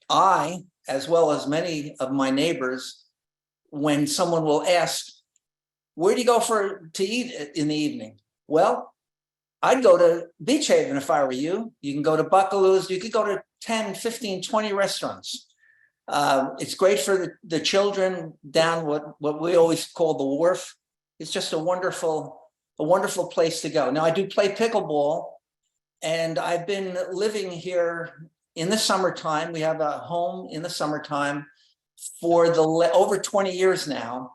I, as well as many of my neighbors, when someone will ask, where do you go to eat in the evening? Well, I'd go to Beach Haven if I were you. You can go to Buckaloo's, you could go to 10, 15, 20 restaurants. It's great for the children down what we always call the wharf. It's just a wonderful place to go. Now, I do play pickleball, and I've been living here in the summertime. We have a home in the summertime for over 20 years now.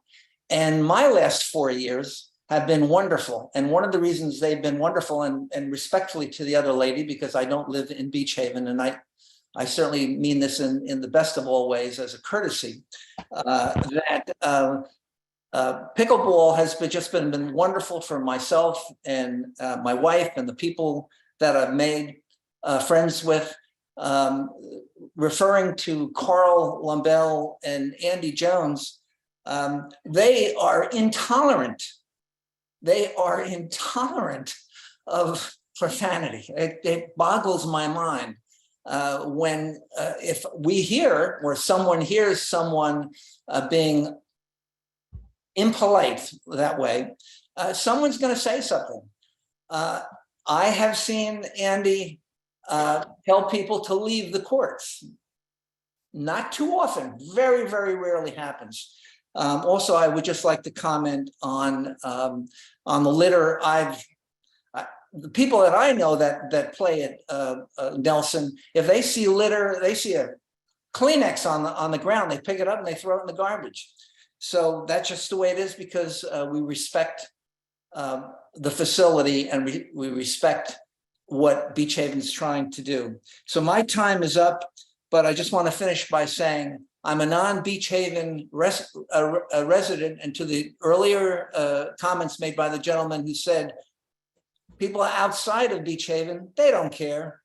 And my last 4 years have been wonderful. And one of the reasons they've been wonderful, and respectfully to the other lady, because I don't live in Beach Haven, and I certainly mean this in the best of all ways as a courtesy, that pickleball has just been wonderful for myself and my wife and the people that I've made friends with. Referring to Carl Lumbell and Andy Jones, they are intolerant. They are intolerant of profanity. It boggles my mind when if we hear or someone hears someone being impolite that way, someone's going to say something. I have seen Andy tell people to leave the courts. Not too often, very, very rarely happens. Also, I would just like to comment on the litter. The people that I know that play at Nelson, if they see litter, they see a Kleenex on the ground, they pick it up and they throw it in the garbage. So that's just the way it is, because we respect the facility, and we respect what Beach Haven's trying to do. So my time is up, but I just want to finish by saying I'm a non-Beach Haven resident, and to the earlier comments made by the gentleman who said people outside of Beach Haven, they don't care.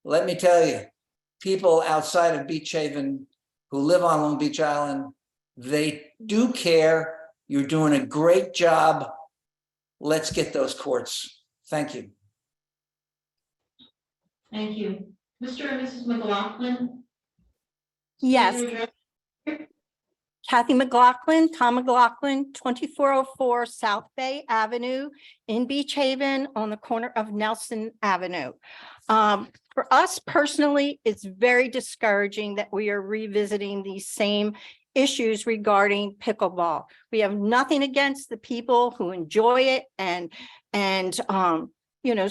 Let me tell you, people outside of Beach Haven who live on Long Beach Island, they do care. You're doing a great job. Let's get those courts. Thank you. Thank you. Mr. and Mrs. McLaughlin? Yes. Kathy McLaughlin, Tom McLaughlin, 2404 South Bay Avenue in Beach Haven on the corner of Nelson Avenue. For us personally, it's very discouraging that we are revisiting these same issues regarding pickleball. We have nothing against the people who enjoy it and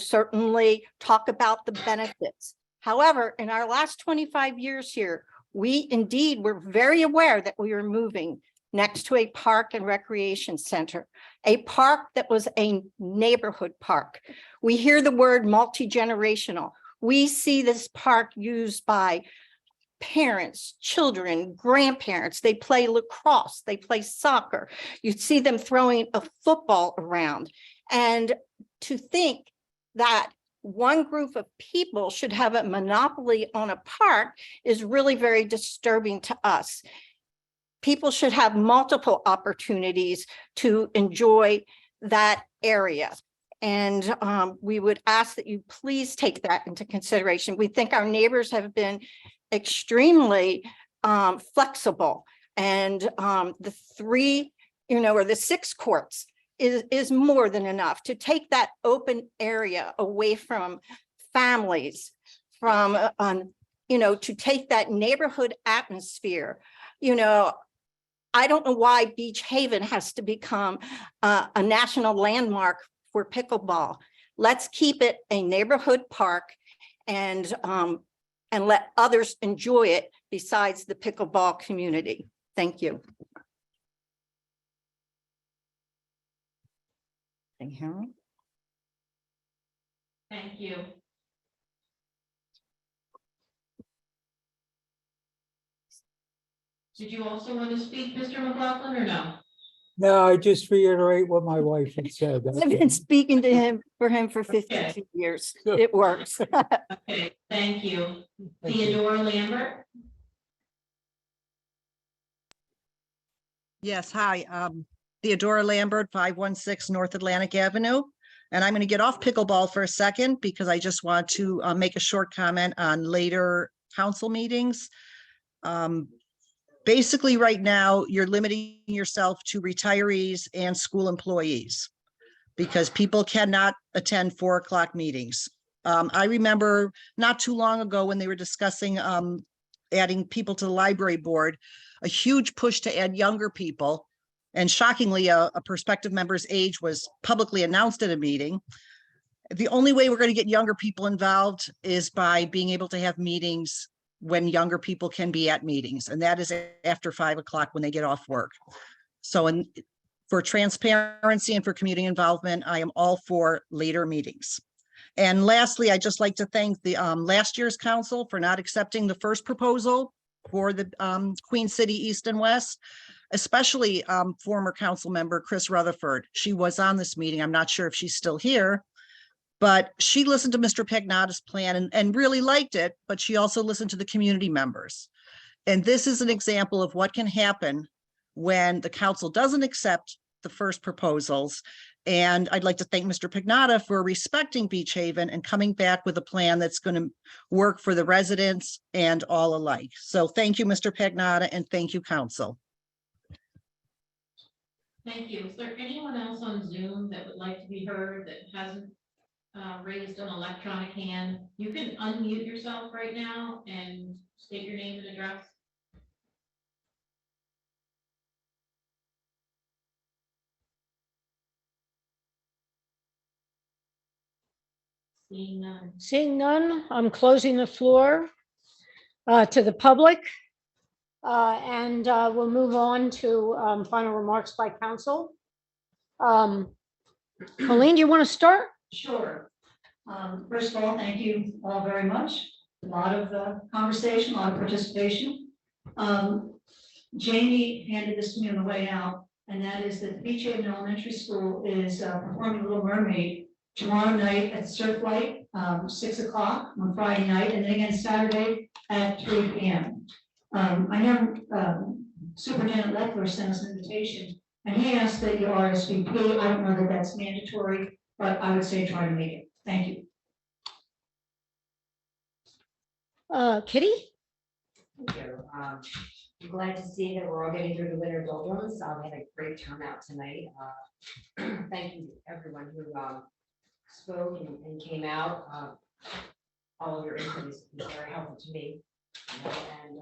certainly talk about the benefits. However, in our last 25 years here, we indeed were very aware that we were moving next to a park and recreation center, a park that was a neighborhood park. We hear the word multi-generational. We see this park used by parents, children, grandparents. They play lacrosse, they play soccer. You see them throwing a football around. And to think that one group of people should have a monopoly on a park is really very disturbing to us. People should have multiple opportunities to enjoy that area. And we would ask that you please take that into consideration. We think our neighbors have been extremely flexible, and the 3, or the 6 courts is more than enough to take that open area away from families, from to take that neighborhood atmosphere. I don't know why Beach Haven has to become a national landmark for pickleball. Let's keep it a neighborhood park and let others enjoy it besides the pickleball community. Thank you. Thank you. Did you also want to speak, Mr. McLaughlin, or no? No, I just reiterate what my wife had said. I've been speaking to him for 52 years. It works. Okay, thank you. Theodore Lambert? Yes, hi, Theodora Lambert, 516 North Atlantic Avenue. And I'm going to get off pickleball for a second because I just want to make a short comment on later council meetings. Basically, right now, you're limiting yourself to retirees and school employees because people cannot attend 4 o'clock meetings. I remember not too long ago when they were discussing adding people to the library board, a huge push to add younger people. And shockingly, a prospective member's age was publicly announced at a meeting. The only way we're going to get younger people involved is by being able to have meetings when younger people can be at meetings, and that is after 5 o'clock when they get off work. So for transparency and for community involvement, I am all for later meetings. And lastly, I'd just like to thank the last year's council for not accepting the first proposal for the Queen City East and West, especially former council member Chris Rutherford. She was on this meeting. I'm not sure if she's still here, but she listened to Mr. Pagnata's plan and really liked it, but she also listened to the community members. And this is an example of what can happen when the council doesn't accept the first proposals. And I'd like to thank Mr. Pagnata for respecting Beach Haven and coming back with a plan that's going to work for the residents and all alike. So thank you, Mr. Pagnata, and thank you, council. Thank you. Is there anyone else on Zoom that would like to be heard that hasn't raised an electronic hand? You can unmute yourself right now and state your name and address. Seeing none. Seeing none, I'm closing the floor to the public. And we'll move on to final remarks by council. Colleen, do you want to start? Sure. First of all, thank you all very much. A lot of conversation, a lot of participation. Jamie handed this to me on the way out, and that is that Beach Haven Elementary School is performing Little Mermaid tomorrow night at Surflight, 6 o'clock on Friday night, and then again Saturday at 3 p.m. I know Superintendent Leffler sent us an invitation, and he asked that you RSVP. I don't know that that's mandatory, but I would say try to make it. Thank you. Kitty? Thank you. I'm glad to see that we're all getting through the winter doldrums. We had a great turnout tonight. Thank you to everyone who spoke and came out. All of your input is very helpful to me. And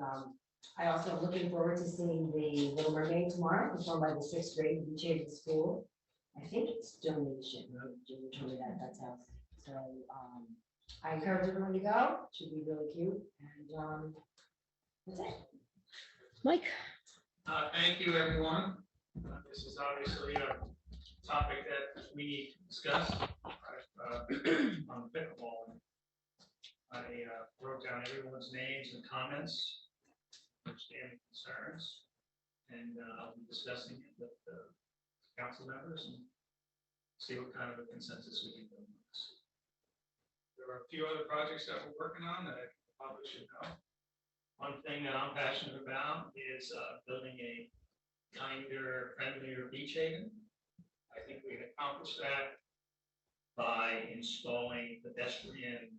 I also am looking forward to seeing the Little Mermaid tomorrow, performed by the 6th grade in Beach Haven School. I think it's donation. Jimmy told me that that's how. So I encourage everyone to go. It should be really cute. And that's it. Mike? Thank you, everyone. This is obviously a topic that we need to discuss on pickleball. I wrote down everyone's names and comments, understanding concerns, and I'll be discussing it with the council members and see what kind of a consensus we can build on this. There are a few other projects that we're working on that I probably should know. One thing that I'm passionate about is building a kinder, friendlier Beach Haven. I think we can accomplish that by installing pedestrian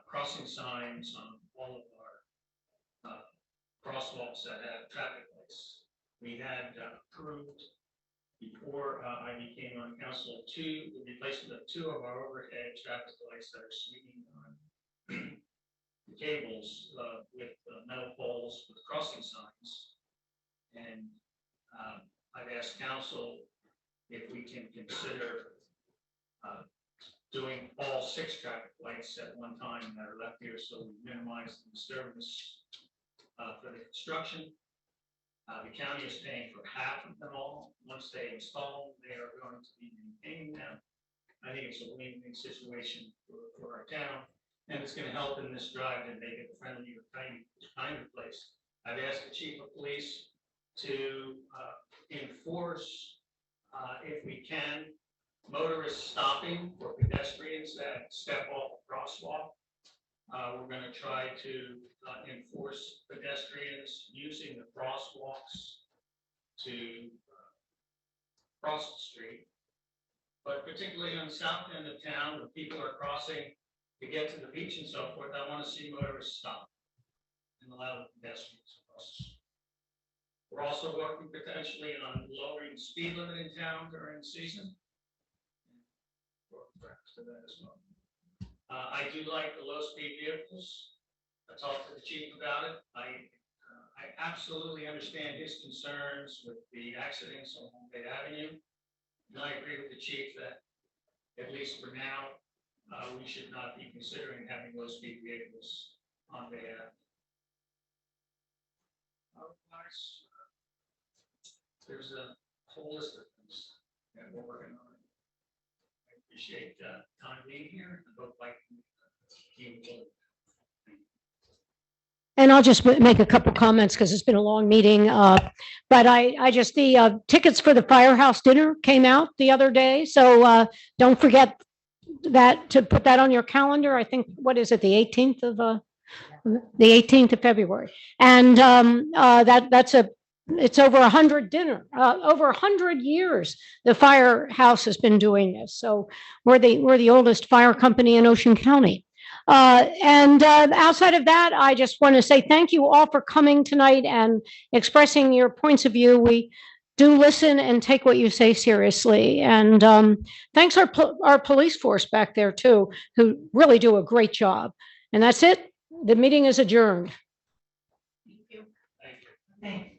crossing signs on all of our crosswalks that have traffic lights. We had approved before I became on council the replacement of 2 of our overhead traffic lights that are swinging on the cables with metal poles with crossing signs. And I've asked council if we can consider doing all 6 traffic lights at one time that are left here, so we minimize the disturbance for the construction. The county is paying for half of them all. Once they install, they are going to be maintaining them. I think it's a win-win situation for our town, and it's going to help in this drive and make it a friendlier, kinder place. I've asked the chief of police to enforce, if we can, motorists stopping for pedestrians that step off a crosswalk. We're going to try to enforce pedestrians using the crosswalks to cross the street. But particularly on the south end of town, where people are crossing to get to the beach and so forth, I want to see motorists stop and allow the pedestrians to cross. We're also working potentially on lowering the speed limit in town during the season. To that as well. I do like the low-speed vehicles. talked to the chief about it. I absolutely understand his concerns with the accidents on Home Bay Avenue. And I agree with the chief that, at least for now, we should not be considering having low-speed vehicles on Bay Ave. Otherwise, there's a whole list of things that we're working on. I appreciate time being here. I hope I can keep it. And I'll just make a couple comments because it's been a long meeting. But the tickets for the Firehouse dinner came out the other day. So don't forget that, to put that on your calendar. I think, what is it, the 18th of February. And it's over 100 dinner, over 100 years. The Firehouse has been doing this. So we're the oldest fire company in Ocean County. Outside of that, I just want to say thank you all for coming tonight and expressing your points of view. We do listen and take what you say seriously. And thanks our police force back there too, who really do a great job. And that's it. The meeting is adjourned. Thank you. Thanks.